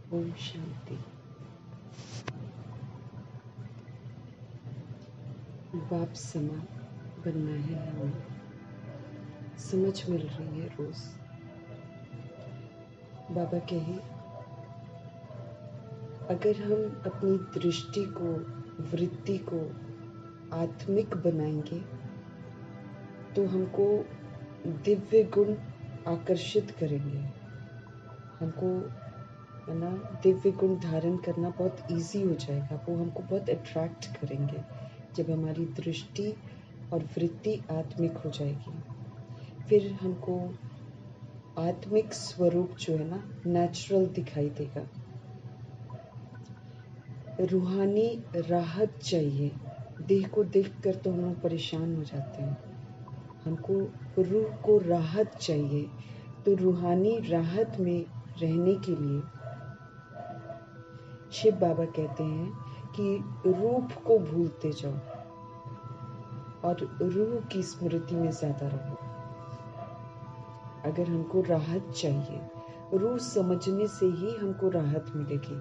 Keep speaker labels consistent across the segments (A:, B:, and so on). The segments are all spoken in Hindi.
A: ओम शांति। बाप समा बनना है हमें, समझ मिल रही है रोज। बाबा कहे, अगर हम अपनी दृष्टि को, वृत्ति को आत्मिक बनाएंगे तो हमको दिव्य गुण आकर्षित करेंगे। हमको है ना, दिव्य गुण धारण करना बहुत इजी हो जाएगा। वो हमको बहुत अट्रैक्ट करेंगे जब हमारी दृष्टि और वृत्ति आत्मिक हो जाएगी। फिर हमको आत्मिक स्वरूप जो है ना, नेचुरल दिखाई देगा। रूहानी राहत चाहिए। देह को देखकर तो हम लोग परेशान हो जाते हैं। हमको रूह को राहत चाहिए। तो रूहानी राहत में रहने के लिए शिव बाबा कहते हैं कि रूप को भूलते जाओ और रूह की स्मृति में ज्यादा रहो। अगर हमको राहत चाहिए, रूह समझने से ही हमको राहत मिलेगी।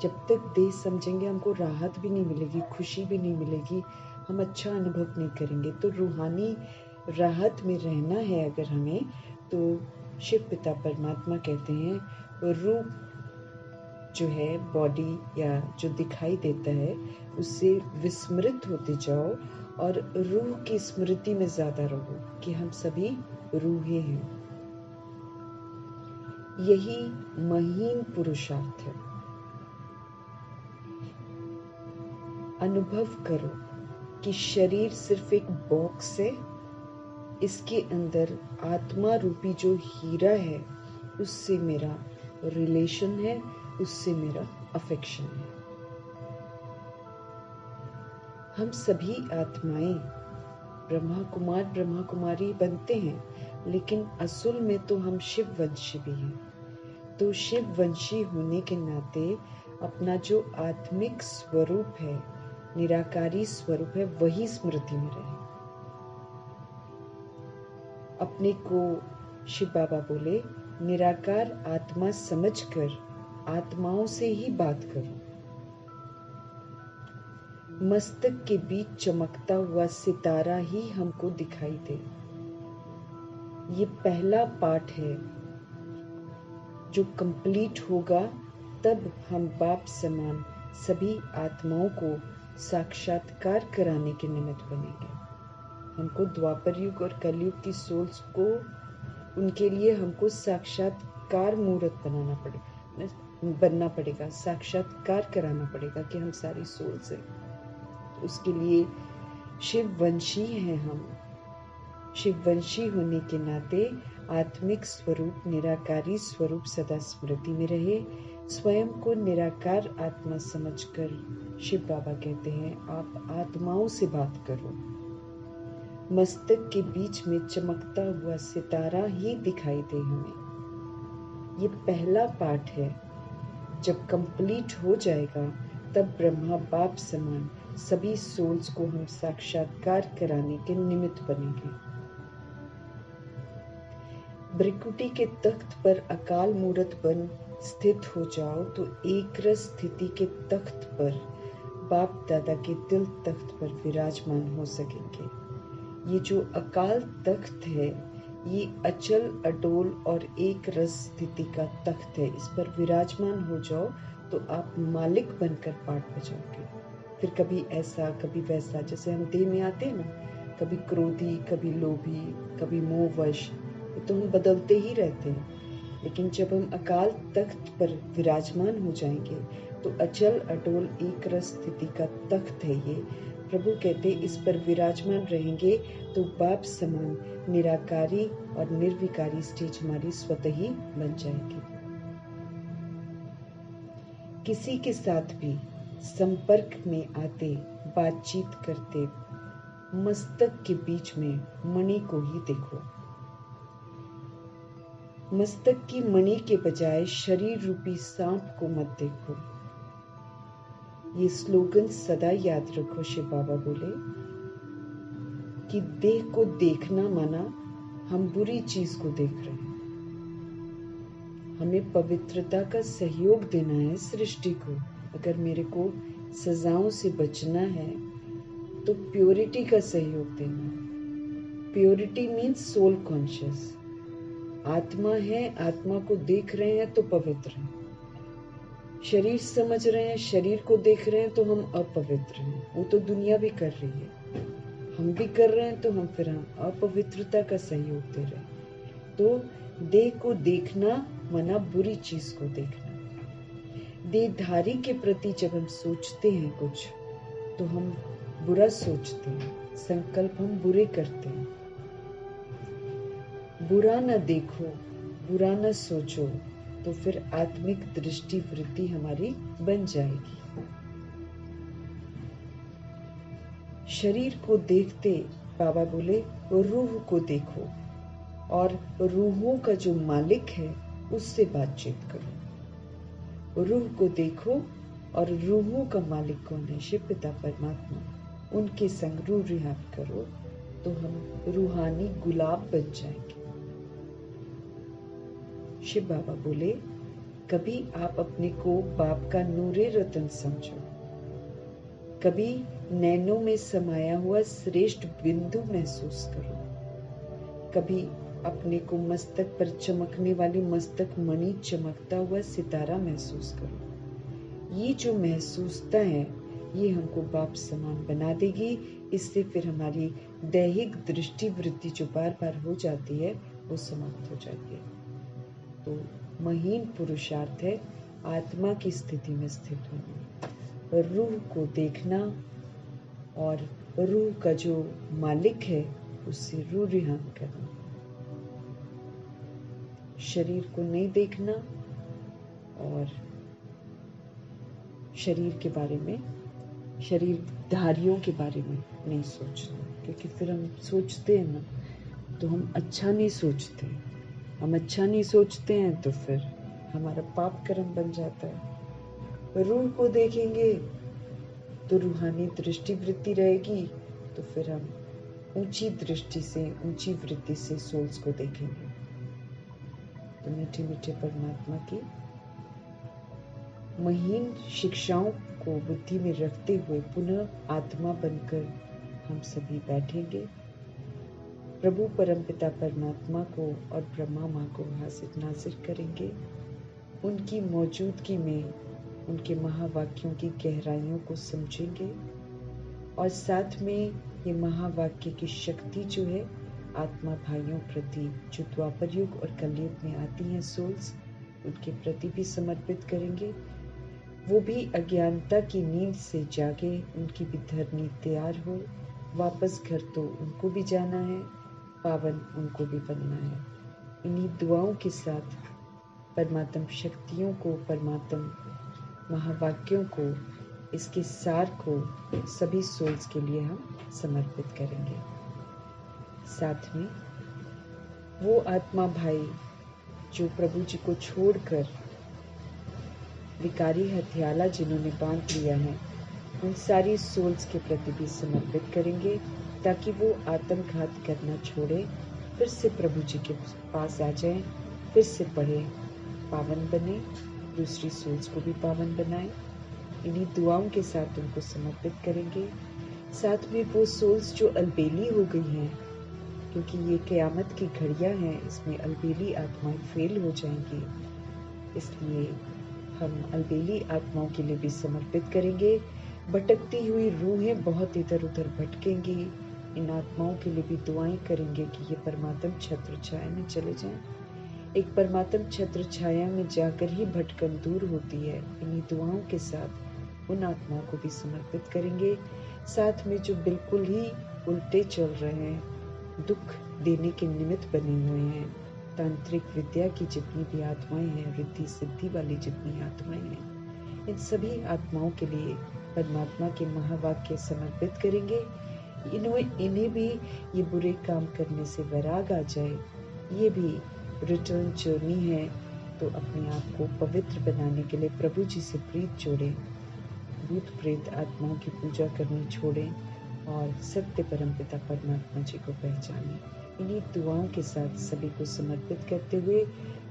A: जब तक देह समझेंगे हमको राहत भी नहीं मिलेगी, खुशी भी नहीं मिलेगी, हम अच्छा अनुभव नहीं करेंगे। तो रूहानी राहत में रहना है अगर हमें, तो शिव पिता परमात्मा कहते हैं रूप जो है, बॉडी या जो दिखाई देता है, उससे विस्मृत होते जाओ और रूह की स्मृति में ज्यादा रहो कि हम सभी रूहें हैं। यही महीन पुरुषार्थ है। अनुभव करो कि शरीर सिर्फ एक बॉक्स है। इसके अंदर आत्मा रूपी जो हीरा है, उससे मेरा रिलेशन है, उससे मेरा अफेक्शन है। हम सभी आत्माएं ब्रह्मा कुमार ब्रह्मा कुमारी बनते हैं, लेकिन असल में तो हम शिव वंशी भी हैं। तो शिव वंशी होने के नाते अपना जो आत्मिक स्वरूप है, निराकारी स्वरूप है, वही स्मृति में रहे। अपने को शिव बाबा बोले, निराकार आत्मा समझकर आत्माओं से ही बात करो। मस्तक के बीच चमकता हुआ सितारा ही हमको दिखाई दे। ये पहला पाठ है जो कंप्लीट होगा, तब हम बाप समान सभी आत्माओं को साक्षात्कार कराने के निमित्त बनेंगे। हमको द्वापर युग और कलयुग की सोल्स को, उनके लिए हमको साक्षात्कार मूर्त बनना पड़ेगा, साक्षात्कार कराना पड़ेगा कि हम सारी सोल्स हैं। उसके लिए शिव वंशी हैं हम। शिव वंशी होने के नाते आत्मिक स्वरूप, निराकारी स्वरूप सदा स्मृति में रहे। स्वयं को निराकार आत्मा समझकर शिव बाबा कहते हैं, आप आत्माओं से बात करो। मस्तक के बीच में चमकता हुआ सितारा ही दिखाई दे हमें। ये पहला पाठ है। जब कंप्लीट हो जाएगा, तब ब्रह्मा बाप समान सभी सोल्स को हम साक्षात्कार कराने के निमित्त बनेंगे। भृकुटी के तख्त पर अकाल मूर्त बन स्थित हो जाओ तो एक रस स्थिति के तख्त पर बाप दादा के दिल तख्त पर विराजमान हो सकेंगे। ये जो अकाल तख्त है, ये अचल अडोल और एक रस स्थिति का तख्त है। इस पर विराजमान हो जाओ तो आप मालिक बनकर पाठ बजाओगे। फिर कभी ऐसा कभी वैसा, जैसे हम देह में आते हैं ना, कभी क्रोधी, कभी लोभी, कभी मोहवश, तो हम बदलते ही रहते हैं। लेकिन जब हम अकाल तख्त पर विराजमान हो जाएंगे तो अचल अडोल एक रस स्थिति का तख्त है ये। प्रभु कहते, इस पर विराजमान रहेंगे तो बाप समान निराकारी और निर्विकारी स्टेज हमारी स्वतः ही बन जाएगी। किसी के साथ भी संपर्क में आते, बातचीत करते, मस्तक के बीच में मणि को ही देखो। मस्तक की मणि के बजाय शरीर रूपी सांप को मत देखो। ये स्लोगन सदा याद रखो। शिव बाबा बोले कि देह को देखना माना हम बुरी चीज को देख रहे हैं। हमें पवित्रता का सहयोग देना है सृष्टि को। अगर मेरे को सजाओं से बचना है तो प्योरिटी का सहयोग देना है। Purity means soul conscious. आत्मा है, आत्मा को देख रहे हैं तो पवित्र हैं। शरीर समझ रहे हैं, शरीर को देख रहे हैं तो हम अपवित्र हैं। वो तो दुनिया भी कर रही है, हम भी कर रहे हैं, तो हम अपवित्रता का सहयोग दे रहे हैं। तो देह को देखना मना बुरी चीज को देखना। देहधारी के प्रति जब हम सोचते हैं कुछ तो हम बुरा सोचते हैं, संकल्प हम बुरे करते हैं। बुरा न देखो, बुरा न सोचो, तो फिर आत्मिक दृष्टि वृत्ति हमारी बन जाएगी। शरीर को देखते बाबा बोले रूह को देखो, और रूहों का जो मालिक है उससे बातचीत करो। रूह को देखो और रूहों का मालिक कौन है? शिव पिता परमात्मा। उनके संग रूह रिहाब करो तो हम रूहानी गुलाब बन जाएंगे। शिव बाबा बोले कभी आप अपने को बाप का नूरे रतन समझो, कभी नैनों में समाया हुआ श्रेष्ठ बिंदु महसूस करो, कभी अपने को मस्तक पर चमकने वाली मस्तक मणि चमकता हुआ सितारा महसूस करो। ये जो महसूसता है ये हमको बाप समान बना देगी। इससे फिर हमारी दैहिक दृष्टि वृत्ति जो बार बार हो जाती है वो समाप्त हो जाती है। तो महीन पुरुषार्थ है आत्मा की स्थिति में स्थित होना, रूह को देखना और रूह का जो मालिक है उससे रूह रिहान करना। शरीर को नहीं देखना और शरीर के बारे में, शरीरधारियों के बारे में नहीं सोचना, क्योंकि फिर हम सोचते हैं ना तो हम अच्छा नहीं सोचते। हम अच्छा नहीं सोचते हैं तो फिर हमारा पाप कर्म बन जाता है। रूह को देखेंगे तो रूहानी दृष्टि वृत्ति रहेगी, तो फिर हम ऊंची दृष्टि से, ऊंची वृत्ति से सोल्स को देखेंगे। तो मीठे मीठे परमात्मा की महीन शिक्षाओं को बुद्धि में रखते हुए पुनः आत्मा बनकर हम सभी बैठेंगे। प्रभु परमपिता परमात्मा को और ब्रह्मा माँ को हाजिर नाजिर करेंगे। उनकी मौजूदगी में उनके महावाक्यों की गहराइयों को समझेंगे और साथ में ये महावाक्य की शक्ति जो है आत्मा भाइयों प्रति जो द्वापर युग और कलयुग में आती हैं सोल्स, उनके प्रति भी समर्पित करेंगे। वो भी अज्ञानता की नींद से जागे, उनकी भी धरनी तैयार हो। वापस घर तो उनको भी जाना है, पावन उनको भी बनना है। इन्हीं दुआओं के साथ परमात्म शक्तियों को, परमात्म महावाक्यों को, इसके सार को सभी सोल्स के लिए हम समर्पित करेंगे। साथ में वो आत्मा भाई जो प्रभु जी को छोड़कर विकारी हथियाला जिन्होंने बांध लिया है, उन सारी सोल्स के प्रति भी समर्पित करेंगे ताकि वो आत्मघात करना छोड़े, फिर से प्रभु जी के पास आ जाएं, फिर से पढ़े, पावन बने, दूसरी सोल्स को भी पावन बनाए। इन्हीं दुआओं के साथ उनको समर्पित करेंगे। साथ में वो सोल्स जो अलबेली हो गई हैं, क्योंकि ये क़यामत की घड़ियां हैं, इसमें अलबेली आत्माएं फेल हो जाएंगी, इसलिए हम अलबेली आत्माओं के लिए भी समर्पित करेंगे। भटकती हुई रूहें बहुत इधर उधर भटकेंगी, इन आत्माओं के लिए भी दुआएं करेंगे कि ये परमात्म छत्र छाया में चले जाएं। एक परमात्म छत्र छाया में जाकर ही भटकन दूर होती है। इन्हीं दुआओं के साथ उन आत्माओं को भी समर्पित करेंगे। साथ में जो बिल्कुल ही उल्टे चल रहे हैं, दुख देने के निमित्त बने हुए हैं, तांत्रिक विद्या की जितनी भी आत्माएं हैं, रिद्धि सिद्धि वाली जितनी आत्माएं हैं, इन सभी आत्माओं के लिए परमात्मा के महावाक्य समर्पित करेंगे। इन्हें भी ये बुरे काम करने से वैराग आ जाए। ये भी रिटर्न जर्नी है, तो अपने आप को पवित्र बनाने के लिए प्रभु जी से प्रीत जोड़ें, भूत प्रेत आत्माओं की पूजा करनी छोड़ें और सत्य परमपिता परमात्मा जी को पहचानें। इन्हीं दुआओं के साथ सभी को समर्पित करते हुए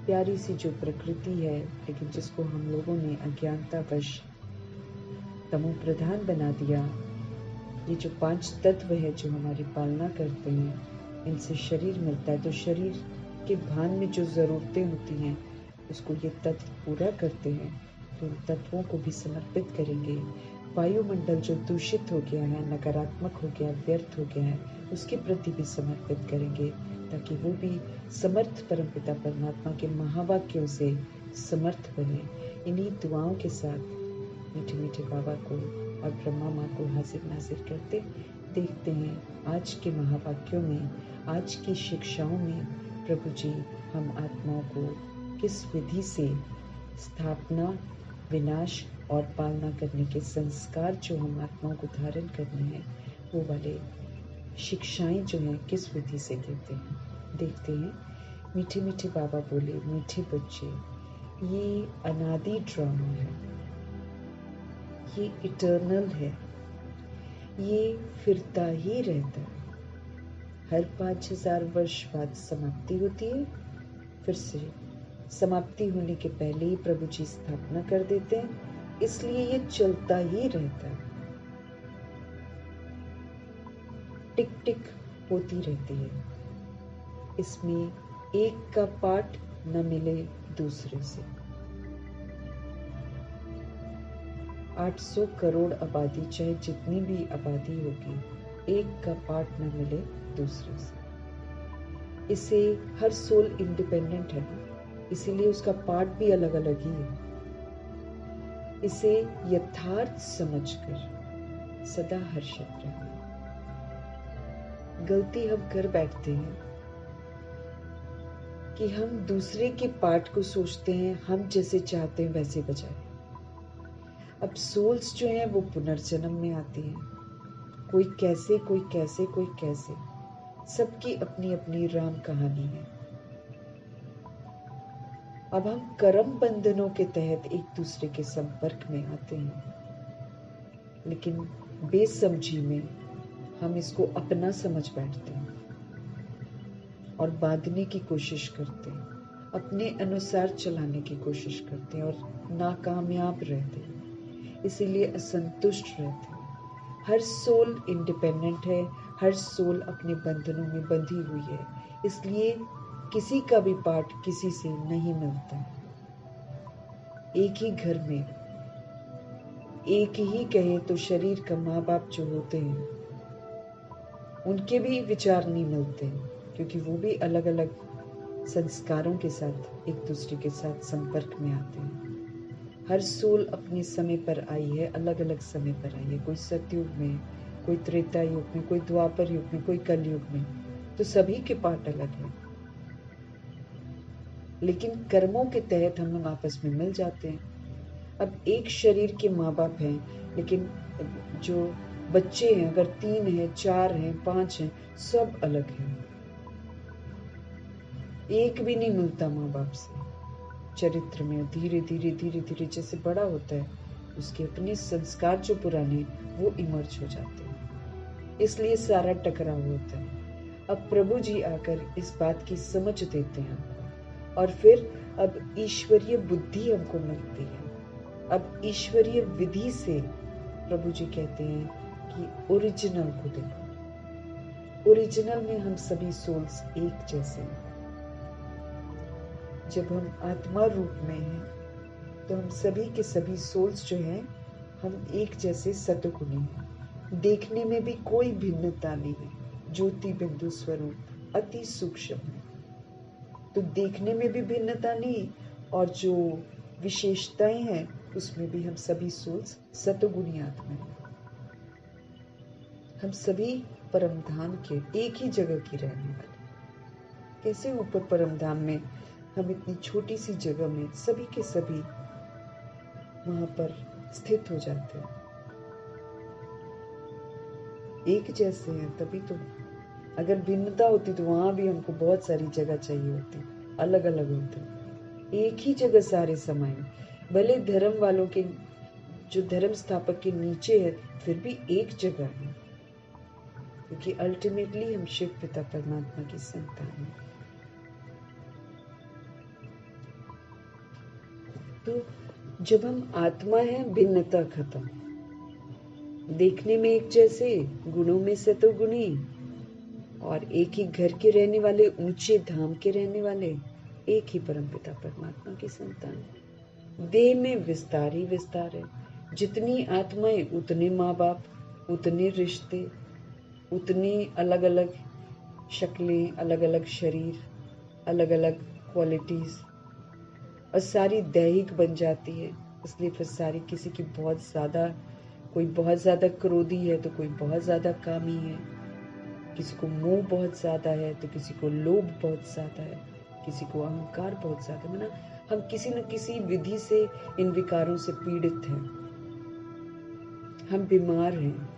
A: प्यारी सी जो प्रकृति है, लेकिन जिसको हम लोगों ने अज्ञानतावश तमो प्रधान बना दिया, ये जो 5 तत्व है जो हमारी पालना करते हैं, इनसे शरीर मिलता है। तो शरीर के भान में जो ज़रूरतें होती हैं उसको ये तत्व पूरा करते हैं। तो उन तत्वों को भी समर्पित करेंगे। वायुमंडल जो दूषित हो गया है, नकारात्मक हो गया, व्यर्थ हो गया है, उसके प्रति भी समर्पित करेंगे, ताकि वो भी समर्थ परमपिता परमात्मा के महावाक्यों से समर्थ बने। इन्हीं दुआओं के साथ मीठे मीठे बाबा को और ब्रह्मा माँ को हाजिर नाजिर करते देखते हैं आज के महावाक्यों में, आज की शिक्षाओं में प्रभु जी हम आत्माओं को किस विधि से स्थापना, विनाश और पालना करने के संस्कार जो हम आत्माओं को धारण करने हैं, वो वाले शिक्षाएं जो हैं किस विधि से देते हैं देखते हैं। मीठे मीठे बाबा बोले, मीठे बच्चे, ये अनादि ड्रामा है, ये इटर्नल है, ये फिरता ही रहता है। हर 5000 वर्ष बाद समाप्ति होती है, फिर से समाप्ति होने के पहले ही प्रभु जी स्थापना कर देते हैं, इसलिए ये चलता ही रहता है। टिक टिक होती रहती है, इसमें एक का पार्ट न मिले दूसरे से। 800 करोड़ आबादी, चाहे जितनी भी आबादी होगी, एक का पार्ट न मिले दूसरे से। इसे हर सोल इंडिपेंडेंट है, इसीलिए उसका पार्ट भी अलग अलग ही है। इसे यथार्थ समझकर सदा हर्षित रहे। गलती हम कर बैठते हैं कि हम दूसरे के पार्ट को सोचते हैं हम जैसे चाहते हैं वैसे बजाय। अब सोल्स जो हैं वो पुनर्जन्म में आती हैं, कोई कैसे कोई कैसे कोई कैसे, सबकी अपनी अपनी राम कहानी है। अब हम कर्म बंधनों के तहत एक दूसरे के संपर्क में आते हैं, लेकिन बेसमझी में हम इसको अपना समझ बैठते हैं और बांधने की कोशिश करते हैं, अपने अनुसार चलाने की कोशिश करते हैं और नाकामयाब रहते हैं, इसीलिए असंतुष्ट रहते हैं। हर सोल इंडिपेंडेंट है, हर सोल अपने बंधनों में बंधी हुई है, इसलिए किसी का भी पार्ट किसी से नहीं मिलता। एक ही घर में, एक ही कहे तो शरीर का माँ बाप जो होते हैं, उनके भी विचार नहीं मिलते, क्योंकि वो भी अलग अलग संस्कारों के साथ एक दूसरे के साथ संपर्क में आते हैं। हर सोल अपने समय पर आई है, अलग अलग समय पर आई है, कोई सतयुग में, कोई त्रेता युग में, कोई द्वापर युग में, कोई कलयुग में, तो सभी के पार्ट अलग हैं। लेकिन कर्मों के तहत हम लोग आपस में मिल जाते हैं। अब एक शरीर के माँ बाप हैं, लेकिन जो बच्चे हैं, अगर 3 हैं, 4 हैं, 5 हैं, सब अलग हैं। एक भी नहीं मिलता माँ बाप से। चरित्र में धीरे धीरे धीरे धीरे जैसे बड़ा होता है, उसके अपने संस्कार जो पुराने वो इमर्ज हो जाते हैं, इसलिए सारा टकराव होता है। अब प्रभु जी आकर इस बात की समझ देते हैं और फिर अब ईश्वरीय बुद्धि हमको मिलती है। अब ईश्वरीय विधि से प्रभु जी कहते हैं कि ओरिजिनल को देखो। ओरिजिनल में हम सभी सोल्स एक जैसे हैं। जब हम आत्मा रूप में हैं तो हम सभी के सभी सोल्स जो हैं, हम एक जैसे सतगुणी हैं। देखने में भी कोई भिन्नता नहीं है, ज्योति बिंदु स्वरूप अति सूक्ष्म है। तो देखने में भी भिन्नता नहीं, और जो विशेषताएं हैं उसमें भी हम सभी सोल्स सतगुणी आत्मा हैं। हम सभी परमधाम के एक ही जगह की रहने वाले। कैसे ऊपर परमधाम में हम इतनी छोटी सी जगह में सभी के सभी वहां पर स्थित हो जाते हैं, एक जैसे हैं। तभी तो अगर भिन्नता होती तो वहां भी हमको बहुत सारी जगह चाहिए होती, अलग अलग होते। एक ही जगह सारे समाये, भले धर्म वालों के जो धर्म स्थापक के नीचे है, फिर भी एक जगह है। क्योंकि अल्टीमेटली हम शिव पिता परमात्मा की संतान हैं। तो जब हम आत्मा है, भिन्नता खत्म। देखने में एक जैसे, गुणों में सतोगुणी, और एक ही घर के रहने वाले, ऊंचे धाम के रहने वाले, एक ही परमपिता परमात्मा की संतान। देह में विस्तार ही विस्तार है। जितनी आत्माएं उतने माँ बाप, उतने रिश्ते, उतनी अलग अलग शक्लें, अलग अलग शरीर, अलग अलग क्वालिटीज, और सारी दैहिक बन जाती है। इसलिए फिर सारी किसी की बहुत ज्यादा, कोई बहुत ज्यादा क्रोधी है तो कोई बहुत ज्यादा कामी है, किसी को मोह बहुत ज्यादा है तो किसी को लोभ बहुत ज्यादा है, किसी को अहंकार बहुत ज्यादा है। हम किसी न किसी विधि से इन विकारों से पीड़ित हैं। हम बीमार हैं,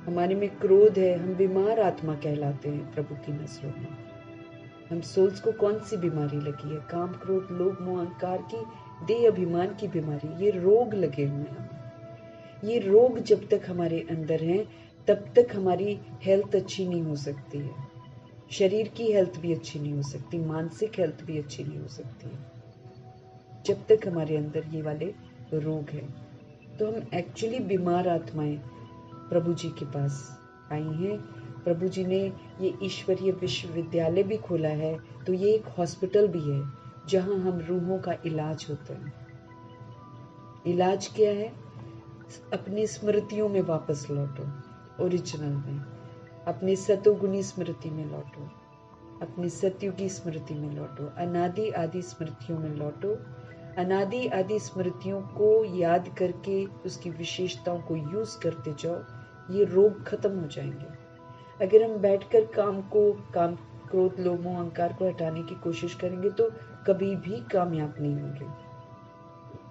A: हमारे में क्रोध है, हम बीमार आत्मा कहलाते हैं प्रभु की नजरों में। हम सोल्स को कौन सी बीमारी लगी है? काम, क्रोध, लोभ, मोह, अहंकार की, देह अभिमान की बीमारी। ये रोग लगे हुए हैं हमें। ये रोग जब तक हमारे अंदर हैं तब तक हमारी हेल्थ अच्छी नहीं हो सकती है। शरीर की हेल्थ भी अच्छी नहीं हो सकती, मानसिक हेल्थ भी अच्छी नहीं हो सकती है जब तक हमारे अंदर ये वाले रोग हैं। तो हम एक्चुअली बीमार आत्माएं प्रभु जी के पास आई हैं। प्रभु जी ने ये ईश्वरीय विश्वविद्यालय भी खोला है, तो ये एक हॉस्पिटल भी है जहां हम रूहों का इलाज होता है। इलाज क्या है? अपनी स्मृतियों में वापस लौटो, ओरिजिनल में। अपनी सतोगुणी स्मृति में लौटो, अपनी सत्युगी स्मृति में लौटो, अनादि आदि स्मृतियों में लौटो। अनादि आदि स्मृतियों को याद करके उसकी विशेषताओं को यूज करते जाओ, ये रोग खत्म हो जाएंगे। अगर हम बैठकर काम, क्रोध, लोभ, मोह, अहंकार को हटाने की कोशिश करेंगे तो कभी भी कामयाब नहीं होंगे,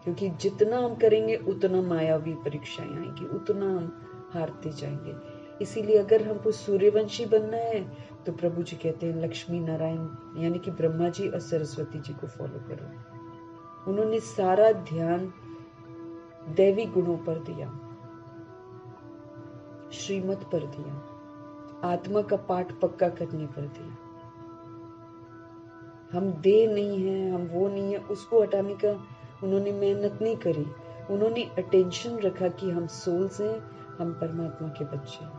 A: क्योंकि जितना हम करेंगे उतना मायावी परीक्षाएं आएंगी, उतना हम हारते जाएंगे। इसीलिए अगर हमको सूर्यवंशी बनना है तो प्रभु जी कहते हैं लक्ष्मी नारायण यानी कि ब्रह्मा जी और सरस्वती जी को फॉलो करो। उन्होंने सारा ध्यान दैवी गुणों पर दिया, श्रीमत पर दिया, आत्मा का पाठ पक्का करने पर दिया। हम देह नहीं है, हम वो नहीं है, उसको हटाने का उन्होंने मेहनत नहीं करी। उन्होंने अटेंशन रखा कि हम सोल्स हैं, हम परमात्मा के बच्चे हैं,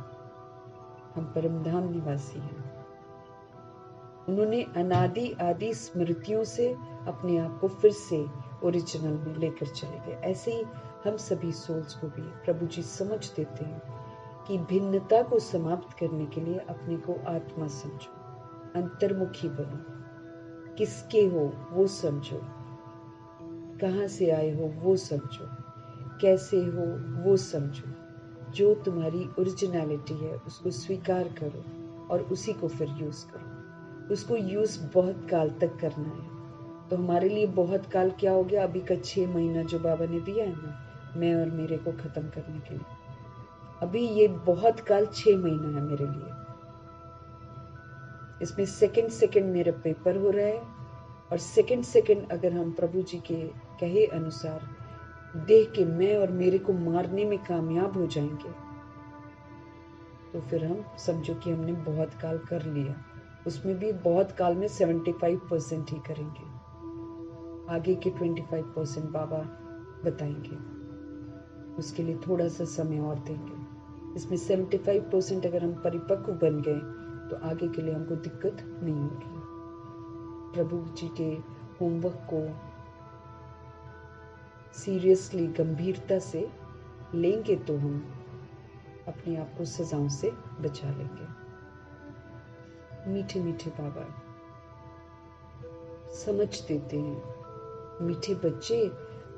A: हम परमधाम निवासी हैं। उन्होंने अनादि आदि स्मृतियों से अपने आप को फिर से ओरिजिनल में लेकर चले गए। ऐसे ही हम सभी सोल्स को भी प्रभु जी समझ देते हैं कि भिन्नता को समाप्त करने के लिए अपने को आत्मा समझो, अंतर्मुखी बनो, किसके हो वो समझो, कहाँ से आए हो वो समझो, कैसे हो वो समझो। जो तुम्हारी ओरिजिनलिटी है उसको स्वीकार करो और उसी को फिर यूज करो। उसको यूज बहुत काल तक करना है। तो हमारे लिए बहुत काल क्या हो गया? अभी का 6 महीना जो बाबा ने दिया है ना, मैं और मेरे को खत्म करने के लिए, अभी ये बहुत काल 6 महीना है मेरे लिए। इसमें सेकंड सेकंड मेरा पेपर हो रहा है, और सेकंड सेकंड अगर हम प्रभु जी के कहे अनुसार देख के मैं और मेरे को मारने में कामयाब हो जाएंगे, तो फिर हम समझो कि हमने बहुत काल कर लिया। उसमें भी बहुत काल में 75% ही करेंगे, आगे के 25% बाबा बताएंगे, उसके लिए थोड़ा सा समय और देंगे। इसमें 75% अगर हम परिपक्व बन गए तो आगे के लिए हमको दिक्कत नहीं होगी। प्रभु जी के होमवर्क को सीरियसली, गंभीरता से लेंगे तो हम अपने आप को सजाओं से बचा लेंगे। मीठे मीठे बाबा समझ देते हैं। मीठे बच्चे,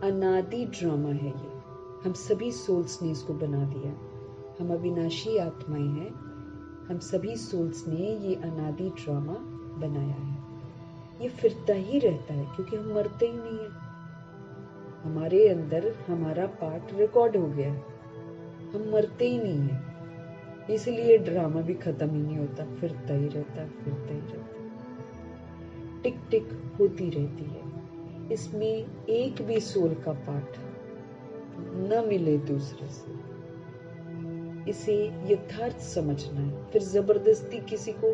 A: अनादि ड्रामा है ये, हम सभी सोल्स ने इसको बना दिया। हम अविनाशी आत्माएं हैं, हम सभी सोल्स ने ये अनादि ड्रामा बनाया है। ये फिरता ही रहता है क्योंकि हम मरते ही नहीं है। हमारे अंदर हमारा पार्ट रिकॉर्ड हो गया है, हम मरते ही नहीं है, इसलिए ड्रामा भी खत्म ही नहीं होता, फिरता ही रहता, फिरता ही रहता, टिक टिक होती रहती है। इसमें एक भी सोल का पार्ट न मिले दूसरे से, इसे यथार्थ समझना है। फिर जबरदस्ती किसी को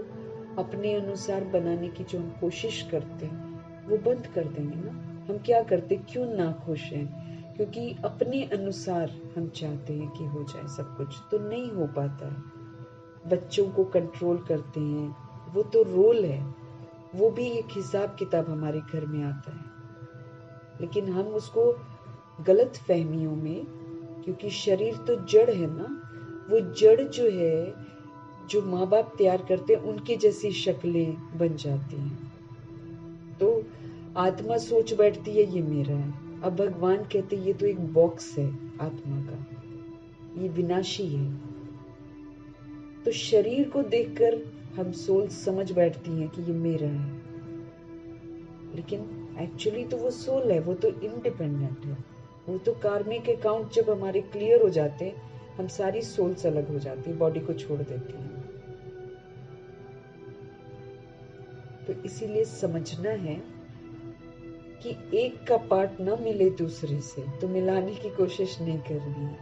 A: अपने अनुसार बनाने की जो हम कोशिश करते हैं वो बंद कर देंगे ना। हम क्या करते, क्यों ना खुश हैं, क्योंकि अपने अनुसार हम चाहते हैं कि हो जाए सब कुछ, तो नहीं हो पाता है। बच्चों को कंट्रोल करते हैं, वो तो रोल है, वो भी एक हिसाब किताब हमारे घर में आता है, लेकिन हम उसको गलत फहमियों में, क्योंकि शरीर तो जड़ है ना, वो जड़ जो है, जो माँ बाप तैयार करते हैं उनकी जैसी शक्लें बन जाती हैं। तो आत्मा सोच बैठती है ये मेरा है। अब भगवान कहते ये तो एक बॉक्स है आत्मा का, ये विनाशी है। तो शरीर को देखकर हम सोल समझ बैठती हैं कि ये मेरा है, लेकिन एक्चुअली तो वो सोल है, वो तो इंडिपेंडेंट है। वो तो कार्मिक अकाउंट जब हमारे क्लियर हो जाते हैं, हम सारी सोल्स अलग हो जाती है, बॉडी को छोड़ देती हैं। तो इसीलिए समझना है कि एक का पार्ट न मिले दूसरे से तो मिलाने की कोशिश नहीं करनी है।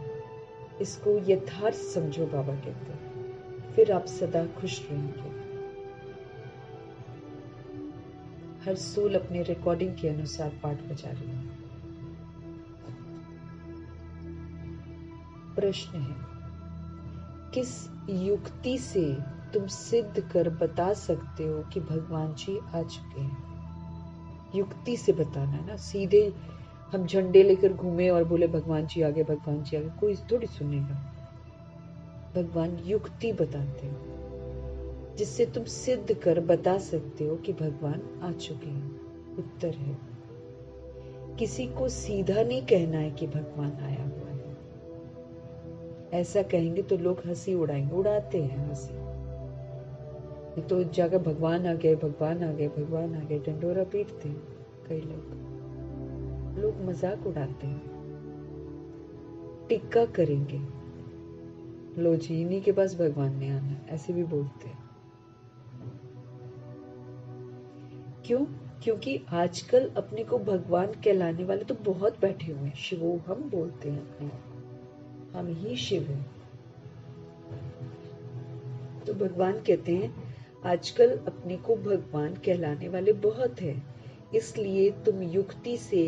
A: इसको यथार्थ समझो, बाबा कहते हैं, फिर आप सदा खुश रहेंगे। हर सोल अपने रिकॉर्डिंग के अनुसार पार्ट बजा रही है। प्रश्न है, किस युक्ति से तुम सिद्ध कर बता सकते हो कि भगवान जी आ चुके हैं? युक्ति से बताना है ना, सीधे हम झंडे लेकर घूमे और बोले भगवान जी आ गए, भगवान जी आ गए, कोई थोड़ी सुनेगा। भगवान युक्ति बताते हैं जिससे तुम सिद्ध कर बता सकते हो कि भगवान आ चुके हैं। उत्तर है, किसी को सीधा नहीं कहना है कि भगवान आया हुआ है। ऐसा कहेंगे तो लोग हंसी उड़ाएंगे, उड़ाते हैं हंसी। तो जाकर भगवान आ गए, भगवान आ गए, भगवान आ गए, डंडोरा पीटते हैं कई लोग मजाक उड़ाते हैं। टिक्का करेंगे, लो जी इन्हीं के पास भगवान ने आना, ऐसे भी बोलते हैं। क्यों? क्योंकि आजकल अपने को भगवान कहलाने वाले तो बहुत बैठे हुए हैं। शिवो हम बोलते हैं अपने, हम ही शिव हैं। तो भगवान कहते हैं आजकल अपने को भगवान कहलाने वाले बहुत हैं, इसलिए तुम युक्ति से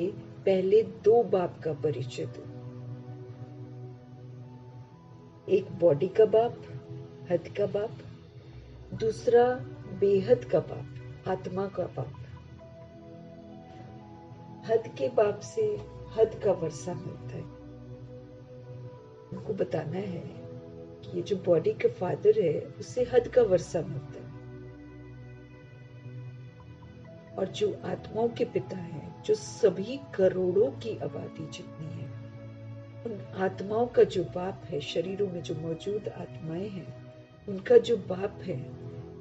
A: पहले दो बाप का परिचय दो। एक बॉडी का बाप, हद का बाप, दूसरा बेहद का बाप, आत्मा का बाप। हद के बाप से हद का वर्षा मिलता है। उनको बताना है कि ये जो बॉडी का फादर है उससे हद का वर्षा मिलता है, और जो आत्माओं के पिता है, जो सभी करोड़ों की आबादी जितनी है, उन आत्माओं का जो बाप है, शरीरों में जो मौजूद आत्माएं हैं, उनका जो बाप है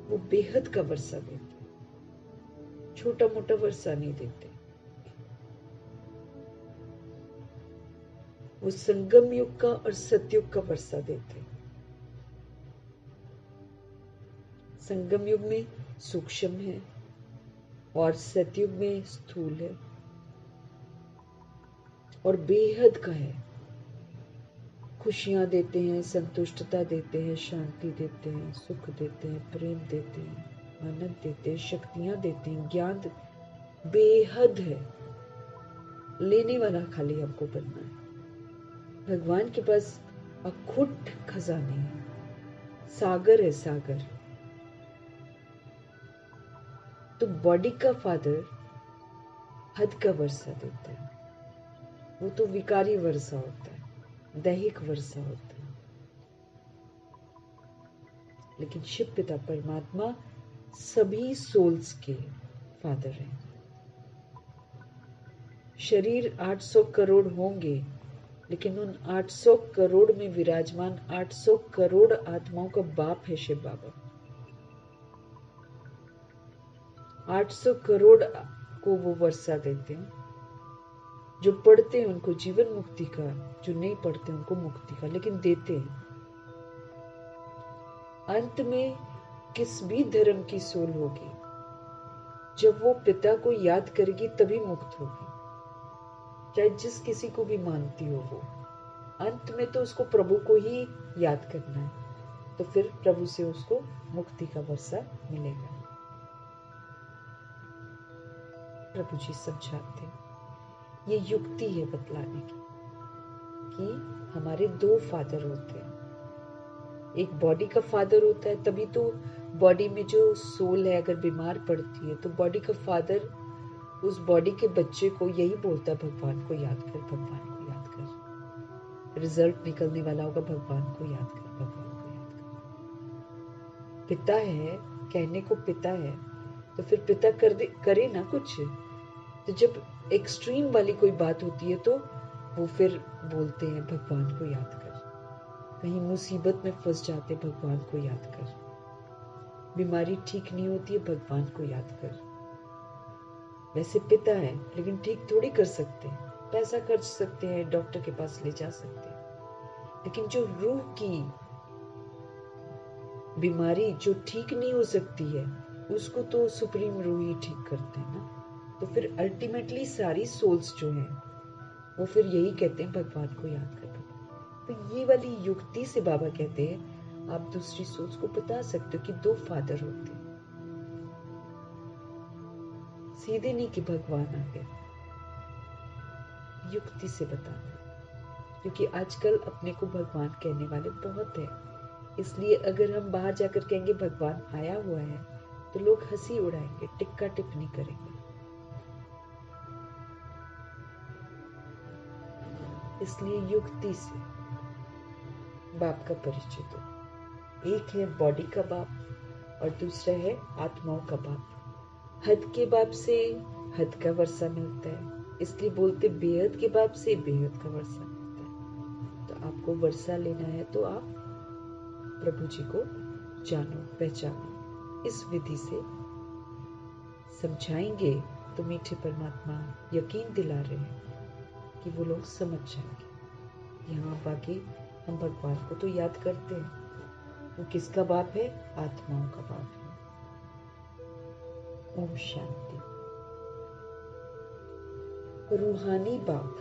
A: वो बेहद का वर्षा देते हैं, छोटा मोटा वर्षा नहीं देते। वो संगम युग का और सतयुग का वर्षा देते हैं। संगम युग में सूक्ष्म है और सतयुग में स्थूल है, और बेहद का है। खुशियां देते हैं, संतुष्टता देते हैं, शांति देते हैं, सुख देते हैं, प्रेम देते हैं, आनंद देते हैं, शक्तियां देते हैं, ज्ञान बेहद है। लेने वाला खाली हमको बनना है। भगवान के पास अखुट खजाने हैं, सागर है सागर। तो बॉडी का फादर हद का वर्षा देता है, वो तो विकारी वर्षा होता है, दैहिक वर्षा होता है। लेकिन शिव पिता परमात्मा सभी सोल्स के फादर हैं। शरीर 800 करोड़ होंगे, लेकिन उन 800 करोड़ में विराजमान 800 करोड़ आत्माओं का बाप है शिव बाबा। 800 करोड़ को वो वर्षा देते हैं। जो पढ़ते हैं उनको जीवन मुक्ति का, जो नहीं पढ़ते उनको मुक्ति का, लेकिन देते हैं। अंत में किस भी धर्म की सोल होगी, जब वो पिता को याद करेगी तभी मुक्त होगी, चाहे जिस किसी को भी मानती हो वो। अंत में तो उसको प्रभु को ही याद करना है, तो फिर प्रभु से उसको मुक्ति का वर्षा मिलेगा। प्रभु जी समझाते हैं, ये युक्ति है बतलाने की कि हमारे दो फादर होते हैं। एक बॉडी का फादर होता है, तभी तो बॉडी में जो सोल है अगर बीमार पड़ती है तो बॉडी का फादर उस बॉडी के बच्चे को यही बोलता है, भगवान को याद कर, भगवान को याद कर। रिजल्ट निकलने वाला होगा, भगवान को याद कर, भगवान को याद कर। पिता है, कहने को पिता है, तो फिर पिता करे ना कुछ। तो जब एक्सट्रीम वाली कोई बात होती है तो वो फिर बोलते हैं भगवान को याद कर। कहीं मुसीबत में फंस जाते, भगवान को याद कर। बीमारी ठीक नहीं होती है, भगवान को याद कर। वैसे पिता है लेकिन ठीक थोड़ी कर सकते हैं, पैसा खर्च सकते हैं, डॉक्टर के पास ले जा सकते हैं, लेकिन जो रूह की बीमारी जो ठीक नहीं हो सकती है उसको तो सुप्रीम रूह ही ठीक करते हैं ना। तो फिर अल्टीमेटली सारी सोल्स जो हैं वो फिर यही कहते हैं भगवान को याद कर। तो ये वाली युक्ति से बाबा कहते हैं आप दूसरी सोच को बता सकते हो कि दो फादर होते हैं, सीधे नहीं कि भगवान आ गए, युक्ति से बताना। क्योंकि आजकल अपने को भगवान कहने वाले बहुत हैं, इसलिए अगर हम बाहर जाकर कहेंगे भगवान आया हुआ है तो लोग हंसी उड़ाएंगे, टिक्का टिप्पणी करेंगे। इसलिए युक्ति से बाप का परिचय दो। एक है बॉडी का बाप और दूसरा है आत्माओं का बाप। हद के बाप से हद का वर्षा मिलता है, इसलिए बोलते बेहद के बाप से बेहद का वर्षा मिलता है। तो आपको वर्षा लेना है तो आप प्रभु जी को जानो, पहचानो। इस विधि से समझाएंगे तो मीठे परमात्मा यकीन दिला रहे हैं कि वो लोग समझ जाएंगे। यहाँ बाकी हम भगवान को तो याद करते हैं, वो किसका बाप है? आत्माओं का बाप है। ओम शांति। रूहानी बाप,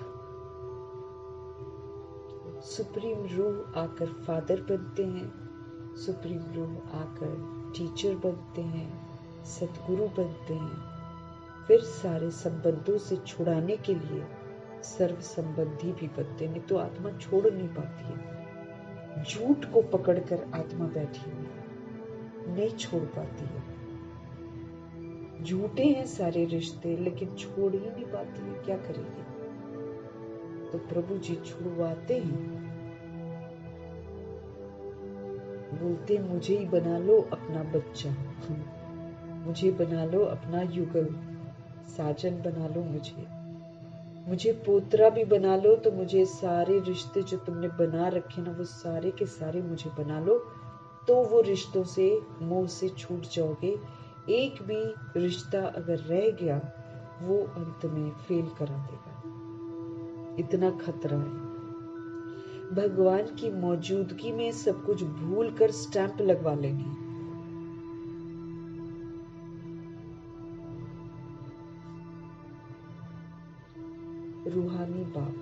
A: सुप्रीम रूह आकर फादर बनते हैं, सुप्रीम रूह आकर टीचर बनते हैं, सतगुरु बनते हैं। फिर सारे संबंधों से छुड़ाने के लिए सर्व संबंधी भी बनते हैं। नहीं तो आत्मा छोड़ नहीं पाती है। झूठ को पकड़कर आत्मा बैठी हुई नहीं छोड़ पाती है। झूठे हैं सारे रिश्ते लेकिन छोड़ ही नहीं पाती है, क्या करेगी? तो प्रभु जी छुड़वाते हैं, बोलते मुझे ही बना लो अपना बच्चा, मुझे बना लो अपना युगल, साजन बना लो मुझे पोतरा भी बना लो। तो मुझे सारे रिश्ते जो तुमने बना रखे ना वो सारे के सारे मुझे बना लो, तो वो रिश्तों से मोह से छूट जाओगे। एक भी रिश्ता अगर रह गया वो अंत में फेल करा देगा, इतना खतरा है। भगवान की मौजूदगी में सब कुछ भूल कर स्टैंप लगवा लेंगे। रूहानी बाप,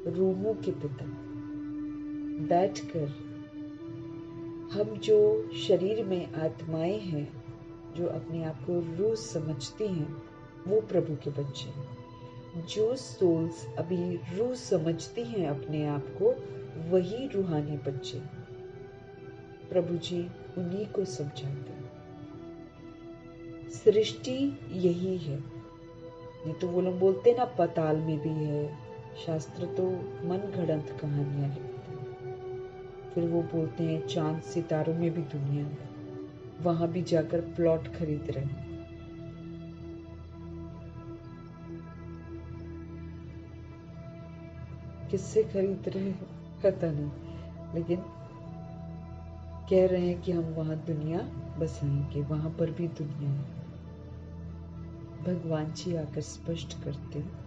A: रूहों के पिता, बैठकर हम जो शरीर में आत्माएं हैं जो अपने आप को रूह समझती हैं वो प्रभु के बच्चे हैं। जो सोल्स अभी रूह समझती हैं अपने आप को वही रूहानी बच्चे हैं। प्रभु जी उन्हीं को समझाते हैं। सृष्टि यही है, नहीं तो वो लोग बोलते हैं ना पाताल में भी है। शास्त्र तो मन घड़ंत कहानियां लिखते हैं। फिर वो बोलते हैं चांद सितारों में भी दुनिया है, वहां भी जाकर प्लॉट खरीद रहे हैं। किससे खरीद रहे हैं पता नहीं, लेकिन कह रहे हैं कि हम वहां दुनिया बसाएंगे, वहां पर भी दुनिया है। भगवान जी आकर स्पष्ट करते हैं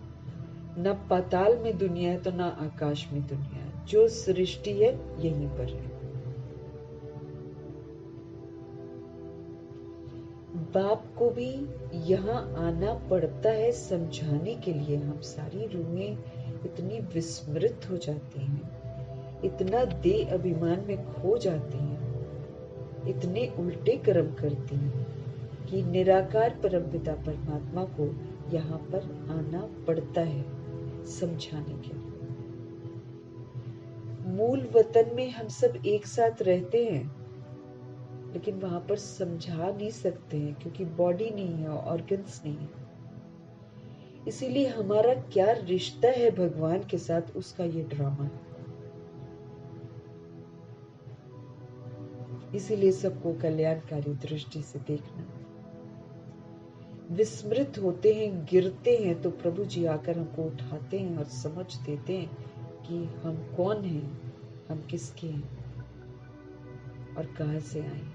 A: न पाताल में दुनिया है तो ना आकाश में दुनिया है। जो सृष्टि है यहीं पर है। बाप को भी यहाँ आना पड़ता है समझाने के लिए। हम सारी रूहें इतनी विस्मृत हो जाती हैं इतना दे अभिमान में खो जाती हैं, इतने उल्टे कर्म करती हैं कि निराकार परमपिता परमात्मा को यहाँ पर आना पड़ता है समझाने के लिए। मूल वतन में हम सब एक साथ रहते हैं, लेकिन वहां पर समझा नहीं सकते हैं क्योंकि बॉडी नहीं है, ऑर्गन्स नहीं है। इसीलिए हमारा क्या रिश्ता है भगवान के साथ, उसका ये ड्रामा है। इसीलिए सबको कल्याणकारी दृष्टि से देखना। विस्मृत होते हैं, गिरते हैं, तो प्रभु जी आकर हमको उठाते हैं और समझ देते हैं कि हम कौन हैं, हम किसके हैं और कहां से आए हैं।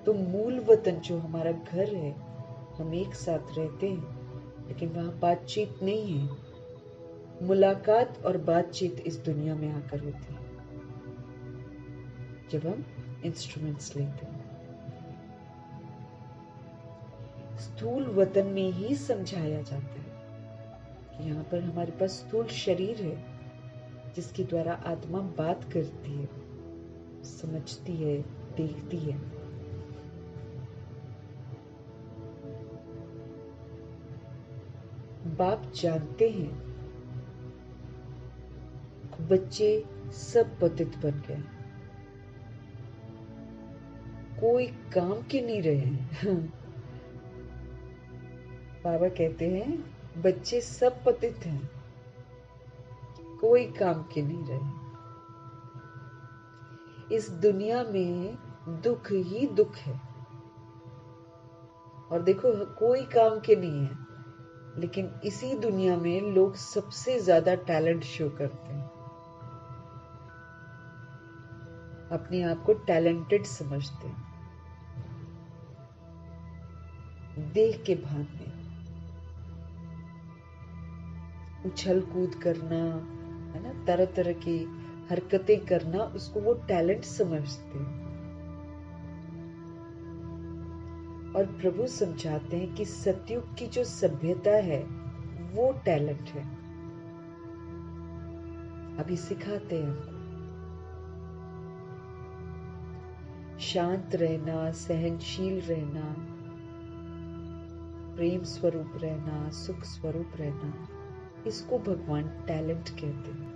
A: तो मूल वतन जो हमारा घर है, हम एक साथ रहते हैं, लेकिन वहां बातचीत नहीं है। मुलाकात और बातचीत इस दुनिया में आकर होती है जब हम इंस्ट्रूमेंट्स लेते हैं। स्थूल वतन में ही समझाया जाता है कि यहाँ पर हमारे पास स्थूल शरीर है जिसके द्वारा आत्मा बात करती है, समझती है, देखती है। बाप जानते हैं बच्चे सब पतित बन गए, कोई काम के नहीं रहे। बाबा कहते हैं बच्चे सब पतित हैं, कोई काम के नहीं रहे। इस दुनिया में दुख ही दुख है, और देखो कोई काम के नहीं है, लेकिन इसी दुनिया में लोग सबसे ज्यादा टैलेंट शो करते हैं, अपने आप को टैलेंटेड समझते हैं, देह के भान में उछल कूद करना, है ना, तरह तरह की हरकतें करना, उसको वो टैलेंट समझते हैं। और प्रभु समझाते हैं कि सतयुग की जो सभ्यता है वो टैलेंट है। अभी सिखाते हैं हमको शांत रहना, सहनशील रहना, प्रेम स्वरूप रहना, सुख स्वरूप रहना, इसको भगवान टैलेंट कहते हैं।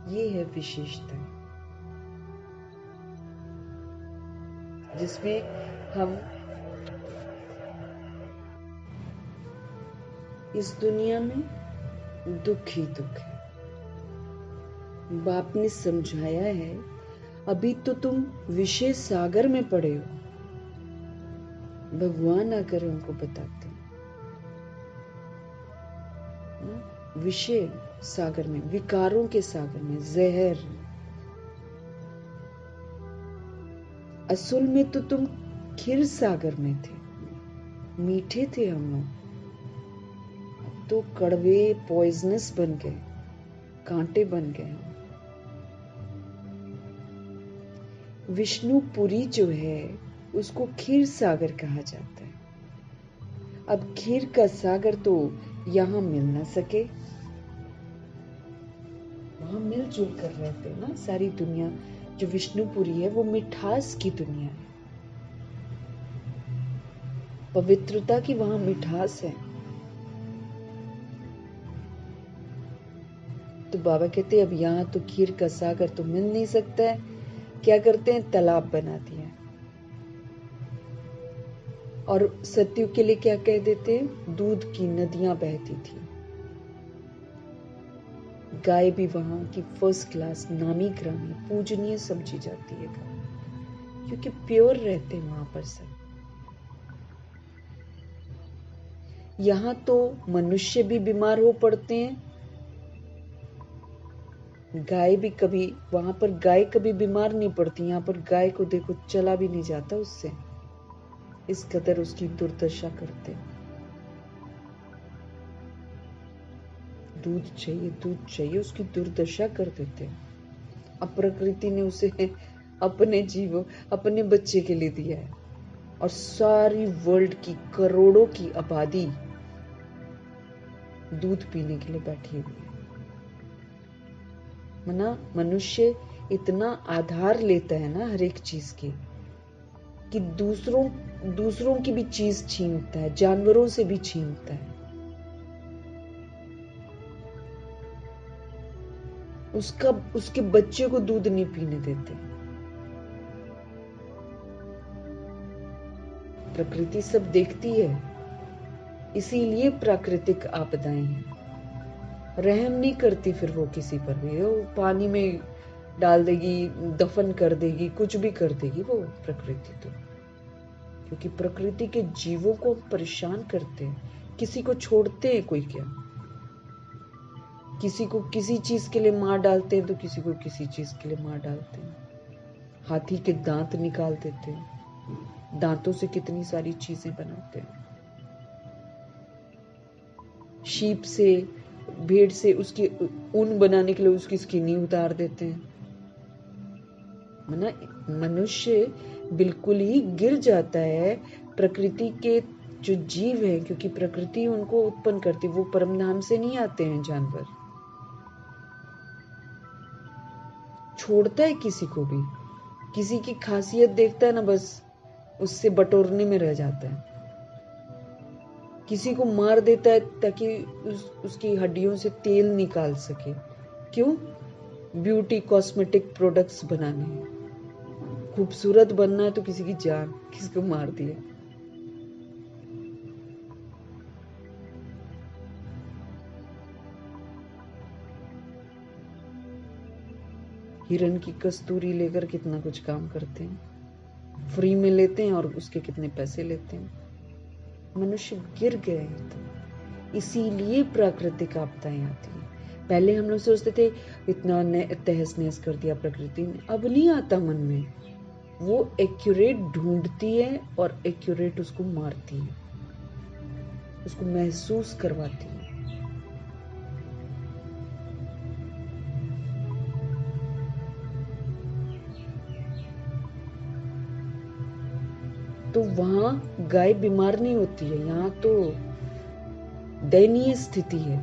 A: ये है विशेषता जिसमें हम इस दुनिया में दुख ही दुख है। बाप ने समझाया है, अभी तो तुम विषय सागर में पड़े हो। भगवान आकर हमको बताते हैं विषय सागर में, विकारों के सागर में, जहर। असल में तो तुम खीर सागर में थे, मीठे थे हम लोग, अब तो कड़वे पॉइजनस बन गए, कांटे बन गए हम। विष्णुपुरी जो है उसको खीर सागर कहा जाता है। अब खीर का सागर तो यहाँ मिल ना सके, वहां मिलजुल कर रहते हैं ना सारी दुनिया। जो विष्णुपुरी है वो मिठास की दुनिया है, पवित्रता की वहां मिठास है। तो बाबा कहते हैं अब यहाँ तो खीर का सागर तो मिल नहीं सकता है, क्या करते हैं, तालाब बना दिया है। और सतयुग के लिए क्या कह देते हैं, दूध की नदियां बहती थी। गाय भी वहां की फर्स्ट क्लास, नामी ग्रामी, पूजनीय समझी जाती है, क्योंकि प्योर रहते हैं वहां पर सब। यहाँ तो मनुष्य भी बीमार हो पड़ते हैं, गाय भी कभी, वहां पर गाय कभी बीमार नहीं पड़ती, यहाँ पर गाय को देखो चला भी नहीं जाता उससे, इस कदर उसकी दुर्दशा करते। दूध चाहिए, दूध चाहिए, उसकी दुर्दशा कर देते। अब प्रकृति ने उसे अपने जीव, अपने बच्चे के लिए दिया है, और सारी वर्ल्ड की करोड़ों की आबादी दूध पीने के लिए बैठी हुई है। ना मनुष्य इतना आधार लेता है ना हर एक चीज की कि दूसरों की भी चीज छीनता है, जानवरों से भी छीनता है। उसके बच्चे को दूध नहीं पीने देते। प्रकृति सब देखती है, इसीलिए प्राकृतिक आपदाएं हैं। रहम नहीं करती फिर वो किसी पर भी, वो पानी में डाल देगी, दफन कर देगी, कुछ भी कर देगी वो प्रकृति तो। क्योंकि प्रकृति के जीवों को परेशान करते हैं, किसी को छोड़ते हैं कोई क्या। किसी को किसी चीज के लिए मार डालते हैं तो किसी को किसी चीज के लिए मार डालते हैं। हाथी के दांत निकाल देते हैं, दांतों से कितनी सारी चीजें बनाते हैं। शीप से, भेड़ से उसकी ऊन बनाने के लिए उसकी स्किन ही उतार देते हैं। मनुष्य बिल्कुल ही गिर जाता है। प्रकृति के जो जीव हैं, क्योंकि प्रकृति उनको उत्पन्न करती, वो परम धाम से नहीं आते हैं जानवर। छोड़ता है किसी को भी, किसी की खासियत देखता है ना, बस उससे बटोरने में रह जाता है। किसी को मार देता है ताकि उसकी हड्डियों से तेल निकाल सके। क्यों? ब्यूटी कॉस्मेटिक प्रोडक्ट्स बनाने हैं, खूबसूरत बनना है तो किसी की जान, किसको मार दिया। हिरण की कस्तूरी लेकर कितना कुछ काम करते हैं, फ्री में लेते हैं और उसके कितने पैसे लेते हैं। मनुष्य गिर गए हैं तो इसीलिए प्राकृतिक आपदाएं आती हैं। पहले हम लोग सोचते थे इतना तहस नहस कर दिया प्रकृति ने, अब नहीं आता मन में। वो एक्यूरेट ढूंढती है और एक्यूरेट उसको मारती है, उसको महसूस करवाती है। तो वहां गाय बीमार नहीं होती है, यहाँ तो दयनीय स्थिति है।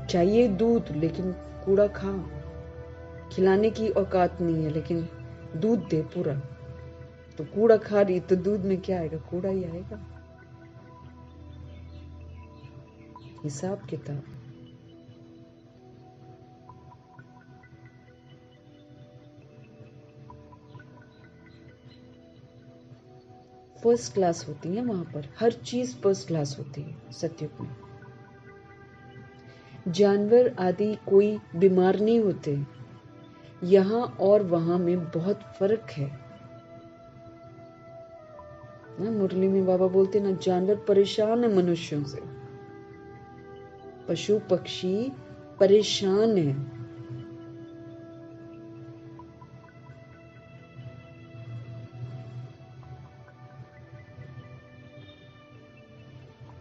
A: चाहिए दूध लेकिन कूड़ा खा, खिलाने की औकात नहीं है लेकिन दूध दे पूरा। तो कूड़ा खा रही तो दूध में क्या आएगा? कूड़ा ही आएगा। हिसाब किताब। फर्स्ट क्लास होती है वहां पर, हर चीज फर्स्ट क्लास होती है सतयुग में। जानवर आदि कोई बीमार नहीं होते। यहाँ और वहां में बहुत फर्क है ना। मुरली में बाबा बोलते ना, जानवर परेशान है मनुष्यों से, पशु पक्षी परेशान है।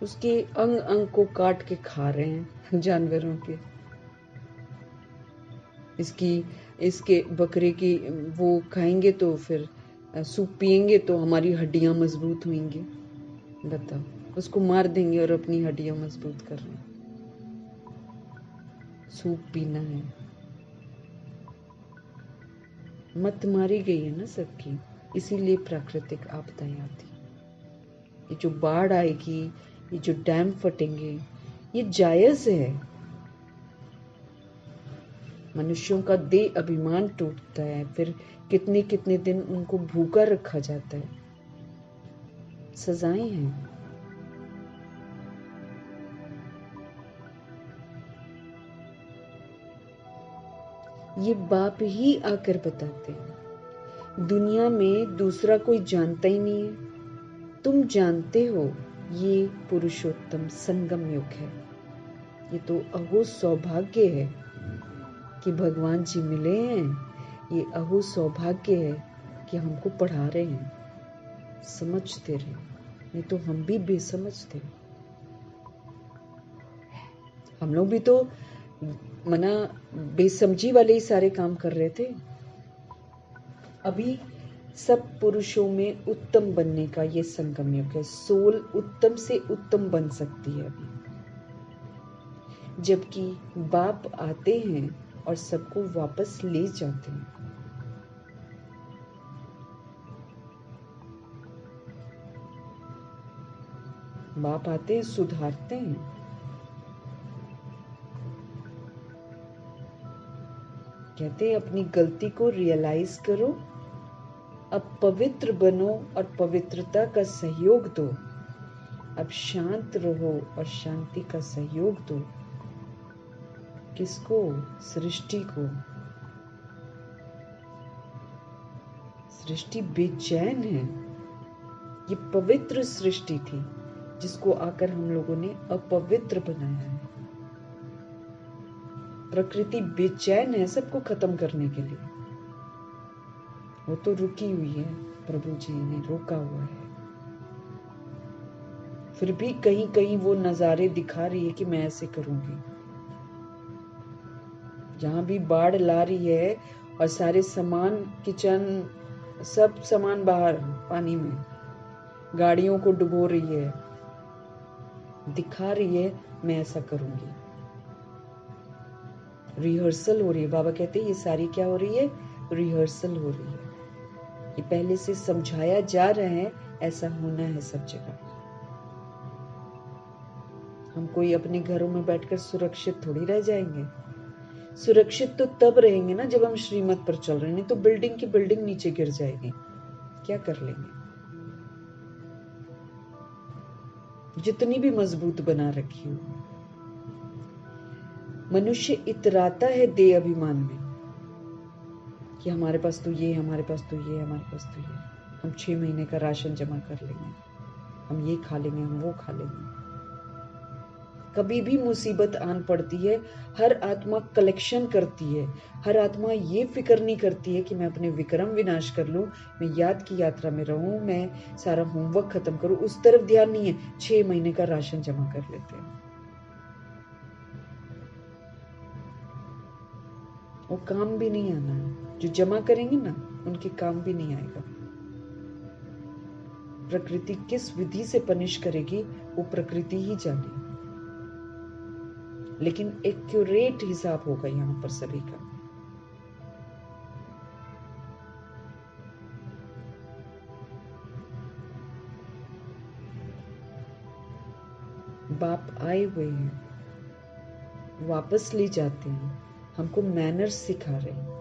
A: उसके अंग अंग को काट के खा रहे हैं जानवरों के। इसके बकरे की वो खाएंगे तो फिर सूप पिएंगे तो हमारी हड्डियां मजबूत होंगी। बताओ, उसको मार देंगे और अपनी हड्डियां मजबूत कर रहे हैं। सूप पीना है। मत मारी गई है ना सबकी, इसीलिए प्राकृतिक आपदाएं आती। ये जो बाढ़ आएगी, ये जो डैम फटेंगे, ये जायज है। मनुष्यों का देह अभिमान टूटता है, फिर कितने कितने दिन उनको भूखा रखा जाता है। सजाएं हैं। ये बाप ही आकर बताते हैं। दुनिया में दूसरा कोई जानता ही नहीं है। तुम जानते हो ये पुरुषोत्तम संगम युग है। ये तो अहो सौभाग्य है कि भगवान जी मिले हैं। ये अहो सौभाग्य है कि हमको पढ़ा रहे हैं, समझते रहे, नहीं तो हम भी बेसमझ थे। हम लोग भी तो मना बेसमझी वाले ही सारे काम कर रहे थे। अभी सब पुरुषों में उत्तम बनने का ये संगम युग है। सोल उत्तम से उत्तम बन सकती है। अभी जबकि बाप आते हैं और सबको वापस ले जाते हैं। बाप आते हैं, सुधारते हैं। कहते हैं अपनी गलती को रियलाइज करो, अब पवित्र बनो और पवित्रता का सहयोग दो। अब शांत रहो और शांति का सहयोग दो। किसको? सृष्टि को। सृष्टि बेचैन है। ये पवित्र सृष्टि थी जिसको आकर हम लोगों ने अपवित्र बनाया है। प्रकृति बेचैन है सबको खत्म करने के लिए। वो तो रुकी हुई है, प्रभु जी ने रोका हुआ है। फिर भी कहीं कहीं वो नजारे दिखा रही है कि मैं ऐसे करूंगी। जहां भी बाढ़ ला रही है और सारे सामान, किचन, सब सामान बाहर पानी में, गाड़ियों को डुबो रही है, दिखा रही है मैं ऐसा करूंगी। रिहर्सल हो रही है। बाबा कहते हैं ये सारी क्या हो रही है? रिहर्सल हो रही है। ये पहले से समझाया जा रहा है ऐसा होना है सब जगह। हम कोई अपने घरों में बैठकर सुरक्षित थोड़ी रह जाएंगे। सुरक्षित तो तब रहेंगे ना जब हम श्रीमत पर चल रहे हैं, नहीं तो बिल्डिंग की बिल्डिंग नीचे गिर जाएगी। क्या कर लेंगे? जितनी भी मजबूत बना रखी हो। मनुष्य इतराता है देह अभिमान में कि हमारे पास तो ये, हमारे पास तो ये, हमारे पास तो ये, हम 6 महीने का राशन जमा कर लेंगे, हम ये खा लेंगे, हम वो खा लेंगे। कभी भी मुसीबत आन पड़ती है, हर आत्मा कलेक्शन करती है। हर आत्मा ये फिक्र नहीं करती है कि मैं अपने विक्रम विनाश कर लूं, मैं याद की यात्रा में रहूं, मैं सारा होमवर्क खत्म करूं। उस तरफ ध्यान नहीं है। 6 महीने का राशन जमा कर लेते हैं। वो काम भी नहीं आना है। जो जमा करेंगे ना उनके काम भी नहीं आएगा। प्रकृति किस विधि से पनिश करेगी वो प्रकृति ही जाने, लेकिन एक्यूरेट हिसाब होगा यहां पर सभी का। बाप आए हुए हैं, वापस ले जाते हैं, हमको मैनर्स सिखा रहे हैं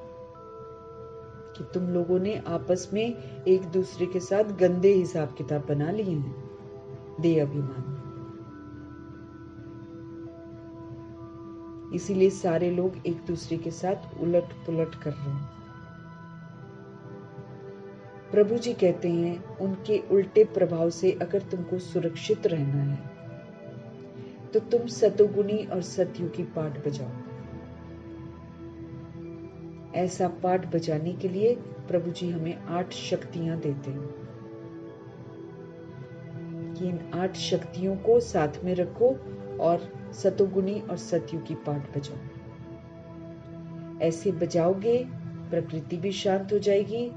A: कि तुम लोगों ने आपस में एक दूसरे के साथ गंदे हिसाब किताब बना लिए हैं, देह अभिमान। इसीलिए सारे लोग एक दूसरे के साथ उलट पुलट कर रहे हैं। प्रभु जी कहते हैं उनके उल्टे प्रभाव से अगर तुमको सुरक्षित रहना है तो तुम सतोगुणी और सतयुगी पाठ बजाओ। ऐसा पाठ बजाने के लिए प्रभु जी हमें 8 शक्तियां देते हैं कि इन 8 शक्तियों को साथ में रखो और सतोगुणी और सतयुगी पाठ बजाओ। ऐसे बजाओगे प्रकृति भी शांत हो जाएगी,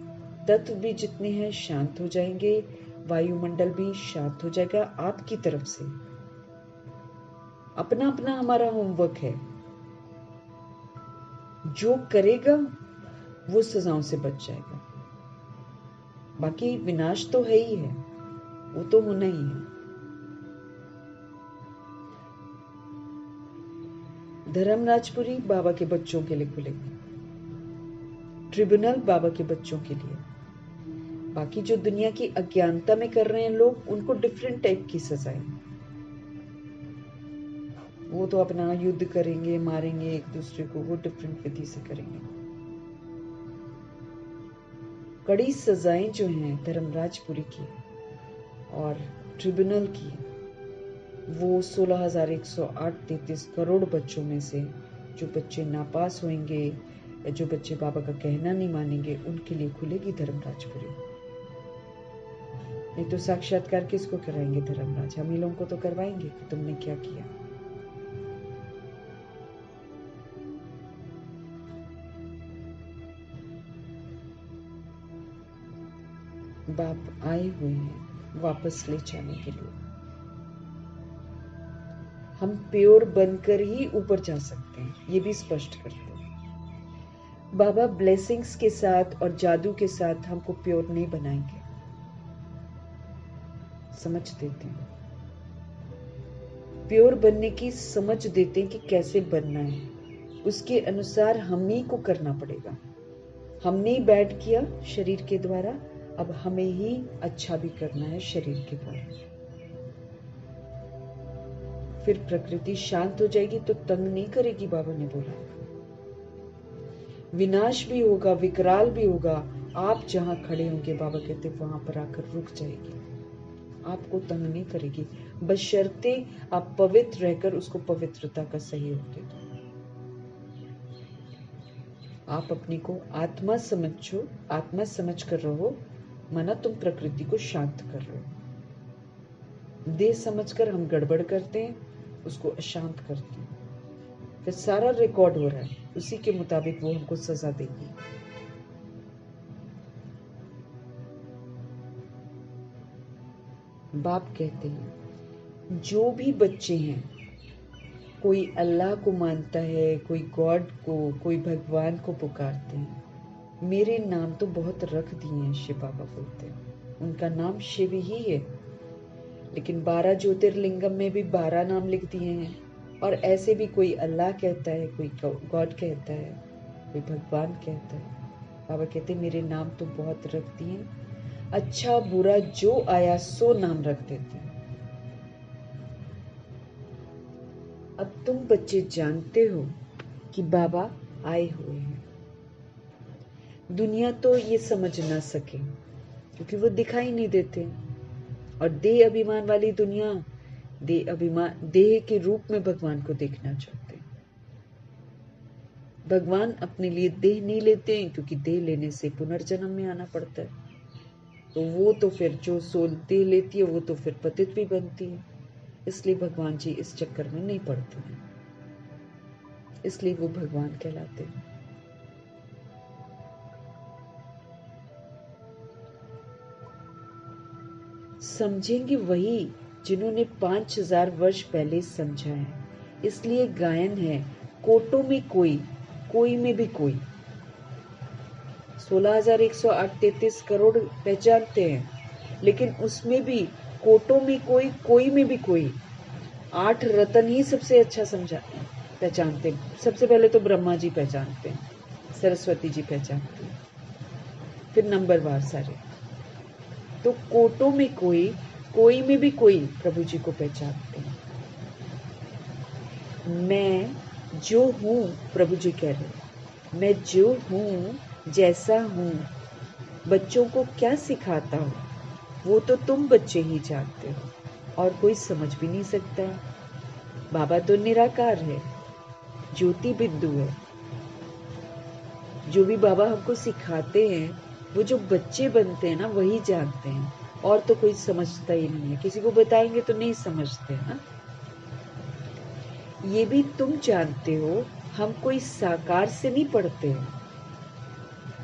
A: तत्व भी जितने हैं शांत हो जाएंगे, वायुमंडल भी शांत हो जाएगा आपकी तरफ से। अपना अपना हमारा होमवर्क है। जो करेगा वो सजाओं से बच जाएगा। बाकी विनाश तो है ही है, वो तो होना ही है। धर्मराजपुरी बाबा के बच्चों के लिए खुलेगी, ट्रिब्यूनल बाबा के बच्चों के लिए। बाकी जो दुनिया की अज्ञानता में कर रहे हैं लोग, उनको डिफरेंट टाइप की सजाएं। वो तो अपना युद्ध करेंगे, मारेंगे एक दूसरे को, वो डिफरेंट विधि से करेंगे। कड़ी सजाएं जो हैं धर्मराजपुरी की और ट्रिब्यूनल की, वो 16,108 करोड़ बच्चों में से जो बच्चे नापास होंगे या जो बच्चे बाबा का कहना नहीं मानेंगे, उनके लिए खुलेगी धर्मराजपुरी। नहीं तो साक्षात्कार किसको कराएंगे धर्मराज? हम ही लोगों को तो करवाएंगे कि तुमने क्या किया। बाप आए हुए हैं वापस ले जाने के लिए। हम प्योर बनकर ही ऊपर जा सकते हैं, ये भी स्पष्ट करते हैं। बाबा ब्लेसिंग्स के साथ और जादू के साथ हमको प्योर नहीं बनाएंगे, समझ देते हैं। प्योर बनने की समझ देते हैं कि कैसे बनना है, उसके अनुसार हम ही को करना पड़ेगा। हमने ही बैठ किया शरीर के द्वारा, अब हमें ही अच्छा भी करना है शरीर के द्वारा। फिर प्रकृति शांत हो जाएगी तो तंग नहीं करेगी, बाबा ने बोला। विनाश भी होगा, विकराल भी होगा, आप जहां खड़े होंगे बाबा कहते वहां पर आकर रुक जाएगी, आपको तंग नहीं करेगी, बशर्ते आप पवित्र रहकर उसको पवित्रता का सहयोग दे दो। आप अपने को आत्मा समझो, आत्मा समझ कर रहो, माना तुम प्रकृति को शांत कर रहे हो। देह समझकर हम गड़बड़ करते हैं, उसको अशांत करते हैं, फिर सारा रिकॉर्ड हो रहा है, उसी के मुताबिक वो हमको सजा देगी। बाप कहते हैं जो भी बच्चे हैं, कोई अल्लाह को मानता है, कोई गॉड को, कोई भगवान को पुकारते हैं। मेरे नाम तो बहुत रख दिए हैं, शिव बाबा बोलते हैं, उनका नाम शिव ही है, लेकिन 12 ज्योतिर्लिंगम में भी 12 नाम लिख दिए हैं। और ऐसे भी कोई अल्लाह कहता है, कोई गॉड कहता है, कोई भगवान कहता है। बाबा कहते मेरे नाम तो बहुत रख दिए, अच्छा बुरा जो आया सो नाम रख देते हैं। अब तुम बच्चे जानते हो कि बाबा आए हुए हैं। दुनिया तो ये समझ ना सके क्योंकि वो दिखाई नहीं देते, और देह अभिमान वाली दुनिया देह के रूप में भगवान को देखना चाहते हैं। भगवान अपने लिए देह नहीं लेते हैं क्योंकि देह लेने से पुनर्जन्म में आना पड़ता है, तो वो तो फिर जो सोल देह लेती है वो तो फिर पतित भी बनती है, इसलिए भगवान जी इस चक्कर में नहीं पड़ते हैं, इसलिए वो भगवान कहलाते हैं। समझेंगे वही जिन्होंने 5000 वर्ष पहले समझा है, इसलिए गायन है कोटों में कोई, कोई में भी कोई। 16,133 करोड़ पहचानते हैं, लेकिन उसमें भी कोटों में कोई, कोई में भी कोई। 8 रतन ही सबसे अच्छा पहचानते हैं। सबसे पहले तो ब्रह्मा जी पहचानते हैं, सरस्वती जी पहचानते हैं, फिर नंबरवार सारे। तो कोटों में कोई, कोई में भी कोई प्रभु जी को पहचानते हैं। मैं जो हूं, प्रभु जी कह रहे हैं, मैं जो हूं, जैसा हूं, बच्चों को क्या सिखाता हूं वो तो तुम बच्चे ही जानते हो, और कोई समझ भी नहीं सकता। बाबा तो निराकार है, ज्योति बिंदु है। जो भी बाबा हमको सिखाते हैं वो जो बच्चे बनते हैं ना वही जानते हैं, और तो कोई समझता ही नहीं है। किसी को बताएंगे तो नहीं समझते ना। ये भी तुम जानते हो, हम कोई साकार से नहीं पढ़ते हैं।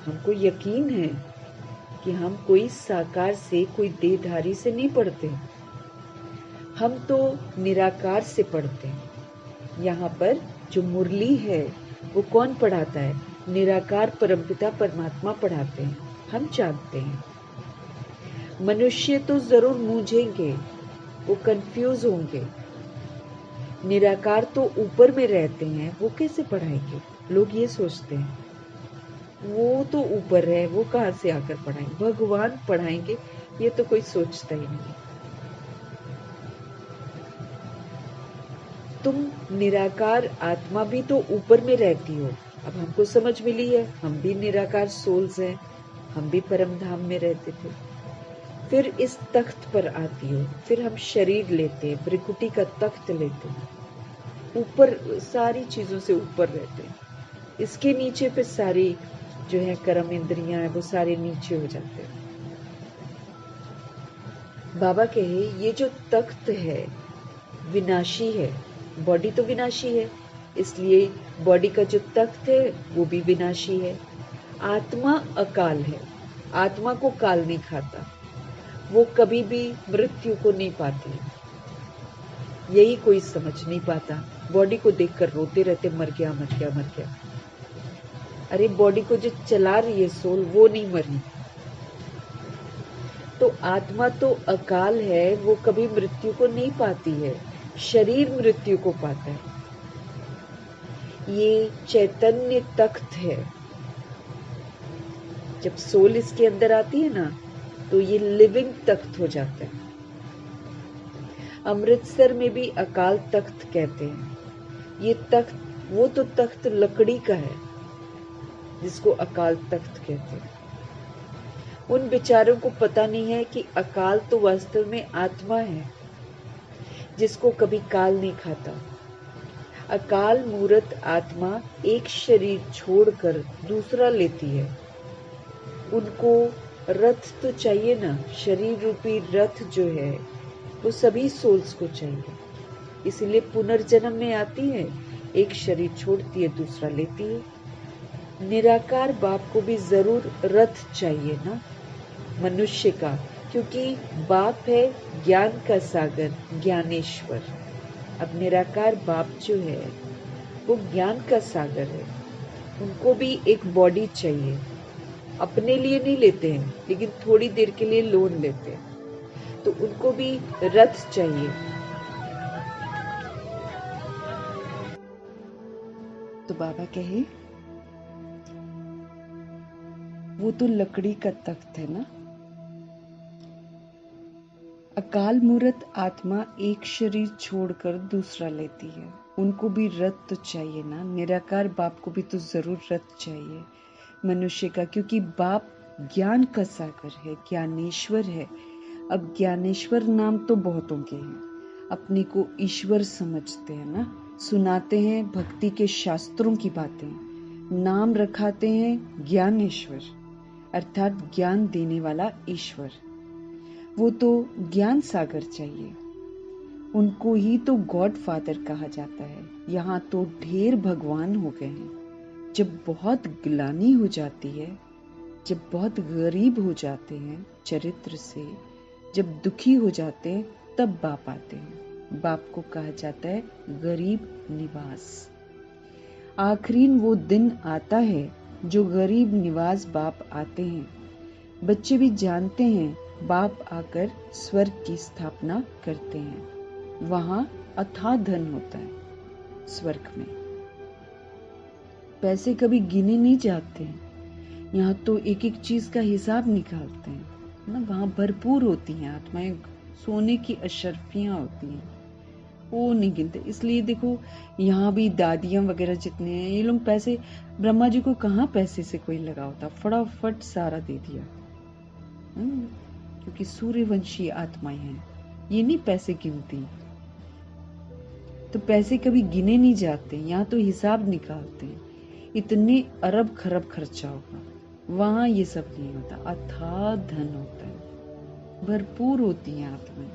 A: हमको यकीन है कि हम कोई साकार से, कोई देहधारी से नहीं पढ़ते, हम तो निराकार से पढ़ते हैं। यहाँ पर जो मुरली है वो कौन पढ़ाता है? निराकार परमपिता परमात्मा पढ़ाते हैं, हम जानते हैं। मनुष्य तो जरूर मूझेंगे, वो कंफ्यूज होंगे। निराकार तो ऊपर में रहते हैं, वो कैसे पढ़ाएंगे? लोग ये सोचते हैं वो तो ऊपर है, वो कहाँ से आकर पढ़ाएंगे? भगवान पढ़ाएंगे, ये तो कोई सोचता ही नहीं। तुम निराकार आत्मा भी तो ऊपर में रहती हो। अब हमको समझ मिली है, हम भी निराकार सोल्स हैं, हम भी परम धाम में रहते थे। फिर इस तख्त पर आती हो, फिर हम शरीर लेते हैं, ब्रिकुटी का तख्त लेते हैं, ऊपर सारी चीजों से ऊपर रहते हैं। इसके नीचे फिर सारी जो है कर्म इंद्रियां है वो सारे नीचे हो जाते हैं। बाबा कहे ये जो तख्त है विनाशी है, बॉडी तो विनाशी है, इसलिए बॉडी का जो तख्त है वो भी विनाशी है। आत्मा अकाल है, आत्मा को काल नहीं खाता, वो कभी भी मृत्यु को नहीं पाती। यही कोई समझ नहीं पाता। बॉडी को देखकर रोते रहते, मर गया मर गया मर गया। अरे बॉडी को जो चला रही है सोल, वो नहीं मरी। तो आत्मा तो अकाल है, वो कभी मृत्यु को नहीं पाती है, शरीर मृत्यु को पाता है। ये चैतन्य तख्त है। जब सोल इसके अंदर आती है ना, तो ये लिविंग तख्त हो जाता है। अमृतसर में भी अकाल तख्त कहते हैं। ये तख्त, वो तो तख्त लकड़ी का है जिसको अकाल तख्त कहते हैं। उन बेचारों को पता नहीं है कि अकाल तो वास्तव में आत्मा है, जिसको कभी काल नहीं खाता। अकाल मूर्त आत्मा एक शरीर छोड़कर दूसरा लेती है। उनको रथ तो चाहिए ना, शरीर रूपी रथ जो है वो सभी सोल्स को चाहिए। इसलिए पुनर्जन्म में आती है, एक शरीर छोड़ती है, दूसरा लेती है। निराकार बाप को भी जरूर रथ चाहिए ना मनुष्य का, क्योंकि बाप है ज्ञान का सागर, ज्ञानेश्वर। अब निराकार बाप जो है वो ज्ञान का सागर है। उनको भी एक बॉडी चाहिए। अपने लिए नहीं लेते हैं, लेकिन थोड़ी देर के लिए लोन लेते हैं, तो उनको भी रथ चाहिए। तो बाबा कहे वो तो लकड़ी का तख्त है ना। अकाल मूर्त आत्मा एक शरीर छोड़कर दूसरा लेती है। उनको भी रथ तो चाहिए ना। निराकार बाप को भी तो जरूर रथ चाहिए मनुष्य का, क्योंकि बाप ज्ञान का सागर है, ज्ञानेश्वर है। अब ज्ञानेश्वर नाम तो बहुतों के हैं, अपने को ईश्वर समझते हैं ना। सुनाते हैं भक्ति के शास्त्रों की बातें, नाम रखाते हैं ज्ञानेश्वर, अर्थात ज्ञान देने वाला ईश्वर। वो तो ज्ञान सागर चाहिए। उनको ही तो गॉड फादर कहा जाता है। यहाँ तो ढेर भगवान हो गए हैं। जब बहुत ग्लानि हो जाती है, जब बहुत गरीब हो जाते हैं चरित्र से, जब दुखी हो जाते हैं, तब बाप आते हैं। बाप को कहा जाता है गरीब निवास। आखिरीन वो दिन आता है जो गरीब निवास बाप आते हैं। बच्चे भी जानते हैं बाप आकर स्वर्ग की स्थापना करते हैं। वहां अथाह धन होता है स्वर्ग में। पैसे कभी गिने नहीं जाते हैं। यहाँ तो एक एक चीज का हिसाब निकालते हैं ना। वहां भरपूर होती हैं आत्माएं, सोने की अशर्फियां होती हैं, वो नहीं गिनते। इसलिए देखो यहाँ भी दादियां वगैरह जितने हैं, ये लोग पैसे, ब्रह्मा जी को कहाँ पैसे से कोई लगा होता, फटाफट सारा दे दिया। क्योंकि सूर्यवंशी आत्माएं हैं, ये नहीं पैसे गिनती। तो पैसे कभी गिने नहीं जाते, यहाँ तो हिसाब निकालते हैं। इतने अरब खरब खर्चा होगा, वहां ये सब नहीं होता। अथाह धन होता है, भरपूर होती हैं आत्माएं।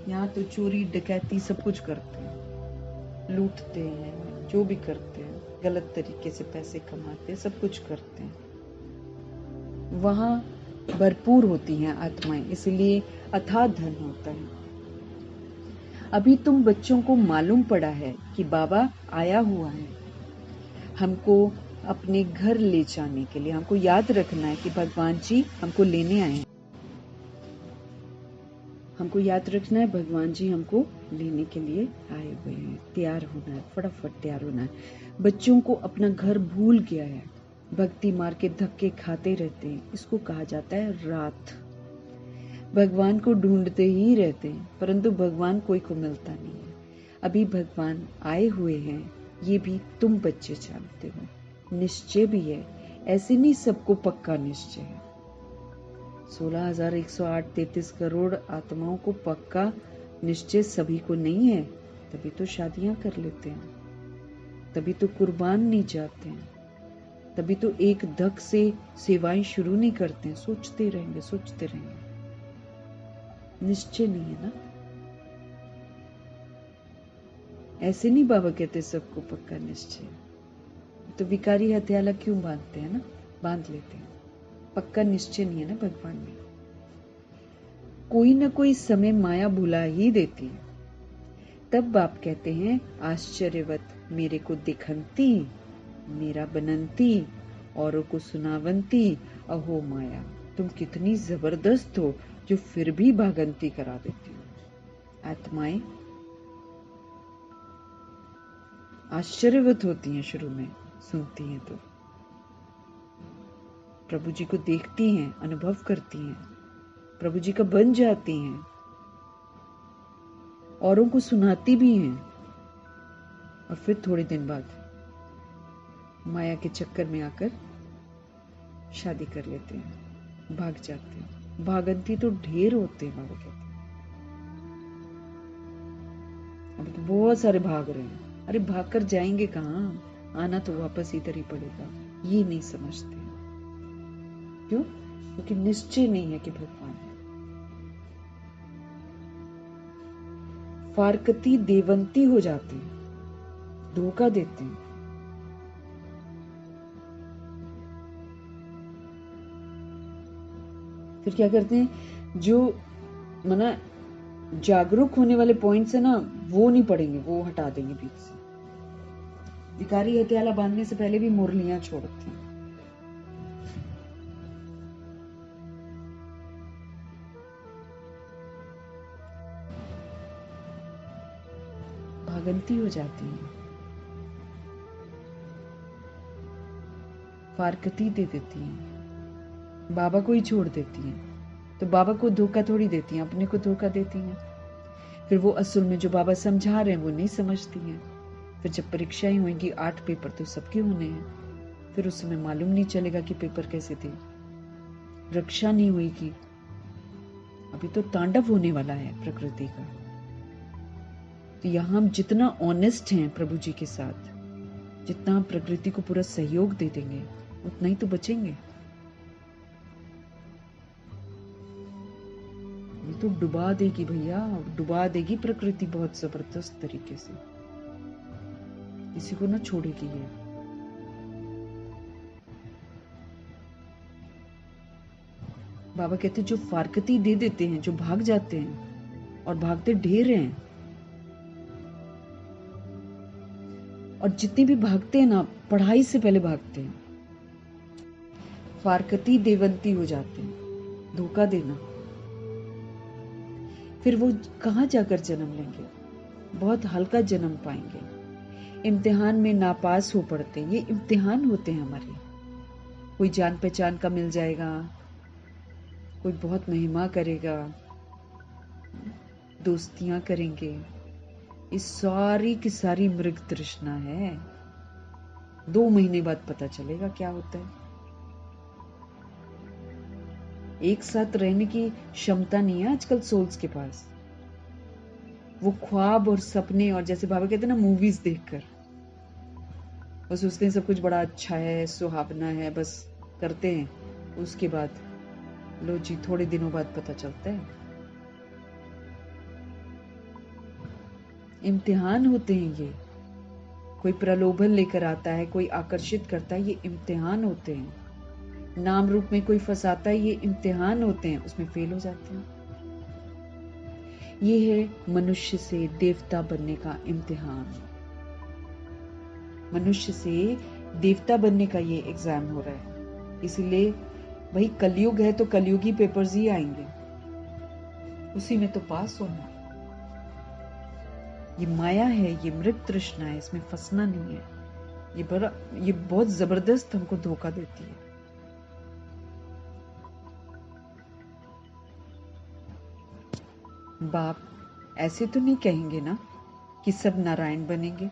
A: यहाँ तो चोरी डकैती सब कुछ करते हैं, लूटते हैं, जो भी करते हैं, गलत तरीके से पैसे कमाते हैं, सब कुछ करते हैं। वहां भरपूर होती हैं आत्माएं, इसलिए अथाह धन होता है। अभी तुम बच्चों को मालूम पड़ा है कि बाबा आया हुआ है हमको अपने घर ले जाने के लिए। हमको याद रखना है कि भगवान जी हमको लेने आए हैं। हमको याद रखना है भगवान जी हमको लेने के लिए आए हुए हैं। तैयार होना है, फटाफट तैयार होना है। बच्चों को अपना घर भूल गया है, भक्ति मार के धक्के खाते रहते हैं। इसको कहा जाता है रात। भगवान को ढूंढते ही रहते हैं, परंतु भगवान कोई को मिलता नहीं है। अभी भगवान आए हुए हैं, ये भी तुम बच्चे जानते हो। निश्चय भी है, ऐसे नहीं सबको पक्का निश्चय है। 16,108 करोड़ आत्माओं को पक्का निश्चय सभी को नहीं है। तभी तो शादियां कर लेते हैं, तभी तो कुर्बान नहीं जाते हैं, तभी तो एक धक से सेवाएं शुरू नहीं करते हैं। सोचते रहेंगे, सोचते रहेंगे। निश्चय नहीं है ना। ऐसे नहीं बाबा कहते सबको पक्का निश्चय। तो विकारी हथियाला क्यों बांधते हैं ना, बांध लेते हैं। पक्का निश्चय नहीं है ना भगवान में। कोई ना कोई समय माया भुला ही देती है। तब बाप कहते हैं, आश्चर्यवत मेरे को दिखंती, मेरा बनंती, औरों को सुनावंती, अहो माया, तुम कितनी जबरदस्त हो जो फिर भी भागंती करा देती हो। आत्माएं आश्चर्यवत होती हैं, शुरू में सुनती हैं तो प्रभु जी को देखती हैं, अनुभव करती हैं, प्रभु जी का बन जाती हैं, औरों को सुनाती भी हैं, और फिर थोड़े दिन बाद माया के चक्कर में आकर शादी कर लेते हैं, भाग जाते हैं। भागंती तो ढेर होते हैं, बाबा कहते हैं। अभी तो बहुत सारे भाग रहे हैं। अरे भाग कर जाएंगे कहाँ, आना तो वापस इधर ही पड़ेगा। ये नहीं समझते। क्यों? क्योंकि निश्चय नहीं है कि भगवान है। फारकती देवंती हो जाते हैं, धोखा देते हैं। फिर क्या करते हैं, जो मना जागरूक होने वाले पॉइंट्स है ना, वो नहीं पढ़ेंगे, वो हटा देंगे बीच से। भिखारी हथियाला बांधने से पहले भी मुरलियां छोड़ते हैं। भागंती हो जाती है, फारकती दे देती हैं, बाबा को ही छोड़ देती हैं। तो बाबा को धोखा थोड़ी देती हैं, अपने को धोखा देती हैं। फिर वो असल में जो बाबा समझा रहे हैं वो नहीं समझती हैं। फिर जब परीक्षाएं होंगी, 8 पेपर तो सबके होने हैं, फिर उस समय मालूम नहीं चलेगा कि पेपर कैसे थे। रक्षा नहीं होगी। अभी तो तांडव होने वाला है प्रकृति का। तो यहां हम जितना ऑनेस्ट हैं प्रभु जी के साथ, जितना हम प्रकृति को पूरा सहयोग दे देंगे, उतना ही तो बचेंगे। ये तो डुबा देगी भैया, डुबा देगी प्रकृति बहुत जबरदस्त तरीके से। किसी को ना छोड़ेगी ये। बाबा कहते जो फारकती दे देते हैं, जो भाग जाते हैं, और भागते ढेर हैं, और जितने भी भागते हैं ना, पढ़ाई से पहले भागते हैं, फारकती देवंती हो जाते हैं, धोखा देना। फिर वो कहां जाकर जन्म लेंगे? बहुत हल्का जन्म पाएंगे। इम्तिहान में नापास हो पड़ते हैं। ये इम्तिहान होते हैं हमारे। कोई जान पहचान का मिल जाएगा, कोई बहुत महिमा करेगा, दोस्तियां करेंगे। इस सारी की सारी मृग तृष्णा है। 2 महीने बाद पता चलेगा क्या होता है। एक साथ रहने की क्षमता नहीं है आजकल सोल्स के पास। वो ख्वाब और सपने, और जैसे बाबा कहते हैं ना, मूवीज देखकर वो सोचते हैं सब कुछ बड़ा अच्छा है, सुहावना है, बस करते हैं। उसके बाद लो जी, थोड़े दिनों बाद पता चलता है। इम्तिहान होते हैं ये। कोई प्रलोभन लेकर आता है, कोई आकर्षित करता है, ये इम्तिहान होते हैं। नाम रूप में कोई फंसाता है, ये इम्तिहान होते हैं, उसमें फेल हो जाते हैं। ये है मनुष्य से देवता बनने का इम्तिहान। मनुष्य से देवता बनने का ये एग्जाम हो रहा है। इसलिए भाई कलयुग है तो कलयुगी पेपर्स ही आएंगे, उसी में तो पास होना। ये माया है, ये मृग तृष्णा है, इसमें फंसना नहीं है। ये बहुत जबरदस्त हमको धोखा देती है। बाप ऐसे तो नहीं कहेंगे ना कि सब नारायण बनेंगे।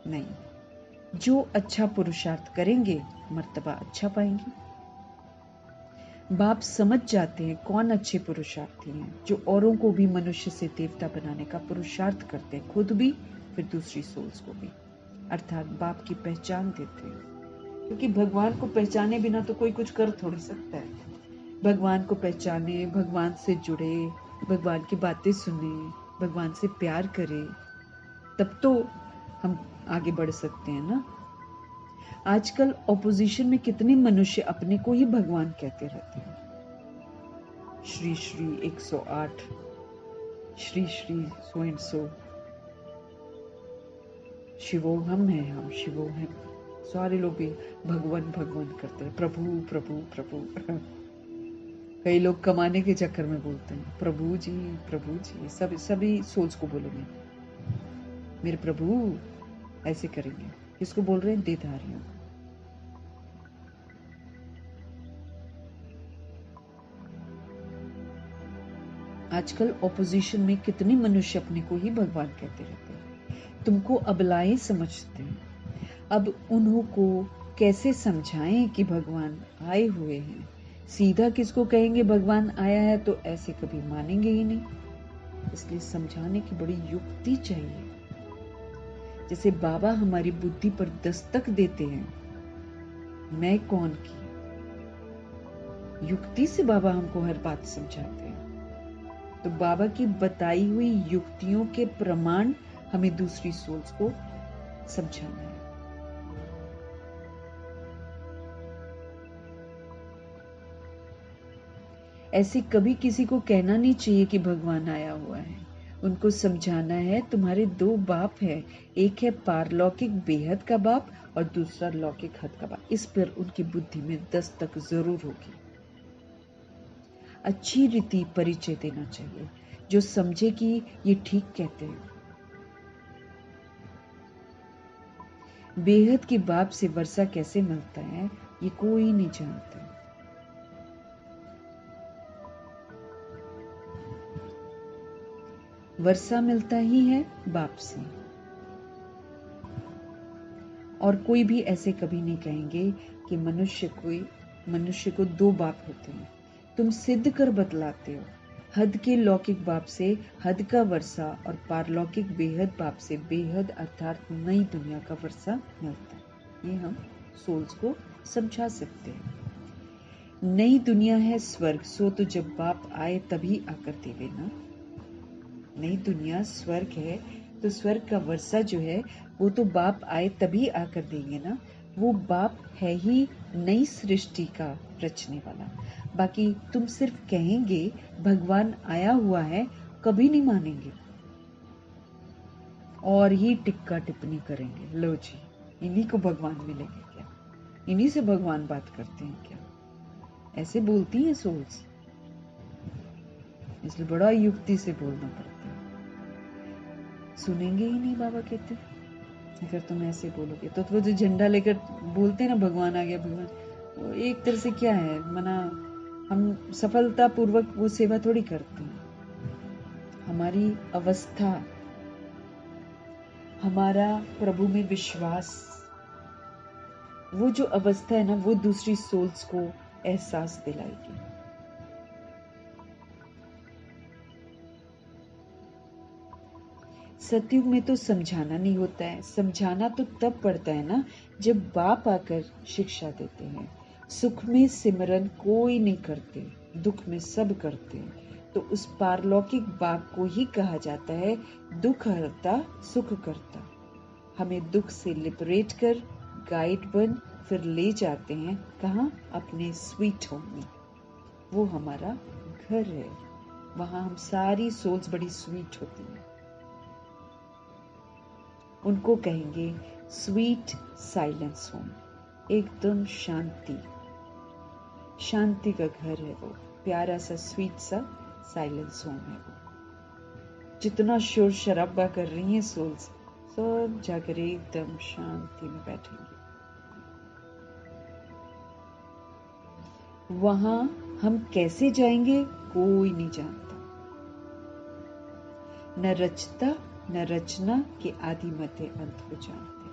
A: नहीं, जो अच्छा पुरुषार्थ करेंगे मर्तबा अच्छा पाएंगे। बाप समझ जाते हैं कौन अच्छे पुरुषार्थी हैं, जो औरों को भी मनुष्य से देवता बनाने का पुरुषार्थ करते हैं, खुद भी फिर दूसरी सोल्स को भी। अर्थात बाप की पहचान देते हैं। क्योंकि भगवान को पहचाने बिना तो कोई कुछ कर थोड़ी सकता है। भगवान को पहचाने, भगवान से जुड़े, भगवान की बातें सुने, भगवान से प्यार करे, तब तो हम आगे बढ़ सकते हैं ना। आजकल ऑपोजिशन में कितने मनुष्य अपने को ही भगवान कहते रहते हैं। Shri Shri 108, Shri Shri so and so, शिवोहम है हम, शिवोहम। सारे लोग भी भगवान भगवान करते हैं, प्रभु प्रभु प्रभु। कई लोग कमाने के चक्कर में बोलते हैं प्रभु जी, सब सभी सोच को बोलेंगे मेरे प्रभु, ऐसे करेंगे। किसको बोल रहे हैं? देधारियों। आजकल ऑपोजिशन में कितने मनुष्य अपने को ही भगवान कहते रहते हैं, तुमको अबलाएं समझते हैं। अब उन्हों को कैसे समझाएं कि भगवान आए हुए हैं? सीधा किसको कहेंगे भगवान आया है, तो ऐसे कभी मानेंगे ही नहीं। इसलिए समझाने की बड़ी युक्ति चाहिए। जैसे बाबा हमारी बुद्धि पर दस्तक देते हैं, मैं कौन की, युक्ति से बाबा हमको हर बात समझाते हैं। तो बाबा की बताई हुई युक्तियों के प्रमाण हमें दूसरी सोल्स को समझाना है। ऐसे कभी किसी को कहना नहीं चाहिए कि भगवान आया हुआ है। उनको समझाना है तुम्हारे दो बाप है, एक है पारलौकिक बेहद का बाप और दूसरा लौकिक हद का बाप। इस पर उनकी बुद्धि में दस्तक जरूर होगी। अच्छी रीति परिचय देना चाहिए, जो समझे कि ये ठीक कहते हैं। बेहद के बाप से वर्षा कैसे मिलता है, ये कोई नहीं जानता। वर्षा मिलता ही है बाप से। और कोई भी ऐसे कभी नहीं कहेंगे कि मनुष्य को दो बाप होते हैं। तुम सिद्ध कर बतलाते हो। हद के लौकिक बाप से हद का वर्षा और पारलौकिक बेहद बाप से बेहद अर्थात नई दुनिया का वर्षा मिलता है। ये हम सोल्स को समझा सकते हैं। नई दुनिया है स्वर्ग, सो तो जब बाप आए तभी आकर देवे ना। नई दुनिया स्वर्ग है, तो स्वर्ग का वर्षा जो है वो तो बाप आए तभी आकर देंगे ना। वो बाप है ही नई सृष्टि का रचने वाला। बाकी तुम सिर्फ कहेंगे भगवान आया हुआ है, कभी नहीं मानेंगे और ही टिक्का टिप्पणी करेंगे। लो जी, इन्हीं को भगवान मिलेंगे क्या? इन्हीं से भगवान बात करते हैं क्या? ऐसे बोलती हैं सोल्स। इसलिए बड़ा युक्ति से बोलना पड़ता है। सुनेंगे ही नहीं बाबा कहते। अगर तुम ऐसे बोलोगे तो वो जो झंडा लेकर बोलते हैं ना भगवान आ गया भगवान, वो एक तरह से क्या है मना, हम सफलता पूर्वक वो सेवा थोड़ी करते हैं। हमारी अवस्था, हमारा प्रभु में विश्वास, वो जो अवस्था है ना, वो दूसरी सोल्स को एहसास दिलाएगी। सतयुग में तो समझाना नहीं होता है। समझाना तो तब पड़ता है ना जब बाप आकर शिक्षा देते हैं। सुख में सिमरन कोई नहीं करते, दुख में सब करते हैं। तो उस पारलौकिक बाप को ही कहा जाता है दुख हरता सुख करता। हमें दुख से लिबरेट कर गाइड बन फिर ले जाते हैं कहाँ? अपने स्वीट होम में। वो हमारा घर है, वहां हम सारी सोल्स बड़ी स्वीट होती हैं। उनको कहेंगे स्वीट साइलेंस होम, एकदम शांति, शांति का घर है वो। प्यारा सा स्वीट सा साइलेंस होम है वो। जितना शोर शराबा कर रही हैं सोल्स, सब जाकर एकदम शांति में बैठेंगे। वहां हम कैसे जाएंगे कोई नहीं जानता। न रचता न रचना के आदि मध्य अंत को जानते।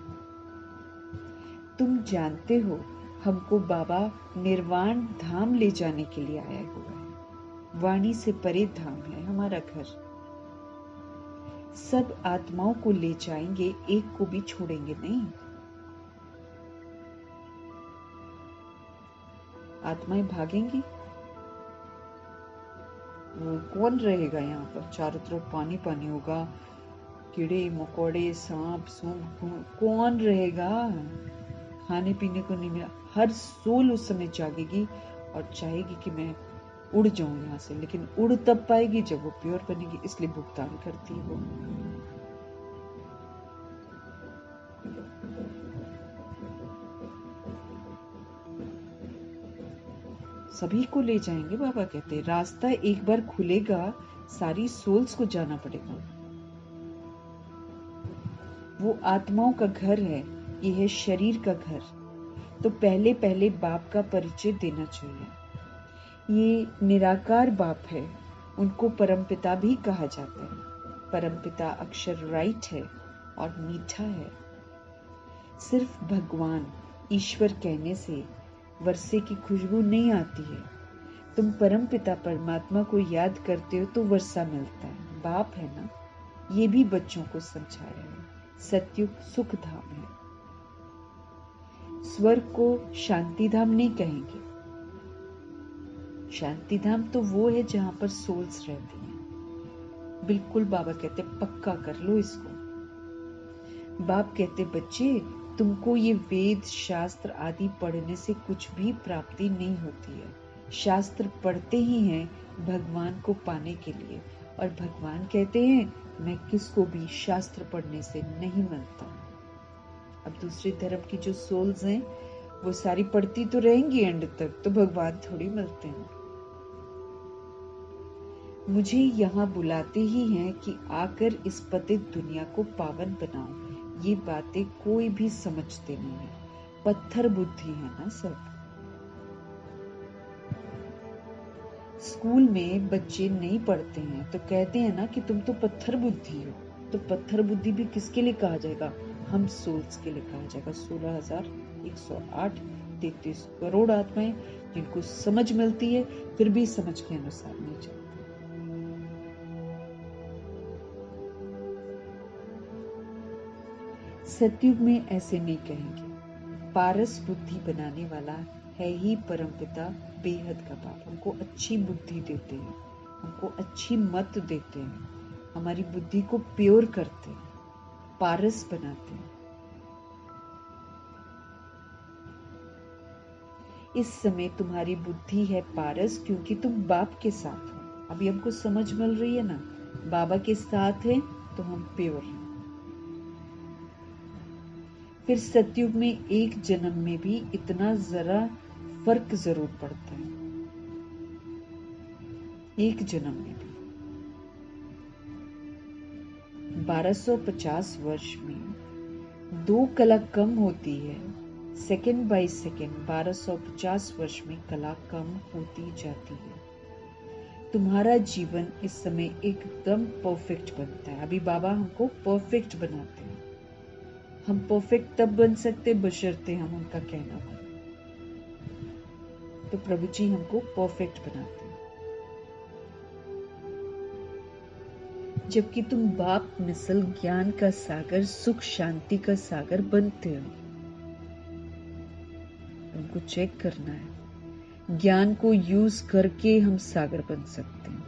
A: तुम जानते हो हमको बाबा निर्वाण धाम ले जाने के लिए आया हुआ है। वाणी से परे धाम है हमारा घर। सब आत्माओं को ले जाएंगे, एक को भी छोड़ेंगे नहीं। आत्माएं भागेंगी, कौन रहेगा यहाँ पर? चारों तरफ पानी पानी होगा, कीड़े मकोड़े सांप सूप, कौन रहेगा? खाने पीने को नहीं मिला। हर सोल उस समय जागेगी और चाहेगी कि मैं उड़ जाऊं यहाँ से, लेकिन उड़ तब पाएगी जब वो प्योर बनेगी। इसलिए भुगतान करती है वो। सभी को ले जाएंगे। बाबा कहते रास्ता एक बार खुलेगा, सारी सोल्स को जाना पड़ेगा। वो आत्माओं का घर है, ये है शरीर का घर। तो पहले पहले बाप का परिचय देना चाहिए। ये निराकार बाप है, उनको परमपिता भी कहा जाता है। परमपिता अक्षर राइट है और मीठा है। सिर्फ भगवान ईश्वर कहने से वर्षे की खुशबू नहीं आती है। तुम परमपिता परमात्मा को याद करते हो तो वर्षा मिलता है। बाप है ना, ये भी बच्चों को समझाया है। सतयुग सुख धाम है। स्वर्ग को शांति धाम नहीं कहेंगे। शांति धाम तो वो है जहां पर सोल्स रहती हैं। बिल्कुल बाबा कहते पक्का कर लो इसको। बाप कहते बच्चे, तुमको ये वेद शास्त्र आदि पढ़ने से कुछ भी प्राप्ति नहीं होती है। शास्त्र पढ़ते ही हैं भगवान को पाने के लिए, और भगवान कहते हैं मैं किसको भी शास्त्र पढ़ने से नहीं मिलता। अब दूसरे धर्म की जो सोल्स हैं वो सारी पढ़ती तो रहेंगी एंड तक, तो भगवान थोड़ी मिलते हैं। मुझे यहाँ बुलाते ही हैं कि आकर इस पतित दुनिया को पावन बनाओ। ये बातें कोई भी समझते नहीं है, पत्थर बुद्धि है ना सब। स्कूल में बच्चे नहीं पढ़ते हैं तो कहते हैं ना कि तुम तो पत्थर बुद्धि हो। तो पत्थर बुद्धि भी किसके लिए कहा जाएगा? हम सोल्स के लिए कहा जाएगा। 16,108 33 करोड़ आत्माएं जिनको समझ मिलती है फिर भी समझ के अनुसार नहीं चलती। सतयुग में ऐसे नहीं कहेंगे। पारस बुद्धि बनाने वाला है ही परमपिता बेहद का बाप। हमको अच्छी बुद्धि देते हैं, हमको अच्छी मत देते हैं, हमारी बुद्धि को प्योर करते हैं, पारस बनाते हैं। इस समय तुम्हारी बुद्धि है पारस क्योंकि तुम बाप के साथ हो। अभी हमको समझ मिल रही है ना, बाबा के साथ है तो हम प्योर हैं। फिर सतयुग में एक जन्म में भी इतना जरा फर्क जरूर पड़ता है। एक जन्म में भी 1250 वर्ष में 2 कला कम होती है। सेकंड बाय सेकंड 1250 वर्ष में कला कम होती जाती है। तुम्हारा जीवन इस समय एकदम परफेक्ट बनता है। अभी बाबा हमको परफेक्ट बनाते हैं। हम परफेक्ट तब बन सकते बशर्ते हम उनका कहना माने। तो प्रभु जी हमको परफेक्ट बनाते हैं। जबकि तुम बाप मिसल ज्ञान का सागर, सुख शांति का सागर बनते हो। हमको चेक करना है। ज्ञान को यूज करके हम सागर बन सकते हैं।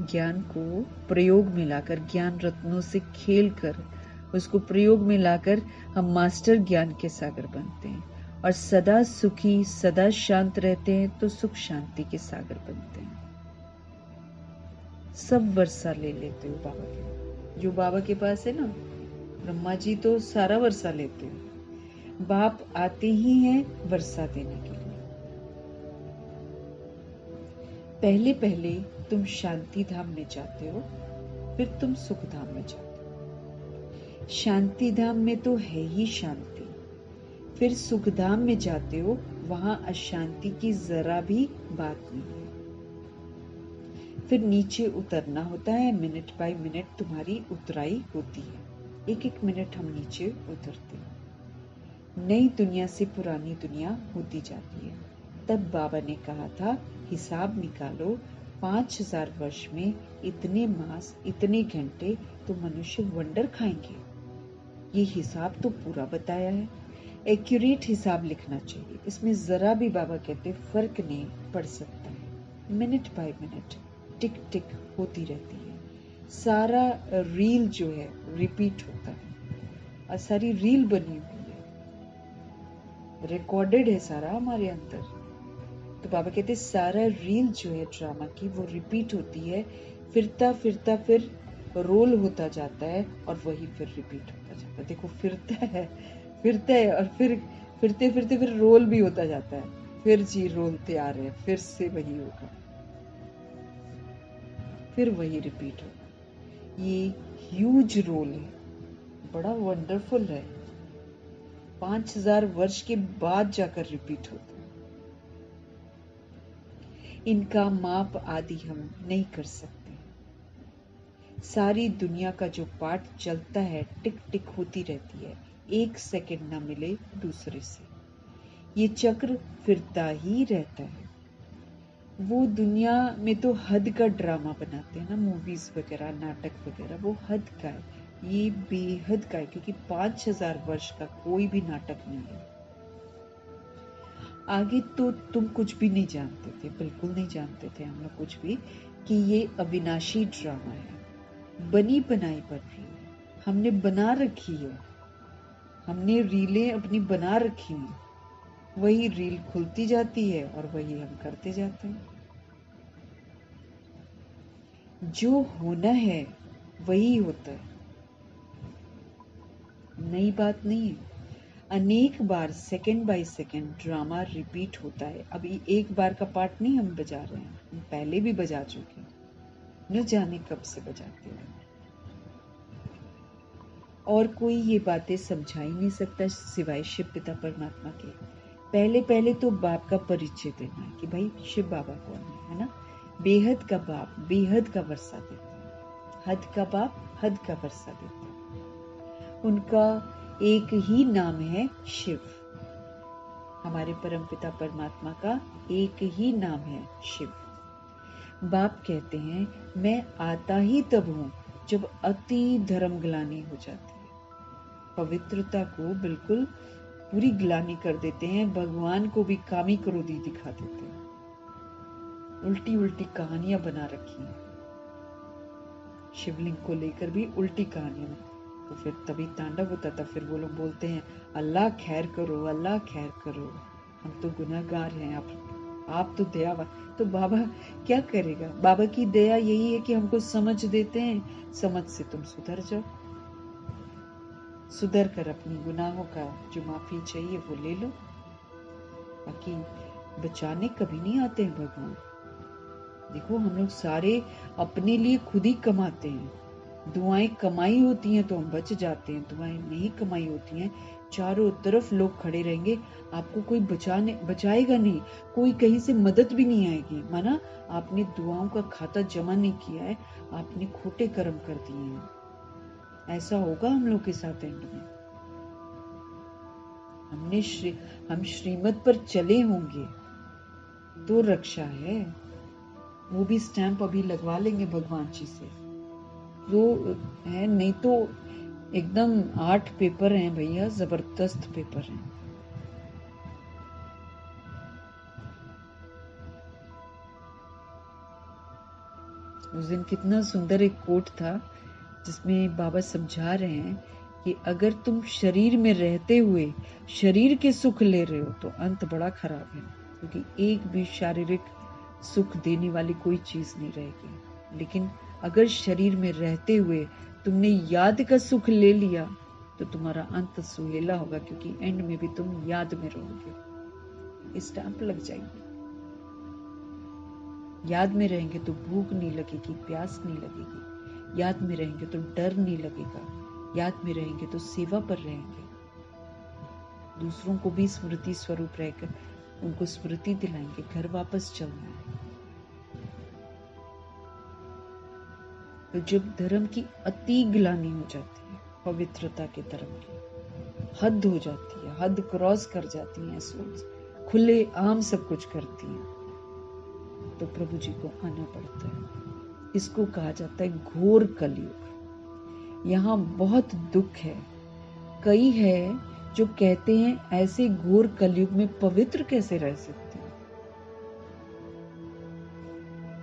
A: ज्ञान को प्रयोग में लाकर, ज्ञान रत्नों से खेल कर उसको प्रयोग में लाकर हम मास्टर ज्ञान के सागर बनते हैं। और सदा सुखी सदा शांत रहते हैं तो सुख शांति के सागर बनते हैं। सब वर्षा ले लेते हो बाबा के। जो बाबा के पास है ना, ब्रह्मा जी तो सारा वर्षा लेते हैं। बाप आते ही हैं वर्षा देने के लिए। पहले पहले तुम शांति धाम में जाते हो, फिर तुम सुख धाम में जाते हो। शांति धाम में तो है ही शांति, फिर सुख धाम में जाते हो, वहां अशांति की जरा भी बात नहीं है। फिर नीचे उतरना होता है। मिनट बाय मिनट तुम्हारी उतराई होती है। एक एक मिनट हम नीचे उतरते हैं। नई दुनिया से पुरानी दुनिया होती जाती है। तब बाबा ने कहा था हिसाब निकालो, 5000 वर्ष में इतने मास इतने घंटे तो मनुष्य वंडर खाएंगे। ये हिसाब तो पूरा बताया है। एक्यूरेट हिसाब लिखना चाहिए। इसमें जरा भी बाबा कहते फर्क नहीं पड़ सकता है। मिनट बाय मिनट टिक टिक होती रहती है। सारा रील जो है रिपीट होता है और सारी रील बनी हुई है, रिकॉर्डेड है सारा हमारे अंदर। तो बाबा कहते सारा रील जो है ड्रामा की वो रिपीट होती है, फिरता फिरता फिर रोल होता जाता है और वही फिर रिपीट होता जाता है। देखो फिरता है और फिर फिरते फिरते फिर रोल भी होता जाता है।
B: फिर जी रोल तैयार है, फिर से वही होगा, फिर वही रिपीट होगा। ये ह्यूज रोल है, बड़ा वंडरफुल है, 5000 वर्ष के बाद जाकर रिपीट होता है। इनका माप आदि हम नहीं कर सकते। सारी दुनिया का जो पाठ चलता है, टिक टिक होती रहती है, एक सेकंड ना मिले दूसरे से। ये चक्र फिरता ही रहता है। वो दुनिया में तो हद का ड्रामा बनाते हैं ना, मूवीज वगैरह, नाटक वगैरह, वो हद का है, ये बेहद का है, क्योंकि 5000 वर्ष का कोई भी नाटक नहीं है। आगे तो तुम कुछ भी नहीं जानते थे, बिल्कुल नहीं जानते थे हम लोग कुछ भी, कि ये अविनाशी ड्रामा है, बनी बनाई बन रही है, हमने बना रखी है, हमने रीलें अपनी बना रखी हैं, वही रील खुलती जाती है और वही हम करते जाते हैं। जो होना है वही होता है, नई बात नहीं है। अनेक बार second by second drama repeat होता है। अभी एक बार का पार्ट नहीं हम बजा रहे हैं, हम पहले भी बजा चुके हैं, न जाने कब से बजाते हैं। और कोई ये बातें समझा ही नहीं सकता सिवाय शिव पिता परमात्मा के। पहले पहले तो बाप का परिचय देना है कि भाई शिव बाबा कौन है ना। बेहद का बाप बेहद का वर्षा देता है, हद का बाप हद का वर्षा देता है। उनका एक ही नाम है शिव। हमारे परम पिता परमात्मा का एक ही नाम है शिव। बाप कहते हैं मैं आता ही तब हूं जब अति धर्म ग्लानि हो जाती है। पवित्रता को बिल्कुल पूरी ग्लानि कर देते हैं, भगवान को भी कामी क्रोधी दिखा देते हैं, उल्टी उल्टी कहानियां बना रखी हैं, शिवलिंग को लेकर भी उल्टी कहानियां। तो फिर तभी तांडव होता था, फिर वो लोग बोलते हैं अल्लाह खैर करो, अल्लाह खैर करो, हम तो गुनहगार हैं, आप तो दयावान। तो बाबा क्या करेगा, बाबा की दया यही है कि हमको समझ देते हैं, समझ से तुम सुधर जाओ, सुधर कर अपनी गुनाहों का जो माफी चाहिए वो ले लो। बाकी बचाने कभी नहीं आते हैं भगवान। देखो हम लोग सारे अपने लिए खुद ही कमाते हैं, दुआएं कमाई होती हैं तो हम बच जाते हैं, दुआएं नहीं कमाई होती हैं चारों तरफ लोग खड़े रहेंगे, आपको कोई बचाएगा नहीं, कोई कहीं से मदद भी नहीं आएगी। माना आपने दुआओं का खाता जमा नहीं किया है, आपने खोटे कर्म कर दिए हैं, ऐसा होगा हम लोग के साथ एंड में। हम श्रीमत पर चले होंगे तो रक्षा है। वो भी स्टैंप अभी लगवा लेंगे भगवान जी से, वो है, नहीं तो एकदम 8 पेपर हैं भैया, जबरदस्त पेपर हैं। उस दिन कितना सुंदर एक कोट था जिसमें बाबा समझा रहे हैं कि अगर तुम शरीर में रहते हुए शरीर के सुख ले रहे हो तो अंत बड़ा खराब है, क्योंकि एक भी शारीरिक सुख देने वाली कोई चीज नहीं रहेगी। लेकिन अगर शरीर में रहते हुए तुमने याद का सुख ले लिया तो तुम्हारा अंत सुहेला होगा, क्योंकि एंड में भी तुम याद में रहोगे, स्टैंप लग जाएगी। याद में रहेंगे तो भूख नहीं लगेगी, प्यास नहीं लगेगी, याद में रहेंगे तो डर नहीं लगेगा, याद में रहेंगे तो सेवा पर रहेंगे, दूसरों को भी स्मृति स्वरूप रहकर उनको स्मृति दिलाएंगे, घर वापस चलना है। तो जब धर्म की अति ग्लानि हो जाती है, पवित्रता के धर्म की हद हो जाती है, हद क्रॉस कर जाती है, सोच खुले आम सब कुछ करती हैं, तो प्रभु जी को आना पड़ता है। इसको कहा जाता है घोर कलयुग। यहाँ बहुत दुख है। कई है जो कहते हैं ऐसे घोर कलयुग में पवित्र कैसे रह सकते हैं।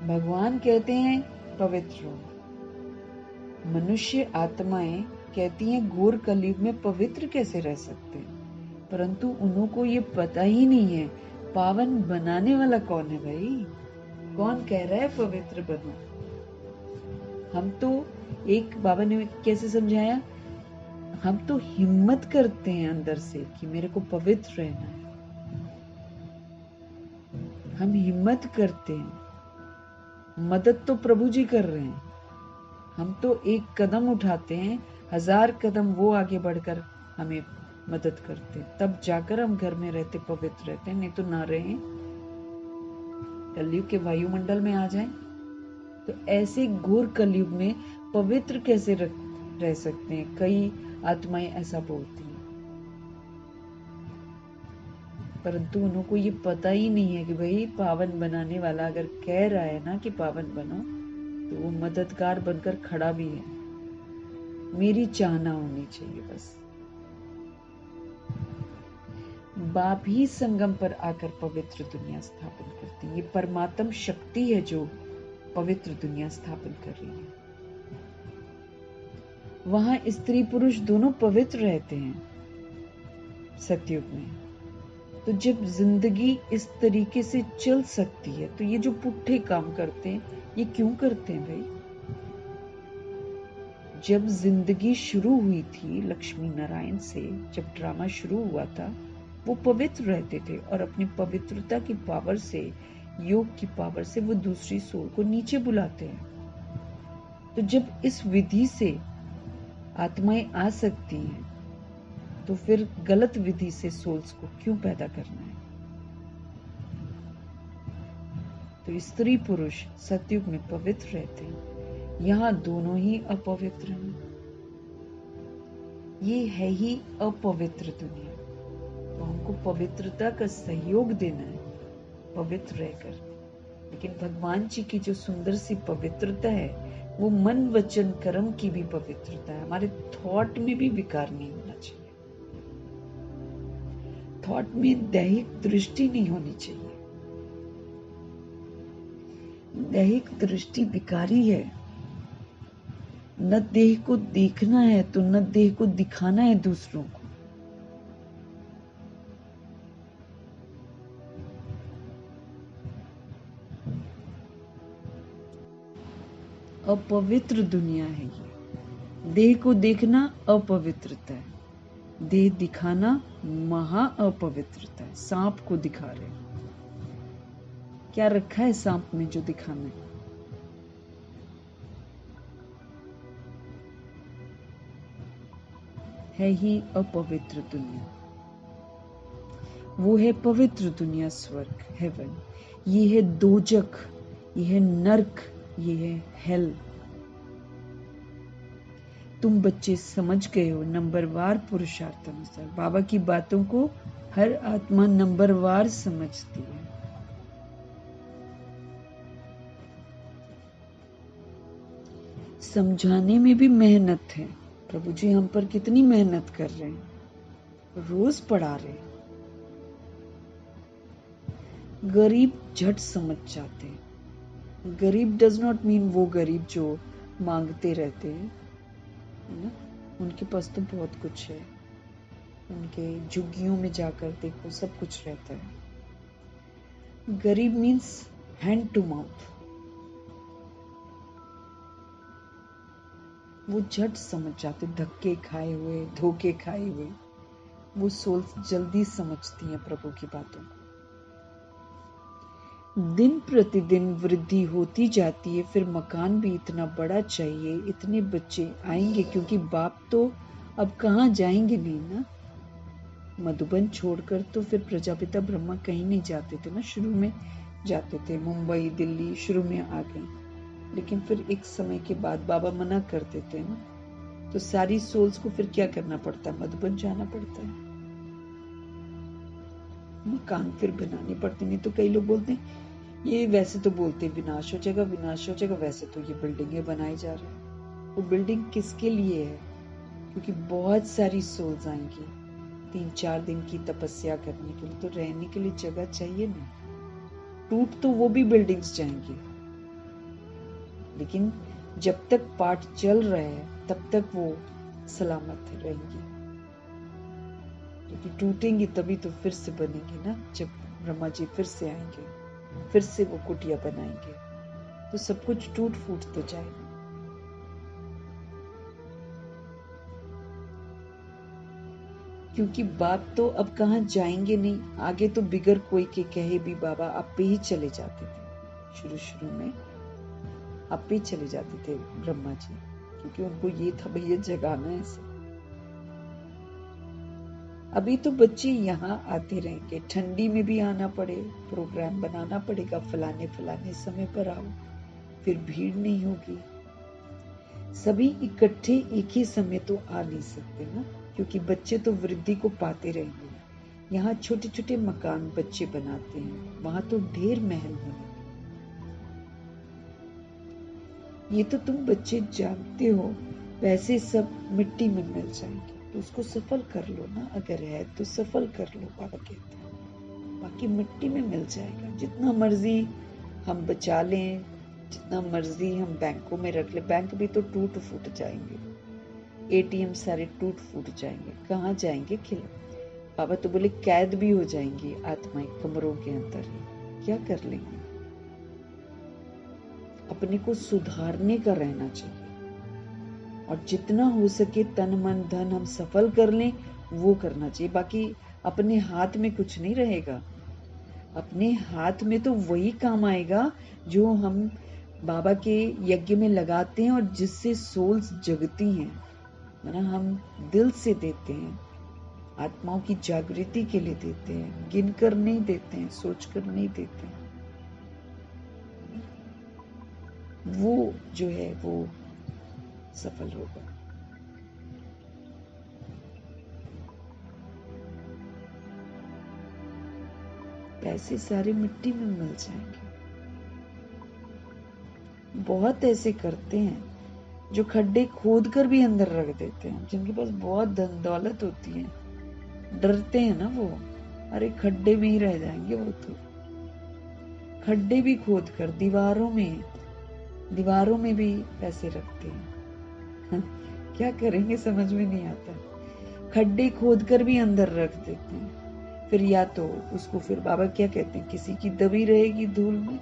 B: भगवान कहते हैं पवित्र हो, मनुष्य आत्माएं कहती हैं घोर कलयुग में पवित्र कैसे रह सकते हैं, परंतु उन्हों को ये पता ही नहीं है पावन बनाने वाला कौन है भाई, कौन कह रहा है पवित्र बनो। हम तो, एक बाबा ने कैसे समझाया, हम तो हिम्मत करते हैं अंदर से कि मेरे को पवित्र रहना है, हम हिम्मत करते हैं, मदद तो प्रभु जी कर रहे हैं, हम तो एक कदम उठाते हैं, 1000 कदम वो आगे बढ़कर हमें मदद करते हैं, तब जाकर हम घर में रहते, पवित्र रहते हैं, नहीं तो ना रहे, कलयुग के वायुमंडल में आ जाएं। तो ऐसे घोर कलयुग में पवित्र कैसे रह सकते हैं? कई आत्माएं ऐसा बोलती हैं, परंतु उनको ये पता ही नहीं है कि भाई पावन बनाने वाला अगर कह रहा है ना कि पावन बनो, तो वो मददगार बनकर खड़ा भी है। मेरी चाहना होनी चाहिए बस। बाप ही संगम पर आकर पवित्र दुनिया स्थापन करती है। ये परमात्म शक्ति है जो पवित्र दुनिया स्थापन कर रही है। वहां स्त्री पुरुष दोनों पवित्र रहते हैं सतयुग में। तो जब जिंदगी इस तरीके से चल सकती है, तो ये जो पुट्ठे काम करते हैं, ये क्यों करते हैं भाई? जब जिंदगी शुरू हुई थी लक्ष्मी नारायण से, जब ड्रामा शुरू हुआ था, वो पवित्र रहते थे और अपनी पवित्रता की पावर से, योग की पावर से वो दूसरी सोल को नीचे बुलाते हैं। तो जब इस विधि से आत्माएं आ सकती हैं, तो फिर गलत विधि से सोल्स को क्यों पैदा करना है? तो स्त्री पुरुष सतयुग में पवित्र रहते हैं, यहाँ दोनों ही अपवित्र हैं। ये है ही अपवित्र दुनिया। तो हमको पवित्रता का सहयोग देना है, पवित्र रहकर। लेकिन भगवान जी की जो सुंदर सी पवित्रता है, वो मन वचन कर्म की भी पवित्रता है। हमारे थॉट में भी विकार नहीं होना चाहिए, थॉट में दैहिक दृष्टि नहीं होनी चाहिए। दैहिक दृष्टि विकारी है। न देह को देखना है तो न देह को दिखाना है दूसरों को। अपवित्र दुनिया है ये। देह को देखना अपवित्रता है, देह दिखाना महा अपवित्रता है। सांप को दिखा रहे, क्या रखा है सांप में जो दिखाना है ही अपवित्र दुनिया। वो है पवित्र दुनिया, स्वर्ग, हेवन। ये है दोजक, ये है नर्क, ये है हेल। तुम बच्चे समझ गए हो नंबरवार पुरुषार्थ अनुसार। बाबा की बातों को हर आत्मा नंबरवार समझती है। समझाने में भी मेहनत है। प्रभु जी हम पर कितनी मेहनत कर रहे हैं, रोज पढ़ा रहे हैं। गरीब झट समझ जाते हैं। गरीब डज नॉट मीन वो गरीब जो मांगते रहते हैं, है ना? उनके पास तो बहुत कुछ है, उनके झुग्गियों में जाकर देखो सब कुछ रहता है। गरीब मीन्स हैंड टू माउथ। वो झट समझ जाते, धक्के खाए हुए, धोखे खाए हुए, वो सोल्स जल्दी समझती हैं प्रभु की बातों को। दिन प्रतिदिन वृद्धि होती जाती है, फिर मकान भी इतना बड़ा चाहिए, इतने बच्चे आएंगे, क्योंकि बाप तो अब कहाँ जाएंगे नहीं ना। मधुबन छोड़कर तो फिर प्रजापिता ब्रह्मा कहीं नहीं जाते थे ना, शुरू में जाते थे मुंबई दिल्ली, शुरू में आ गए, लेकिन फिर एक समय के बाद बाबा मना कर देते हैं ना, तो सारी सोल्स को फिर क्या करना पड़ता है? मधुबन जाना पड़ता है, मकान फिर बनाने पड़ते। नहीं तो कई लोग बोलते हैं, ये वैसे तो बोलते हैं विनाश हो जाएगा, विनाश हो जाएगा, वैसे तो ये बिल्डिंगें बनाई जा रही है। वो बिल्डिंग किसके लिए है? क्योंकि बहुत सारी सोल्स आएंगी 3-4 दिन की तपस्या करने के लिए, तो रहने के लिए जगह चाहिए ना। टूट तो वो भी बिल्डिंग्स जाएंगी, लेकिन जब तक पाठ चल रहा है तब तक वो सलामत रहेंगी, क्योंकि टूटेंगी तभी तो फिर से बनेंगी ना। जब ब्रह्मा जी फिर से आएंगे, फिर से वो कुटिया बनाएंगे, तो सब कुछ टूट फूट तो जाएगा। क्योंकि बाप तो अब कहाँ जाएंगे नहीं, आगे तो बिगर कोई के कहे भी बाबा आप पे ही चले जाते थे। शुरू शुरू में आप पे ही चले जाते थे ब्रह्मा जी, क्योंकि उनको ये था भैया जगाना है सब। अभी तो बच्चे यहाँ आते रहेंगे, ठंडी में भी आना पड़े, प्रोग्राम बनाना पड़ेगा, फलाने फलाने समय पर आओ, फिर भीड़ नहीं होगी। सभी इकट्ठे एक ही समय तो आ नहीं सकते ना, क्योंकि बच्चे तो वृद्धि को पाते रहेंगे। यहाँ छोटे छोटे मकान बच्चे बनाते हैं, वहां तो ढेर महल होने। ये तो तुम बच्चे जानते हो, वैसे सब मिट्टी में मिल जाएंगे, तो उसको सफल कर लो ना, अगर है तो सफल कर लो, बाबा कहते हैं। बाकी मिट्टी में मिल जाएगा, जितना मर्जी हम बचा लें, जितना मर्जी हम बैंकों में रख ले, बैंक भी तो टूट फूट जाएंगे, एटीएम सारे टूट फूट जाएंगे, कहाँ जाएंगे खिला। बाबा तो बोले कैद भी हो जाएंगी आत्माएं कमरों के अंदर ही, क्या कर लेंगे। अपने को सुधारने का रहना चाहिए, और जितना हो सके तन मन धन हम सफल कर लें वो करना चाहिए। बाकी अपने हाथ में कुछ नहीं रहेगा, अपने हाथ में तो वही काम आएगा जो हम बाबा के यज्ञ में लगाते हैं और जिससे सोल्स जगती हैं, ना हम दिल से देते हैं, आत्माओं की जागृति के लिए देते हैं, गिन कर नहीं देते हैं, सोच कर नहीं देते हैं। वो जो है वो सफल होगा। पैसे सारे मिट्टी में मिल जाएंगे। बहुत ऐसे करते हैं जो खड्डे खोद कर भी अंदर रख देते हैं, जिनके पास बहुत धन दौलत होती है, डरते हैं ना वो, अरे खड्डे में ही रह जाएंगे वो तो। खड्डे भी खोद कर दीवारों में भी पैसे रखते हैं। क्या करेंगे समझ में नहीं आता। खड्डे खोद कर भी अंदर रख देते हैं, फिर या तो उसको फिर बाबा क्या कहते हैं, किसी की दबी रहेगी धूल में,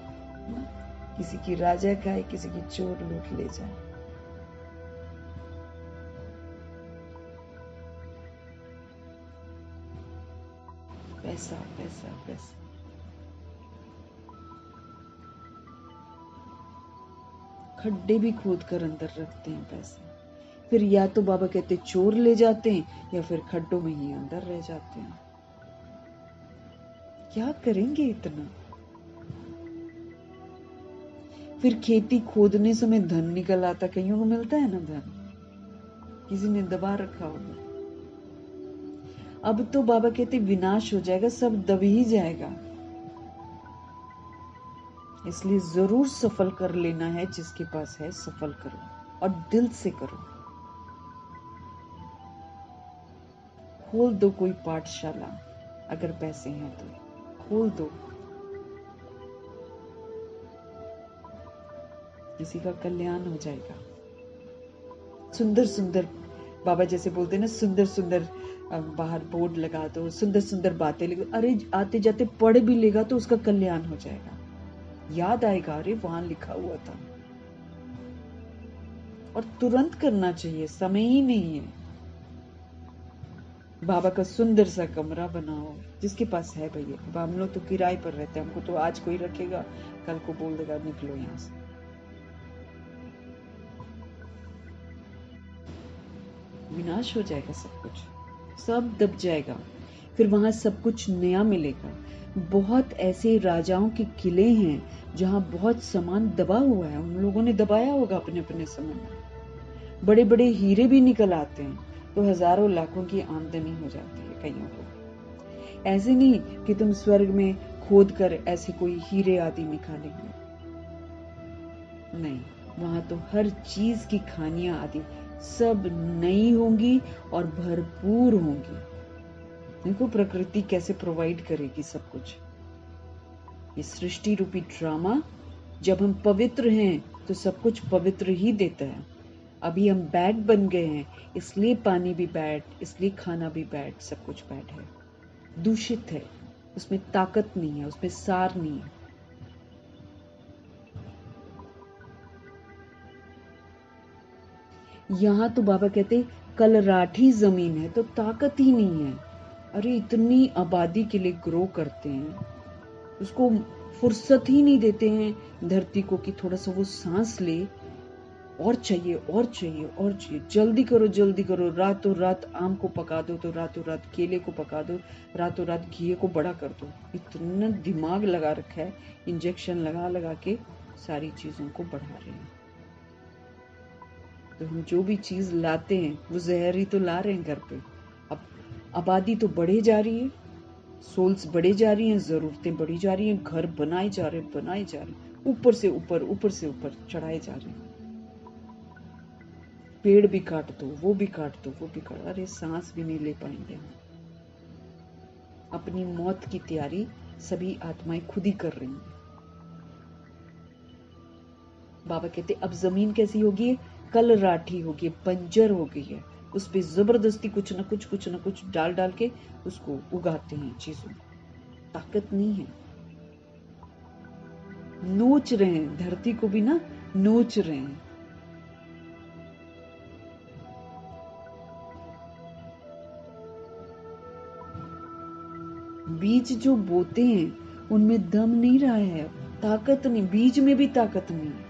B: किसी की राजा खाए, किसी की चोर लूट ले जाए। पैसा पैसा पैसा, खड्डे भी खोद कर अंदर रखते हैं पैसे, फिर या तो बाबा कहते चोर ले जाते हैं या फिर खड्डों में ही अंदर रह जाते हैं। क्या करेंगे इतना। फिर खेती खोदने समय धन निकल आता, कईयों को मिलता है ना धन, किसी ने दबा रखा होगा। अब तो बाबा कहते विनाश हो जाएगा, सब दब ही जाएगा, इसलिए जरूर सफल कर लेना है, जिसके पास है सफल करो और दिल से करो। खोल दो कोई पाठशाला, अगर पैसे हैं तो खोल दो, किसी का कल्याण हो जाएगा। सुंदर सुंदर बाबा जैसे बोलते हैं ना, सुंदर सुंदर बाहर बोर्ड लगा दो, सुंदर सुंदर बातें लिखो, अरे आते जाते पढ़ भी लेगा तो उसका कल्याण हो जाएगा, याद आएगा अरे वहां लिखा हुआ था। और तुरंत करना चाहिए, समय ही नहीं है। बाबा का सुंदर सा कमरा बनाओ, जिसके पास है भैया। हम लोग तो किराए पर रहते हैं, हमको तो आज कोई रखेगा कल को बोल देगा निकलो यहां से। विनाश हो जाएगा, सब कुछ सब दब जाएगा, फिर वहां सब कुछ नया मिलेगा। बहुत ऐसे राजाओं के किले हैं जहां बहुत सामान दबा हुआ है, उन लोगों ने दबाया होगा अपने अपने समय में। बड़े बड़े हीरे भी निकल आते हैं, तो हजारों लाखों की आमदनी हो जाती है कईयों को। ऐसे नहीं कि तुम स्वर्ग में खोद कर ऐसे कोई हीरे आदि निकालेंगे, नहीं, वहां तो हर चीज की खानियां आदि सब नई होंगी और भरपूर होंगी। देखो प्रकृति कैसे प्रोवाइड करेगी सब कुछ। ये सृष्टि रूपी ड्रामा, जब हम पवित्र हैं तो सब कुछ पवित्र ही देता है। अभी हम बैड बन गए हैं, इसलिए पानी भी बैड, इसलिए खाना भी बैड, सब कुछ बैड है, दूषित है, उसमें ताकत नहीं है, उसमें सार नहीं है। यहां तो बाबा कहते कलराठी जमीन है तो ताकत ही नहीं है, अरे इतनी आबादी के लिए ग्रो करते हैं, उसको फुर्सत ही नहीं देते हैं धरती को कि थोड़ा सा वो सांस ले। और चाहिए और चाहिए और चाहिए, जल्दी करो, रातों रात आम को पका दो तो रातों रात केले को पका दो, रातों रात घी को बड़ा कर दो। इतना दिमाग लगा रखा है, इंजेक्शन लगा लगा के सारी चीजों को बढ़ा रहे हैं। तो हम जो भी चीज लाते हैं वो जहर ही तो ला रहे हैं घर पे। अब आबादी तो बढ़े जा रही है, सोल्स बढ़े जा रही हैं, जरूरतें बढ़ी जा रही हैं, घर बनाए जा रहे हैं, ऊपर से ऊपर चढ़ाए जा रहे हैं। पेड़ भी काट दो, वो भी काट दो, अरे सांस भी नहीं ले पाएंगे हम। अपनी मौत की तैयारी सभी आत्माएं खुद ही कर रही हैं। बाबा कहते अब जमीन कैसी होगी, कल राठी होगी, बंजर हो गई है, उस पे जबरदस्ती कुछ न कुछ डाल डाल के उसको उगाते हैं चीजों। ताकत नहीं है, नोच रहे हैं धरती को भी ना, नोच रहे हैं। बीज जो बोते हैं उनमें दम नहीं रहा है, ताकत नहीं, बीज में भी ताकत नहीं है।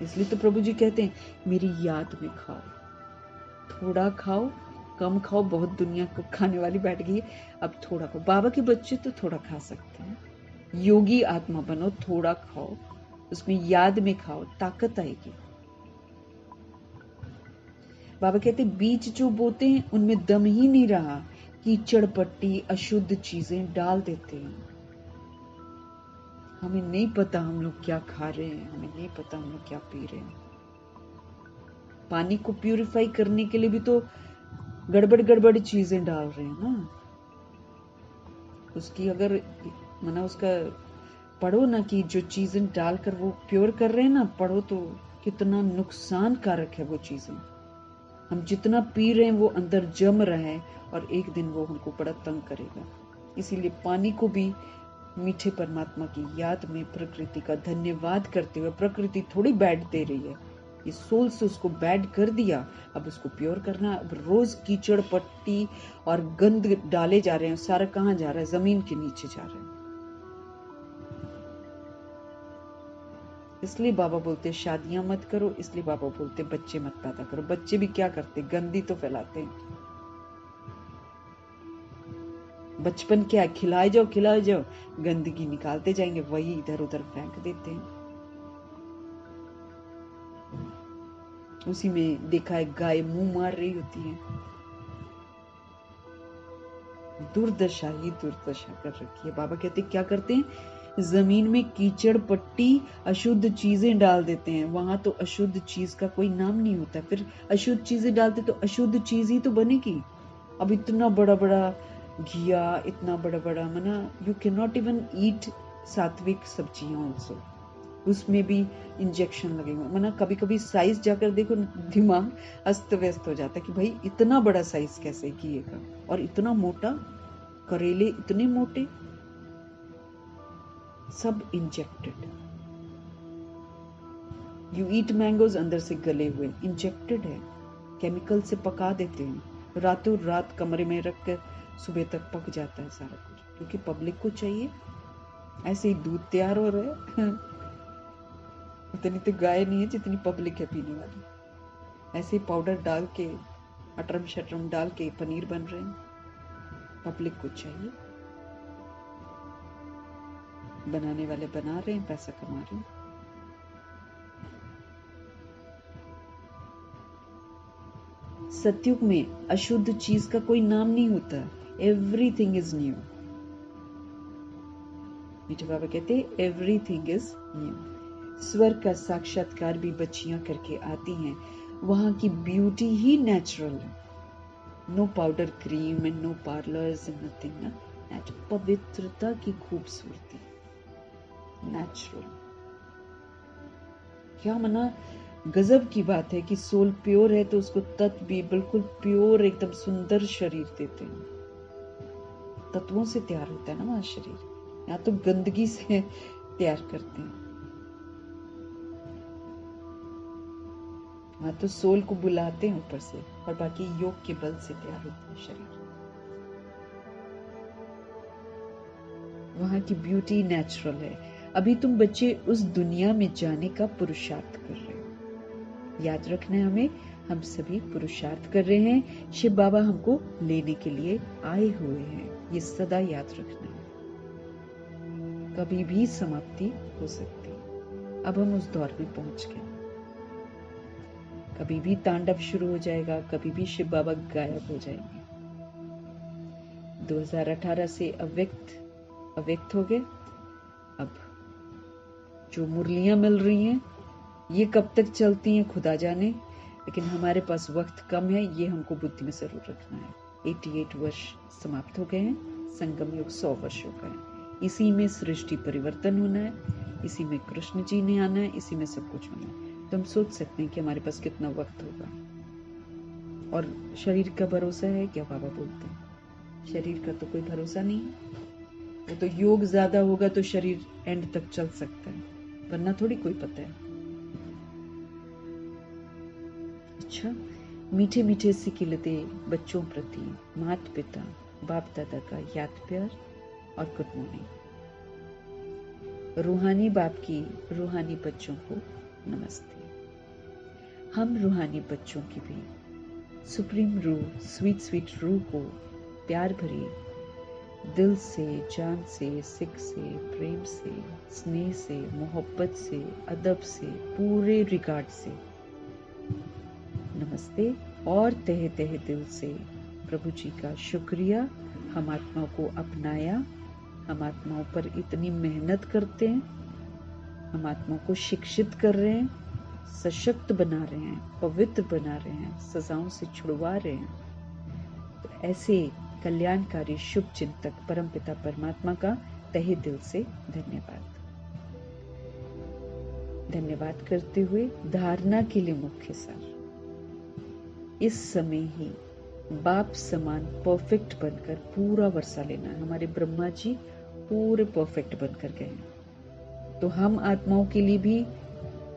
B: इसलिए तो प्रभु जी कहते हैं मेरी याद में खाओ, थोड़ा खाओ, कम खाओ, बहुत दुनिया को खाने वाली बैठ गई है, अब थोड़ा खाओ। बाबा के बच्चे तो थोड़ा खा सकते हैं, योगी आत्मा बनो, थोड़ा खाओ, उसमें याद में खाओ, ताकत आएगी। बाबा कहते बीज जो बोते हैं उनमें दम ही नहीं रहा, कीचड़ पट्टी अशुद्ध चीजें डाल देते हैं। हमें नहीं पता हम लोग क्या खा रहे हैं, हमें नहीं पता हम लोग क्या पी रहे हैं। पानी को प्यूरिफाई करने के लिए भी तो गड़बड़ चीजें डाल रहे हैं ना। उसकी अगर मना उसका पढ़ो ना कि जो चीजें डालकर वो प्योर कर रहे हैं ना, पढ़ो तो कितना नुकसान कारक है वो चीजें। हम जितना पी रहे हैं वो अंदर जम रहा है और एक दिन वो हमको बड़ा तंग करेगा। इसीलिए पानी को भी मीठे परमात्मा की याद में प्रकृति का धन्यवाद करते हुए, प्रकृति थोड़ी बैड दे रही है, ये सोल से उसको बैड कर दिया, अब उसको प्योर करना। अब रोज कीचड़ पट्टी और गंद डाले जा रहे हैं, सारा कहाँ जा रहा है, जमीन के नीचे जा रहा है। इसलिए बाबा बोलते शादियां मत करो, इसलिए बाबा बोलते बच्चे मत पैदा करो। बच्चे भी क्या करते, गंदी तो फैलाते हैं। बचपन क्या है, खिलाए जाओ, गंदगी निकालते जाएंगे, वही इधर उधर फेंक देते हैं। उसी में देखा है गाय मुंह मार रही होती है। दुर्दशा ही दुर्दशा कर रखी है। बाबा कहते क्या करते हैं, जमीन में कीचड़ पट्टी अशुद्ध चीजें डाल देते हैं। वहां तो अशुद्ध चीज का कोई नाम नहीं होता, फिर अशुद्ध चीजें डालते तो अशुद्ध चीज ही तो बनेगी। अब इतना बड़ा बड़ा घिया, इतना बड़ा बड़ा मना, यू कैन नॉट इवन ईट सात्विक सब्जियां ऑल्सो, उसमें भी इंजेक्शन लगे हुए। मना कभी कभी साइज जाकर देखो, दिमाग अस्त व्यस्त हो जाता है कि भाई इतना बड़ा साइज कैसे घिए का, और इतना मोटा, करेले इतने मोटे, सब इंजेक्टेड। यू ईट मैंगोज, अंदर से गले हुए, इंजेक्टेड है, केमिकल से पका देते हैं, रातों रात कमरे में रख कर सुबह तक पक जाता है सारा कुछ, क्योंकि पब्लिक को चाहिए। ऐसे ही दूध तैयार हो रहा है इतनी तो गाय नहीं है जितनी पब्लिक है पीने वाली। ऐसे ही पाउडर डाल के, अटरम शटरम डाल के पनीर बन रहे हैं, पब्लिक को चाहिए, बनाने वाले बना रहे हैं, पैसा कमा रहे हैं। सतयुग में अशुद्ध चीज का कोई नाम नहीं होता, एवरीथिंग इज न्यू। मीठे बाबा कहते एवरीथिंग इज न्यू। स्वर्ग का साक्षात्कार भी बच्चियां करके आती हैं, वहां की ब्यूटी ही नेचुरल है। No powder cream and no parlours and nothing ना, पवित्रता की खूबसूरती, नेचुरल। क्या मना गजब की बात है कि सोल प्योर है तो उसको तत्व भी बिल्कुल प्योर, एकदम सुंदर शरीर देते हैं। तत्वों से तैयार होता है ना वहां शरीर, यहाँ तो गंदगी से तैयार करते हैं। वहां तो सोल को बुलाते हैं ऊपर से, और बाकी योग के बल से तैयार होता है शरीर। वहाँ की ब्यूटी नेचुरल है। अभी तुम बच्चे उस दुनिया में जाने का पुरुषार्थ कर रहे हो। याद रखना है हमें, हम सभी पुरुषार्थ कर रहे हैं। शिव बाबा हमको लेने के लिए आए हुए हैं, ये सदा याद रखना है। कभी भी समाप्ति हो सकती है। अब हम उस दौर में पहुंच गए। कभी भी तांडव शुरू हो जाएगा, कभी भी शिव बाबा गायब हो जाएंगे। 2018 से अव्यक्त हो गए। अब जो मुरलियां मिल रही हैं ये कब तक चलती हैं खुदा जाने, लेकिन हमारे पास वक्त कम है, ये हमको बुद्धि में जरूर रखना है। 88 वर्ष समाप्त हो गए हैं, संगम युग 100 वर्ष हो गए। इसी में सृष्टि परिवर्तन होना है, इसी में कृष्ण जी ने आना है, इसी में सब कुछ होना है। तो हम सोच सकते हैं कि हमारे पास कितना वक्त होगा। और शरीर का भरोसा है क्या? बाबा बोलते हैं शरीर का तो कोई भरोसा नहीं है। वो तो योग ज्यादा होगा तो शरीर एंड तक चल सकता है, वरना थोड़ी कोई पता है। अच्छा, मीठे मीठे सिकिलते बच्चों प्रति माता पिता बाप दादा का याद प्यार और गुड मॉर्निंग। रूहानी बाप की रूहानी बच्चों को नमस्ते। हम रूहानी बच्चों की भी सुप्रीम रूह, स्वीट रूह को प्यार भरी दिल से, जान से, सिक से, प्रेम से, स्नेह से, मोहब्बत से, अदब से, पूरे रिगार्ड से नमस्ते। और तहे तहे दिल से प्रभु जी का शुक्रिया। हम आत्माओं को अपनाया, हम आत्माओं पर इतनी मेहनत करते हैं, हम आत्माओं को शिक्षित कर रहे हैं, सशक्त बना रहे हैं, पवित्र बना रहे हैं, सजाओं से छुड़वा रहे हैं। तो ऐसे कल्याणकारी शुभ चिंतक परमपिता परमात्मा का तहे दिल से धन्यवाद। धन्यवाद करते हुए धारणा के लिए मुख्य सार, इस समय ही बाप समान परफेक्ट बनकर पूरा वर्षा लेना है। हमारे ब्रह्मा जी पूरे परफेक्ट बनकर गए हैं, तो हम आत्माओं के लिए भी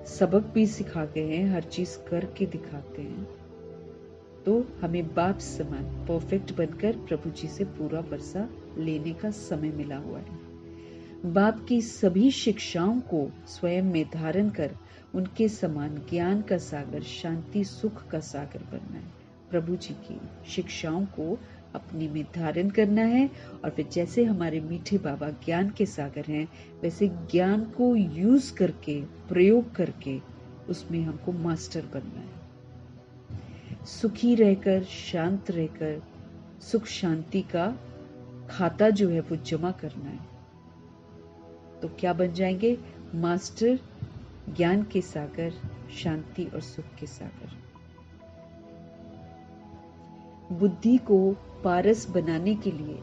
B: सबक भी सिखा गए हैं, हर चीज करके दिखाते हैं। तो हमें बाप समान परफेक्ट बनकर प्रभु जी से पूरा वर्षा लेने का समय मिला हुआ है। बाप की सभी शिक्षाओं को स्वयं में धारण कर उनके समान ज्ञान का सागर, शांति सुख का सागर बनना है। प्रभु जी की शिक्षाओं को अपने में धारण करना है, और फिर जैसे हमारे मीठे बाबा ज्ञान के सागर हैं, वैसे ज्ञान को यूज करके, प्रयोग करके उसमें हमको मास्टर बनना है। सुखी रहकर, शांत रहकर सुख शांति का खाता जो है वो जमा करना है। तो क्या बन जाएंगे? मास्टर, ज्ञान के सागर, शांति और सुख के सागर। बुद्धि को पारस बनाने के लिए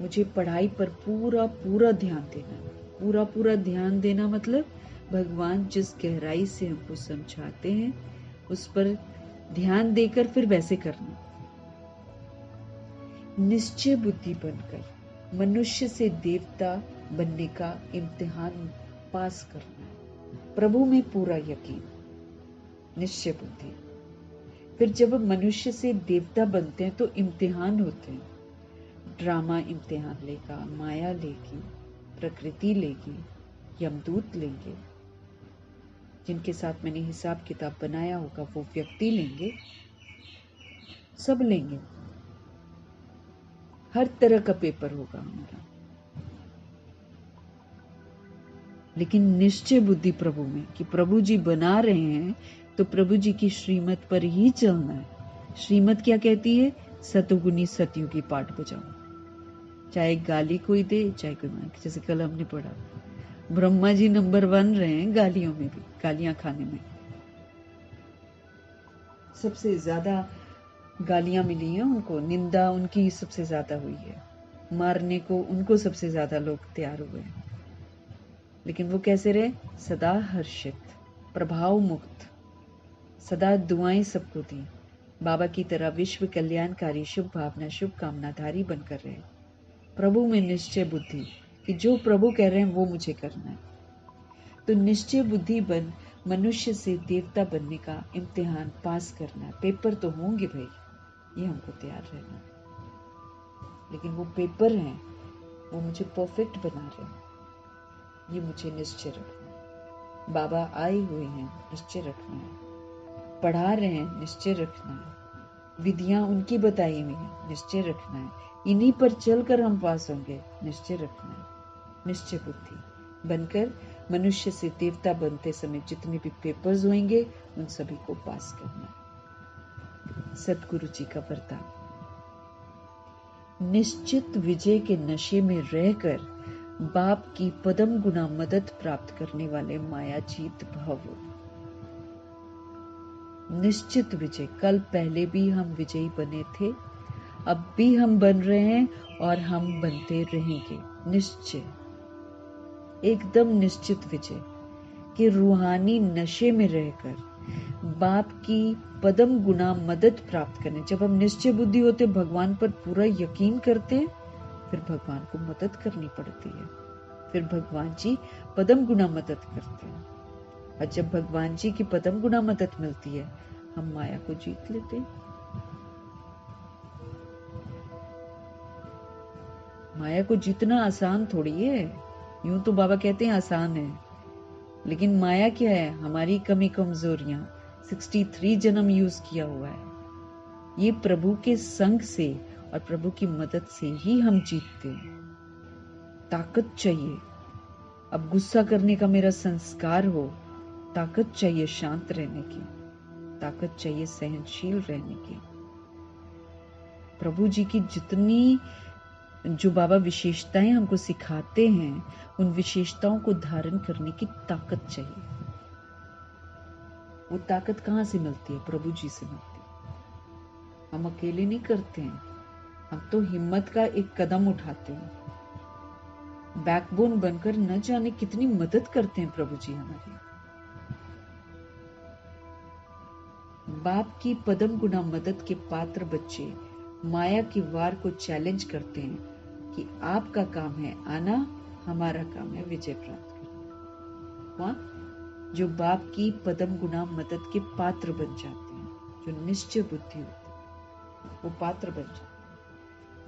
B: मुझे पढ़ाई पर पूरा ध्यान देना है। पूरा ध्यान देना मतलब भगवान जिस गहराई से हमको समझाते हैं उस पर ध्यान देकर फिर वैसे करना। निश्चय बुद्धि बनकर मनुष्य से देवता बनने का इम्तिहान पास करना है। प्रभु में पूरा यकीन, निश्चय बुद्धि। फिर जब मनुष्य से देवता बनते हैं तो इम्तिहान होते हैं। ड्रामा इम्तिहान लेगा, माया लेगी, प्रकृति लेगी, यमदूत लेंगे, जिनके साथ मैंने हिसाब किताब बनाया होगा वो व्यक्ति लेंगे, सब लेंगे। हर तरह का पेपर होगा हमारा, लेकिन निश्चय बुद्धि प्रभु में कि प्रभु जी बना रहे हैं तो प्रभु जी की श्रीमत पर ही चलना है। श्रीमत क्या कहती है? सतुगुनी सतयुगी पाठ बजाओ, चाहे गाली कोई दे चाहे कोई मान। जैसे कल हमने पढ़ा, ब्रह्मा जी नंबर 1 रहे हैं गालियों में भी, गालियां खाने में सबसे ज्यादा गालियां मिली हैं उनको, निंदा उनकी सबसे ज्यादा हुई है, मारने को उनको सबसे ज्यादा लोग तैयार हुए हैं। लेकिन वो कैसे रहे? सदा हर्षित, प्रभाव मुक्त, सदा दुआएं सबको दी, बाबा की तरह विश्व कल्याणकारी शुभ भावना शुभ कामनाधारी बनकर रहे। प्रभु में निश्चय बुद्धि कि जो प्रभु कह रहे हैं वो मुझे करना है। तो निश्चय बुद्धि बन मनुष्य से देवता बनने का इम्तिहान पास करना है। पेपर तो होंगे भाई, ये हमको तैयार रहना, लेकिन वो पेपर हैं वो मुझे परफेक्ट बना रहे हैं, ये मुझे निश्चय रखना है। बाबा आए हुए हैं, निश्चय रखना है। पढ़ा रहे हैं, निश्चय रखना है। विधियां उनकी बताई हुई हैं, निश्चय रखना है। इन्हीं पर चलकर हम पास होंगे, निश्चय रखना है। निश्चय बुद्धि बनकर मनुष्य से देवता बनते समय जितने भी पेपर्स होंगे उन सभी को पास करना है। सतगुरु जी का वरदान। निश्चित विजय के नशे में रहकर बाप की पदम गुना मदद प्राप्त करने वाले मायाजीत भव। निश्चित विजय, कल पहले भी हम विजयी बने थे, अब भी हम बन रहे हैं और हम बनते रहेंगे। निश्चय, एकदम निश्चित विजय कि रूहानी नशे में रहकर बाप की पदम गुना मदद प्राप्त करने। जब हम निश्चय बुद्धि होते, भगवान पर पूरा यकीन करते हैं, फिर भगवान को मदद करनी पड़ती है, फिर भगवान जी पदम गुना मदद करते हैं। और जब भगवान जी की पदम गुना मदद मिलती है, हम माया को जीत लेते हैं। माया को जीतना आसान थोड़ी है। यूं तो बाबा कहते हैं आसान है, लेकिन माया क्या है? हमारी कमी कमजोरियां 63 जन्म यूज किया हुआ है। ये प्रभु के संग से और प्रभु की मदद से ही हम जीतते हैं। ताकत चाहिए। अब गुस्सा करने का मेरा संस्कार हो, ताकत चाहिए शांत रहने की, ताकत चाहिए सहनशील रहने की। प्रभु जी की जितनी जो बाबा विशेषताएं हमको सिखाते हैं, उन विशेषताओं को धारण करने की ताकत चाहिए। वो ताकत कहां से मिलती है? प्रभु जी से मिलती है। हम अकेले नहीं करते हैं, हम तो हिम्मत का एक कदम उठाते हैं। बैकबोन बनकर न जाने कितनी मदद करते हैं प्रभु जी हमारी। बाप की पदम गुना मदद के पात्र बच्चे माया की वार को चैलेंज करते हैं कि आपका काम है आना, हमारा काम है विजय प्राप्त करना। कौन? जो बाप की पदम गुना मदद के पात्र बन जाते हैं, जो निश्चय बुद्धि होती है, वो पात्र बन जाते हैं।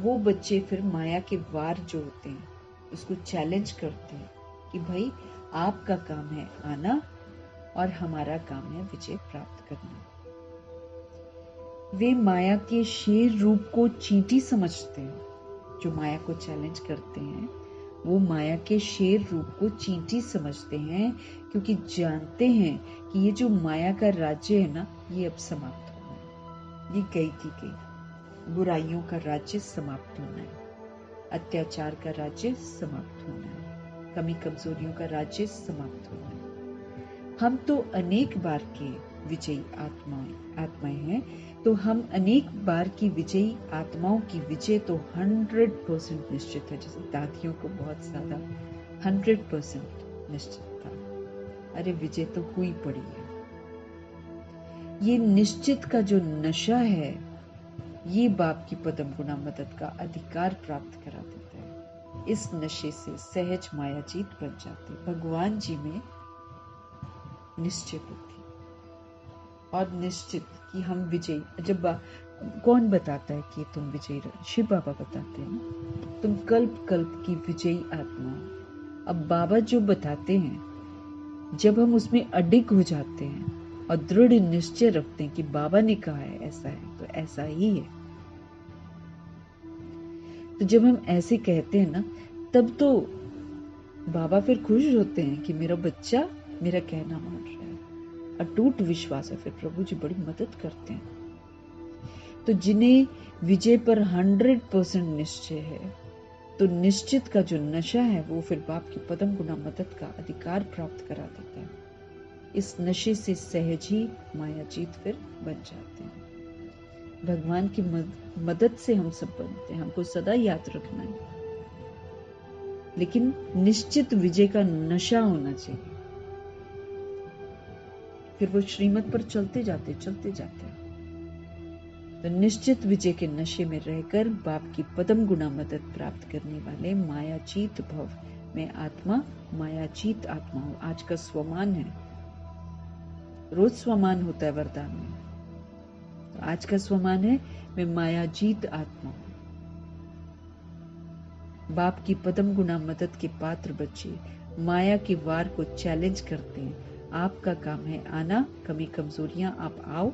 B: वो बच्चे फिर माया के वार जो होते हैं उसको चैलेंज करते हैं कि भाई आपका काम है आना और हमारा काम है विजय प्राप्त करना। वे माया के शेर रूप को चींटी समझते हैं। जो माया को चैलेंज करते हैं वो माया के शेर रूप को चींटी समझते हैं, क्योंकि जानते हैं कि ये जो माया का राज्य है ना, ये अब समाप्त होना है। ये गई की गई। बुराइयों का राज्य समाप्त होना है, अत्याचार का राज्य समाप्त होना है, कमी कमजोरियों का राज्य समाप्त होना है। हम तो अनेक बार के विजयी आत्माएं हैं, तो हम अनेक बार की विजयी आत्माओं की विजय तो 100% निश्चित है। जैसे दादियों को बहुत ज्यादा 100% निश्चित था, अरे विजय तो हुई पड़ी है। ये निश्चित का जो नशा है, ये बाप की पदम गुना मदद का अधिकार प्राप्त करा देता है। इस नशे से सहज माया जीत बन जाती है। भगवान जी में निश्चय बुद्धि और निश्चित कि हम विजयी। जब कौन बताता है कि तुम विजयी रहो? शिव बाबा बताते हैं ना, तुम कल्प कल्प की विजयी आत्मा हो। अब बाबा जो बताते हैं, जब हम उसमें अडिग हो जाते हैं और दृढ़ निश्चय रखते हैं कि बाबा ने कहा है ऐसा है तो ऐसा ही है, तो जब हम ऐसे कहते हैं ना, तब तो बाबा फिर खुश होते हैं कि मेरा बच्चा मेरा कहना मान रहा है। अटूट विश्वास है, फिर प्रभु जी बड़ी मदद करते हैं। तो जिन्हें विजय पर 100% निश्चय है, तो निश्चित का जो नशा है वो फिर बाप की पदम गुना मदद का अधिकार प्राप्त करा देता है। इस नशे से सहज ही माया जीत फिर बन जाते हैं। भगवान की मदद से हम सब बनते हैं, हमको सदा याद रखना है। लेकिन निश्चित विजय का नशा होना चाहिए, फिर वो श्रीमत पर चलते जाते हैं। तो निश्चित विजय के नशे में रहकर बाप की पदम गुना मदद प्राप्त करने वाले मायाजीत भव में आत्मा मायाजीत आत्मा हूं। आज का स्वमान है, रोज स्वमान होता है वरदान में, तो आज का स्वमान है मैं मायाजीत आत्मा हूं। बाप की पदम गुना मदद के पात्र बच्चे माया के वार को चैलेंज करते हैं। आपका काम है आना, कमी कमजोरियां आप आओ,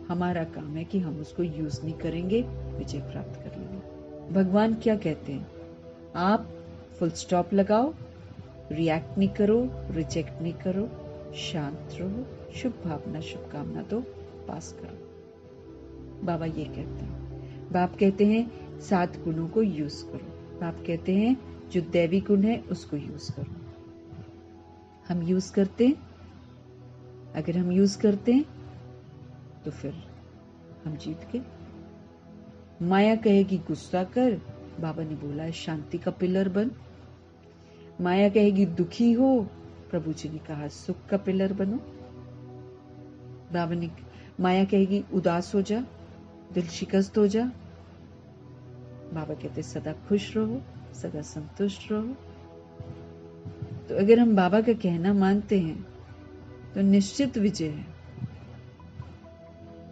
B: हमारा काम है कि हम उसको यूज नहीं करेंगे, विजय प्राप्त कर लेंगे। भगवान क्या कहते हैं? आप फुल स्टॉप लगाओ, रिएक्ट नहीं करो, रिजेक्ट नहीं करो, शांत रहो, शुभ भावना शुभकामना तो पास करो। बाबा ये कहते हैं। बाप कहते हैं 7 गुणों को यूज करो। बाप कहते हैं जो दैवी गुण है उसको यूज करो। हम यूज करते हैं? अगर हम यूज करते हैं तो फिर हम जीत गए। माया कहेगी गुस्सा कर, बाबा ने बोला है शांति का पिलर बन। माया कहेगी दुखी हो, प्रभु जी ने कहा सुख का पिलर बनो। बाबा ने माया कहेगी उदास हो जा, दिल शिकस्त हो जा, बाबा कहते सदा खुश रहो, सदा संतुष्ट रहो। तो अगर हम बाबा का कहना मानते हैं तो निश्चित विजय है।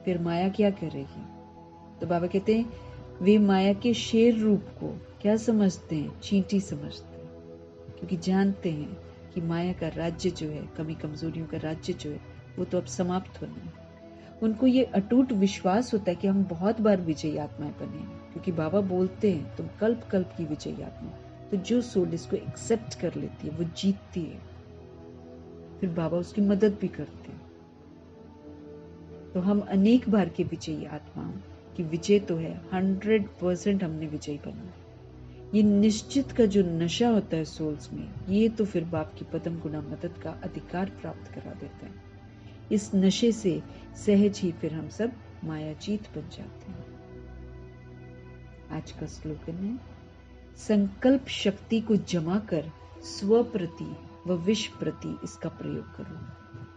B: फिर माया क्या करेगी? तो बाबा कहते हैं वे माया के शेर रूप को क्या समझते हैं? चींटी समझते हैं, क्योंकि जानते हैं कि माया का राज्य जो है, कमी कमजोरियों का राज्य जो है, वो तो अब समाप्त होना है। उनको ये अटूट विश्वास होता है कि हम बहुत बार विजयी आत्माएं बने हैं, क्योंकि बाबा बोलते हैं तुम कल्प कल्प की विजयी आत्मा। तो जो सोल इसको एक्सेप्ट कर लेती है वो जीतती है, फिर बाबा उसकी मदद भी करते हैं। तो हम अनेक बार के विजयी आत्माओं की विजय तो है, 100% हमने विजयी बना। ये निश्चित का जो नशा होता है सोल्स में, ये तो फिर बाप की पदम गुना मदद का अधिकार प्राप्त करा देता है। इस नशे से सहज ही फिर हम सब मायाजीत बन जाते हैं। आज का स्लोगन है संकल्प शक्ति को जमा कर स्व प्रति व विश्व प्रति इसका प्रयोग करो।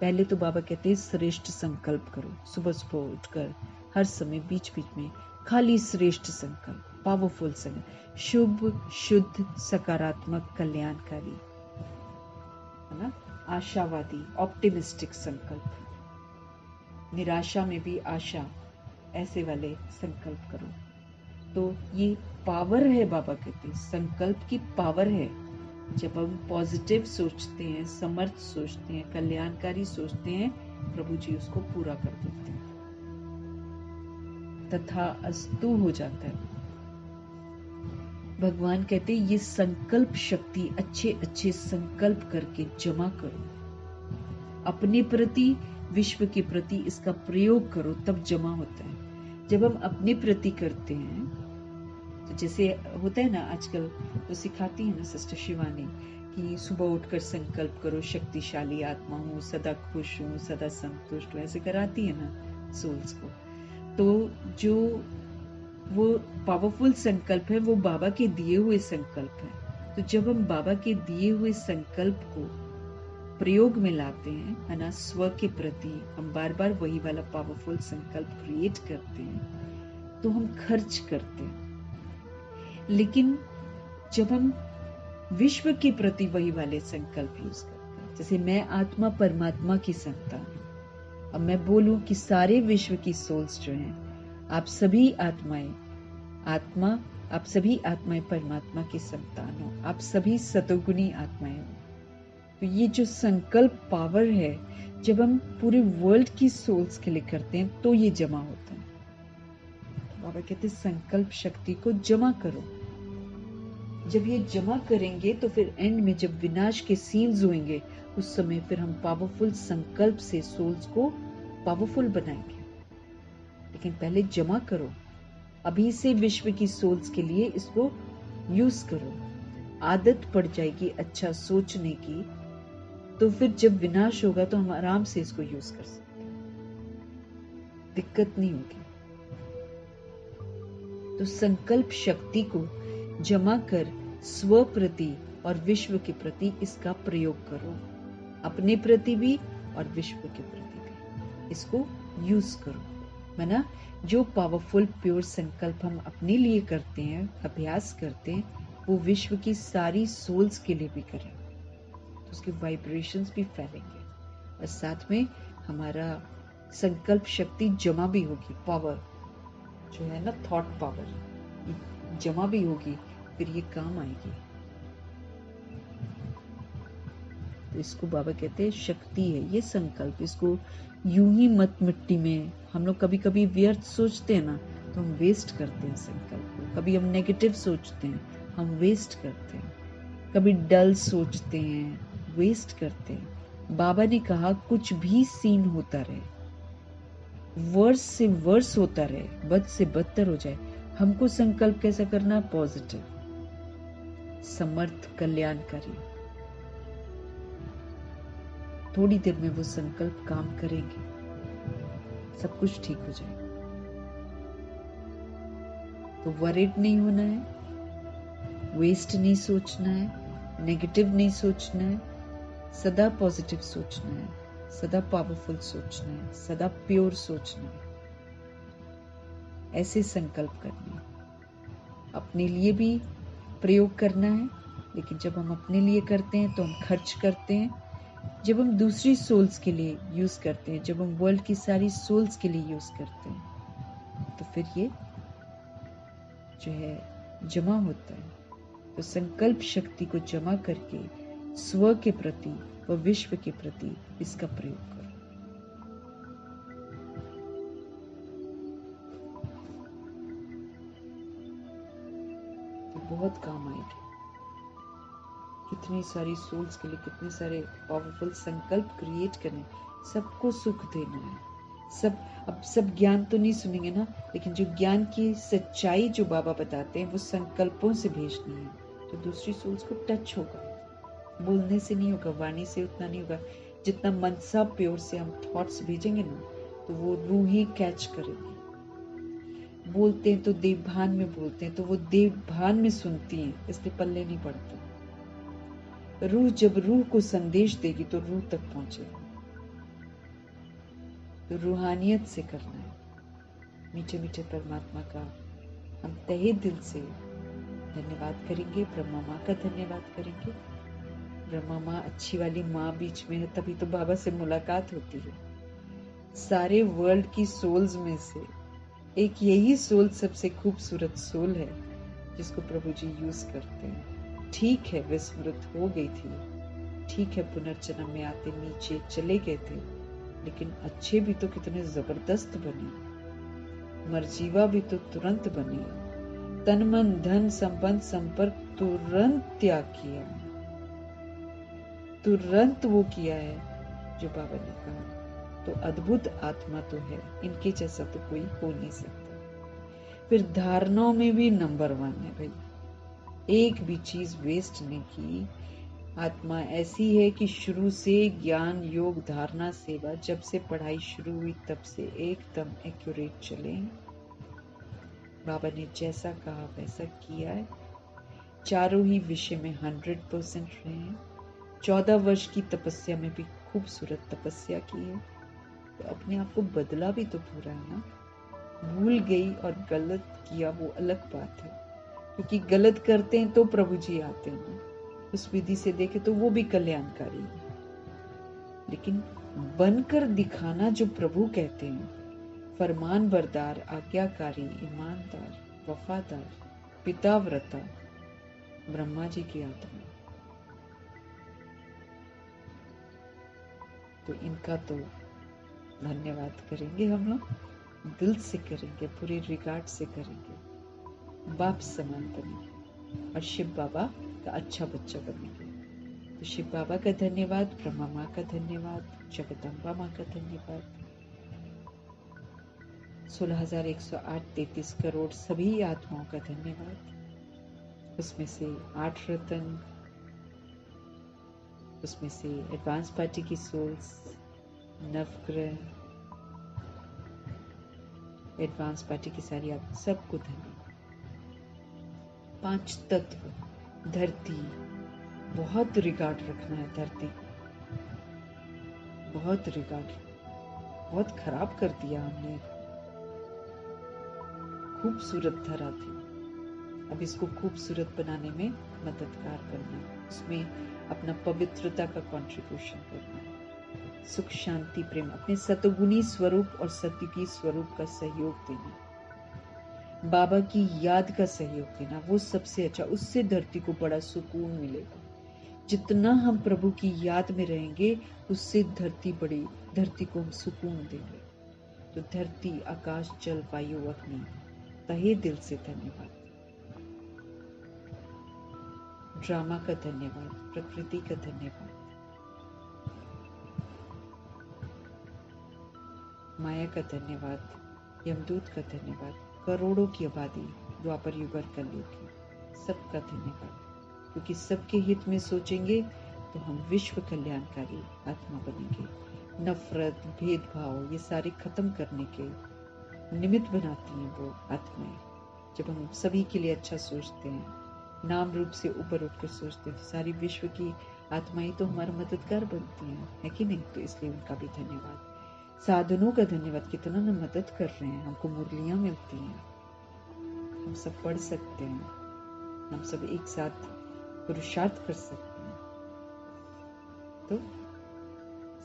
B: पहले तो बाबा कहते हैं श्रेष्ठ संकल्प करो। सुबह सुबह उठकर हर समय बीच बीच में खाली श्रेष्ठ संकल्प, पावरफुल संकल्प, शुभ शुद्ध सकारात्मक कल्याणकारी, है ना, आशावादी ऑप्टिमिस्टिक संकल्प, निराशा में भी आशा, ऐसे वाले संकल्प करो। तो ये पावर है, बाबा कहते हैं संकल्प की पावर है। जब हम पॉजिटिव सोचते हैं, समर्थ सोचते हैं, कल्याणकारी सोचते हैं, प्रभु जी उसको पूरा कर देते हैं, तथा अस्तु हो जाता है। भगवान कहते हैं ये संकल्प शक्ति अच्छे अच्छे संकल्प करके जमा करो, अपने प्रति विश्व के प्रति इसका प्रयोग करो, तब जमा होता है। जब हम अपने प्रति करते हैं तो जैसे होता है ना, आजकल वो सिखाती है ना सिस्टर शिवानी कि सुबह उठकर संकल्प करो शक्तिशाली आत्मा हूँ, सदा खुश हूँ, सदा संतुष्ट हूँ, ऐसे कराती है ना सोल्स को। तो जो वो पावरफुल संकल्प है वो बाबा के दिए हुए संकल्प है। तो जब हम बाबा के दिए हुए संकल्प को प्रयोग में लाते हैं, है ना, स्व के प्रति हम बार बार वही वाला पावरफुल संकल्प क्रिएट करते हैं, तो हम खर्च करते हैं। लेकिन जब हम विश्व के प्रति वही वाले संकल्प यूज करते हैं, जैसे मैं आत्मा परमात्मा की संतान हूं, अब मैं बोलूं कि सारे विश्व की सोल्स जो हैं, आप सभी आत्माएं आप सभी आत्माएं परमात्मा की संतान हो, आप सभी सतोगुणी आत्माएं हो। तो ये जो संकल्प पावर है, जब हम पूरे वर्ल्ड की सोल्स के लिए करते हैं तो ये जमा होता है। तो बाबा कहते हैं संकल्प शक्ति को जमा करो। जब ये जमा करेंगे तो फिर एंड में जब विनाश के सीन्स होंगे, उस समय फिर हम पावरफुल संकल्प से सोल्स को पावरफुल बनाएंगे। लेकिन पहले जमा करो, अभी से विश्व की सोल्स के लिए इसको यूज करो। आदत पड़ जाएगी अच्छा सोचने की, तो फिर जब विनाश होगा तो हम आराम से इसको यूज कर सकते हैं, दिक्कत नहीं होगी। तो संकल्प शक्ति को जमा कर स्व प्रति और विश्व के प्रति इसका प्रयोग करो, अपने प्रति भी और विश्व के प्रति भी इसको यूज करो, है ना। जो पावरफुल प्योर संकल्प हम अपने लिए करते हैं, अभ्यास करते हैं, वो विश्व की सारी सोल्स के लिए भी करें, तो उसके वाइब्रेशंस भी फैलेंगे और साथ में हमारा संकल्प शक्ति जमा भी होगी। पावर जो है ना, थॉट पावर जमा भी होगी, फिर ये काम आएगी। तो इसको बाबा कहते हैं शक्ति है ये संकल्प। इसको यूं ही मत मिट्टी में, हम लोग कभी कभी व्यर्थ सोचते हैं ना, तो हम वेस्ट करते हैं संकल्प को। कभी हम नेगेटिव सोचते हैं, हम वेस्ट करते हैं। कभी डल सोचते हैं, वेस्ट करते हैं। बाबा ने कहा कुछ भी सीन होता रहे, वर्स से वर्स होता रहे, बद से बदतर हो जाए, हमको संकल्प कैसा करना? पॉजिटिव, समर्थ, कल्याणकारी। थोड़ी देर में वो संकल्प काम करेंगे, सब कुछ ठीक हो जाएगा। तो वरीड नहीं होना है, वेस्ट नहीं सोचना है, नेगेटिव नहीं सोचना है, सदा पॉजिटिव सोचना है, सदा पावरफुल सोचना है, सदा प्योर सोचना है। ऐसे संकल्प करने हैं। अपने लिए भी प्रयोग करना है, लेकिन जब हम अपने लिए करते हैं तो हम खर्च करते हैं। जब हम दूसरी सोल्स के लिए यूज करते हैं, जब हम वर्ल्ड की सारी सोल्स के लिए यूज करते हैं, तो फिर ये जो है जमा होता है। तो संकल्प शक्ति को जमा करके स्व के प्रति व विश्व के प्रति इसका प्रयोग करो। तो बहुत काम आएगी। कितनी सारी सोल्स के लिए कितने सारे पावरफुल संकल्प क्रिएट करने, सबको सुख देना है। अब सब ज्ञान तो नहीं सुनेंगे ना, लेकिन जो ज्ञान की सच्चाई जो बाबा बताते हैं वो संकल्पों से भेजनी है, तो दूसरी सोल्स को टच होगा। बोलने से नहीं होगा, वाणी से उतना नहीं होगा। जितना मनसा प्योर से हम थॉट्स भेजेंगे ना, तो वो रूह ही कैच करेंगे। बोलते हैं तो देवभान में बोलते हैं, तो वो देवभान में सुनती हैं, इसलिए पल्ले नहीं पड़ते। रूह जब रूह को संदेश देगी तो रूह तक पहुंचेगी। तो रूहानियत से करना है। मीठे मीठे परमात्मा का हम तहे दिल से धन्यवाद करेंगे। ब्रह्मा माँ का धन्यवाद करेंगे। ब्रह्मा माँ अच्छी वाली माँ बीच में है, तभी तो बाबा से मुलाकात होती है। सारे वर्ल्ड की सोल्स में से एक यही सोल सबसे खूबसूरत सोल है, जिसको प्रभु जी यूज करते हैं। ठीक है विस्मृत हो गई थी, ठीक है पुनर्जन्म में आते नीचे चले गए थे, लेकिन अच्छे भी तो कितने जबरदस्त बने। मरजीवा भी तो तुरंत बने। तन मन धन संबंध संपर्क तुरंत त्याग किया, तुरंत वो किया है जो बाबा ने कहा। तो अद्भुत आत्मा तो है, इनके जैसा तो कोई हो नहीं सकता। फिर धारणाओं में भी नंबर 1 है भाई, एक भी चीज वेस्ट नहीं की। आत्मा ऐसी है कि शुरू से ज्ञान योग धारणा सेवा, जब से पढ़ाई शुरू हुई तब से एकदम एक्यूरेट चले। बाबा ने जैसा कहा वैसा किया है। चारों ही विषय में 100% रहे हैं। 14 वर्ष की तपस्या में भी खूबसूरत तपस्या की है। तो अपने आप को बदला भी तो पूरा है ना। भूल गई और गलत किया वो अलग बात है, क्योंकि गलत करते हैं तो प्रभु जी आते हैं। उस विधि से देखे तो वो भी कल्याणकारी है, लेकिन बनकर दिखाना जो प्रभु कहते हैं, फरमान बरदार, आज्ञाकारी, ईमानदार, वफादार, पिताव्रता, ब्रह्मा जी की आत्मा, तो इनका तो धन्यवाद करेंगे हम लोग, दिल से करेंगे, पूरे रिगार्ड से करेंगे। बाप समान बनेंगे और शिव बाबा का अच्छा बच्चा बनेंगे। तो शिव बाबा का धन्यवाद, ब्रह्मा माँ का धन्यवाद, जगदम्बा माँ का धन्यवाद, 16,108 करोड़ सभी आत्माओं का धन्यवाद। उसमें से 8 रतन, उसमें से एडवांस पार्टी की सोल्स, नवग्रह, एडवांस पार्टी की सारी आत्मा, सबको धन्यवाद। 5 तत्व, धरती, बहुत रिगार्ड रखना है धरती को, बहुत रिगार्ड। बहुत खराब कर दिया हमने, खूबसूरत धरा थी, अब इसको खूबसूरत बनाने में मददगार करना है, उसमें अपना पवित्रता का कंट्रीब्यूशन करना है। सुख शांति प्रेम, अपने सतगुणी स्वरूप और सत्युगी स्वरूप का सहयोग देना। बाबा की याद का सहयोग देना, वो सबसे अच्छा, उससे धरती को बड़ा सुकून मिलेगा। जितना हम प्रभु की याद में रहेंगे उससे धरती को हम सुकून देंगे। तो धरती, आकाश, जल, वायु, अग्नि, तहे दिल से धन्यवाद। ड्रामा का धन्यवाद, प्रकृति का धन्यवाद, माया का धन्यवाद, यमदूत का धन्यवाद, करोड़ों की आबादी, द्वापर युग और कलयुग की, सबका धन्यवाद। क्योंकि सबके हित में सोचेंगे तो हम विश्व कल्याणकारी आत्मा बनेंगे। नफरत, भेदभाव, ये सारे खत्म करने के निमित्त बनाती हैं वो आत्माएं। जब हम सभी के लिए अच्छा सोचते हैं, नाम रूप से ऊपर उठकर सोचते हैं, तो सारी विश्व की आत्माएं तो हमारा मददगार बनती हैं, है कि नहीं? तो इसलिए उनका भी धन्यवाद। साधनों का धन्यवाद, कितना ना मदद कर रहे हैं, हमको मुरलियां मिलती हैं, हम सब पढ़ सकते हैं, हम सब एक साथ पुरुषार्थ कर सकते हैं। तो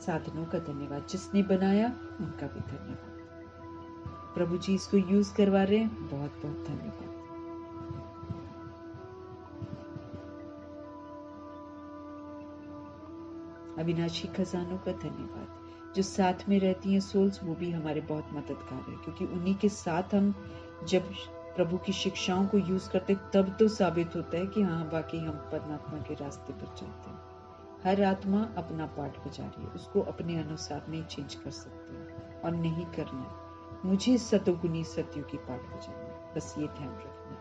B: साधनों का धन्यवाद, जिसने बनाया उनका भी धन्यवाद। प्रभु जी इसको यूज करवा रहे हैं, बहुत बहुत धन्यवाद। अविनाशी खजानों का धन्यवाद। जो साथ में रहती हैं सोल्स, वो भी हमारे बहुत मददगार है, क्योंकि उन्हीं के साथ हम जब प्रभु की शिक्षाओं को यूज करते तब तो साबित होता है कि हाँ वाकई हम परमात्मा के रास्ते पर चलते हैं। हर आत्मा अपना पार्ट बजा रही है, उसको अपने अनुसार नहीं चेंज कर सकते और नहीं करना है। मुझे सतोगुनी सत्यों की पार्ट बजाना है, बस ये ध्यान रखना।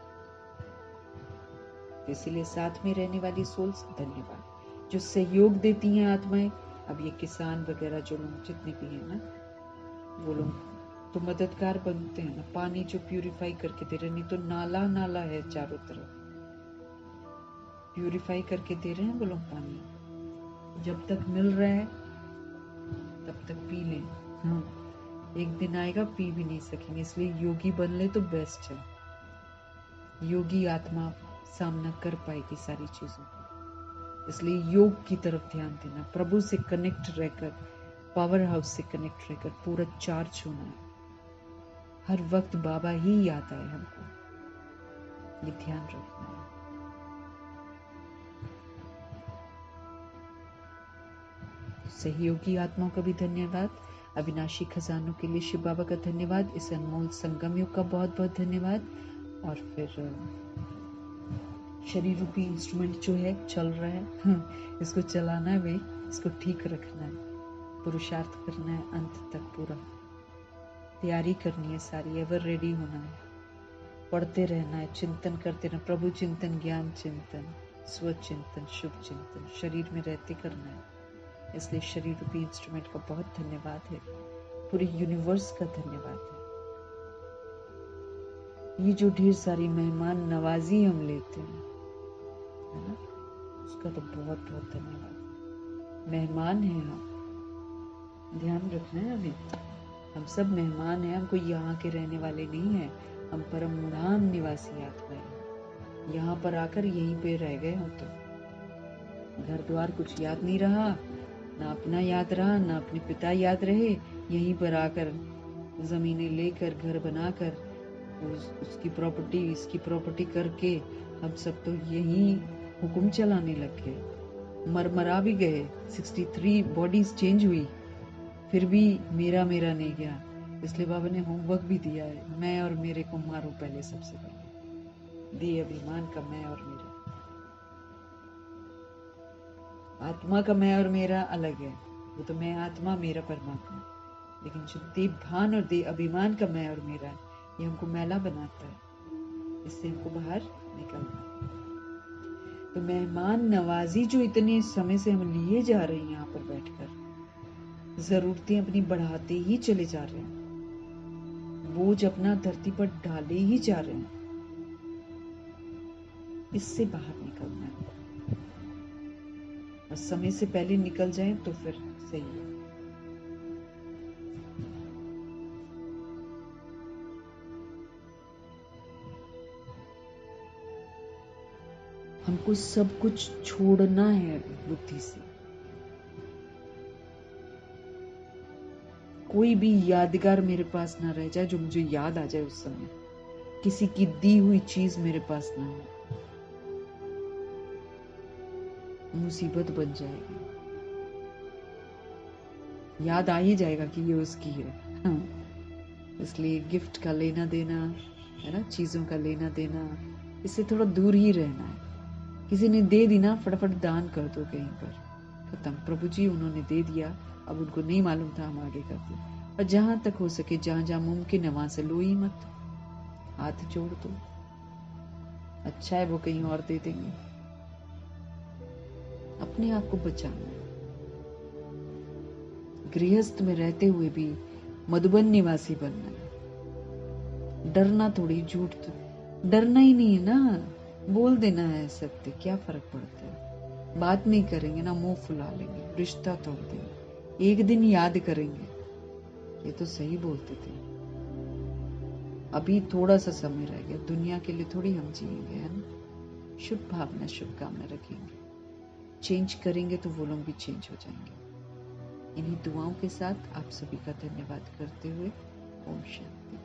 B: इसलिए साथ में रहने वाली सोल्स धन्यवाद। जो सहयोग देती हैं आत्माएं, अब ये किसान वगैरह जो लोग जितने भी हैं ना, वो लोग तो मददगार बनते हैं ना। पानी जो प्यूरिफाई करके दे रहे, नहीं तो नाला नाला है चारों तरफ, प्यूरिफाई करके दे रहे हैं वो लोग पानी। जब तक मिल रहा है तब तक पी लें, हाँ एक दिन आएगा पी भी नहीं सकेंगे। इसलिए योगी बन ले तो बेस्ट है, योगी आत्मा सामना कर पाएगी सारी चीजों का। इसलिए योग की तरफ ध्यान देना, प्रभु से कनेक्ट रहकर, पावर हाउस से कनेक्ट रहकर पूरा चार्ज होना है। हर वक्त बाबा ही याद आए हमको, ये ध्यान रखना है। सहयोगी आत्माओं का भी धन्यवाद। अविनाशी खजानों के लिए शिव बाबा का धन्यवाद। इस अनमोल संगम युग का बहुत बहुत धन्यवाद। और फिर शरीर रूपी इंस्ट्रूमेंट जो है चल रहा है, इसको चलाना है भाई, इसको ठीक रखना है, पुरुषार्थ करना है, अंत तक पूरा तैयारी करनी है सारी, एवर रेडी होना है, पढ़ते रहना है, चिंतन करते रहना, प्रभु चिंतन, ज्ञान चिंतन, स्व चिंतन, शुभ चिंतन शरीर में रहते करना है। इसलिए शरीर रूपी इंस्ट्रूमेंट का बहुत धन्यवाद है, पूरे यूनिवर्स का धन्यवाद है। ये जो ढेर सारी मेहमान नवाजी हम लेते हैं, है ना, उसका तो बहुत बहुत धन्यवाद। मेहमान हैं हम, ध्यान रखना है हमें, हम सब मेहमान हैं, हम कोई यहाँ के रहने वाले नहीं हैं, हम परम धाम निवासी आत्मा हैं। यहाँ पर आकर यहीं पे रह गए हम, तो घर द्वार कुछ याद नहीं रहा, ना अपना याद रहा, ना अपने पिता याद रहे। यहीं पर आकर जमीनें लेकर, घर बनाकर, उसकी प्रॉपर्टी इसकी प्रॉपर्टी करके हम सब तो यही हुक्म चलाने लग गए, मरमरा भी गए। 63 बॉडीज चेंज हुई, फिर भी मेरा मेरा नहीं गया। इसलिए बाबा ने होमवर्क भी दिया है, मैं और मेरे को मारो पहले, सबसे पहले दे अभिमान का मैं और मेरा। आत्मा का मैं और मेरा अलग है, वो तो मैं आत्मा, मेरा परमात्मा। लेकिन जो देव भान और देव अभिमान का मैं और मेरा, ये हमको मैला बनाता है, इससे हमको बाहर निकलना है। तो मेहमान नवाजी जो इतने समय से हम लिए जा रहे हैं, यहाँ पर बैठकर जरूरतें अपनी बढ़ाते ही चले जा रहे हैं, बोझ अपना धरती पर डाले ही जा रहे हैं, इससे बाहर निकलना है। और समय से पहले निकल जाए तो फिर सही है। हमको सब कुछ छोड़ना है बुद्धि से। कोई भी यादगार मेरे पास ना रह जाए जो मुझे याद आ जाए उस समय, किसी की दी हुई चीज मेरे पास ना हो, मुसीबत बन जाएगी। याद आ ही जाएगा कि ये उसकी है। हाँ। इसलिए गिफ्ट का लेना देना है ना, चीजों का लेना देना, इससे थोड़ा दूर ही रहना है। किसी ने दे दी ना, फटाफट दान कर दो कहीं पर, खत्म। प्रभु जी उन्होंने दे दिया, अब उनको नहीं मालूम था, हम आगे करते। और जहां तक हो सके, जहां जहां मुमकिन है, वहां से लो ही मत, हाथ जोड़ दो। अच्छा है वो कहीं और दे देंगे। अपने आप को बचाना है। गृहस्थ में रहते हुए भी मधुबन निवासी बनना है। डरना थोड़ी, झूठ तो डरना ही नहीं है ना, बोल देना है सत्य, क्या फर्क पड़ता है। बात नहीं करेंगे ना, मुंह फुला लेंगे, रिश्ता तोड़ देंगे। एक दिन याद करेंगे, ये तो सही बोलते थे। अभी थोड़ा सा समय रह गया, दुनिया के लिए थोड़ी हम जिएंगे, है ना। शुभ भावना, शुभकामना रखेंगे, चेंज करेंगे तो वो लोग भी चेंज हो जाएंगे। इन्हीं दुआओं के साथ आप सभी का धन्यवाद करते हुए, ओम शांति।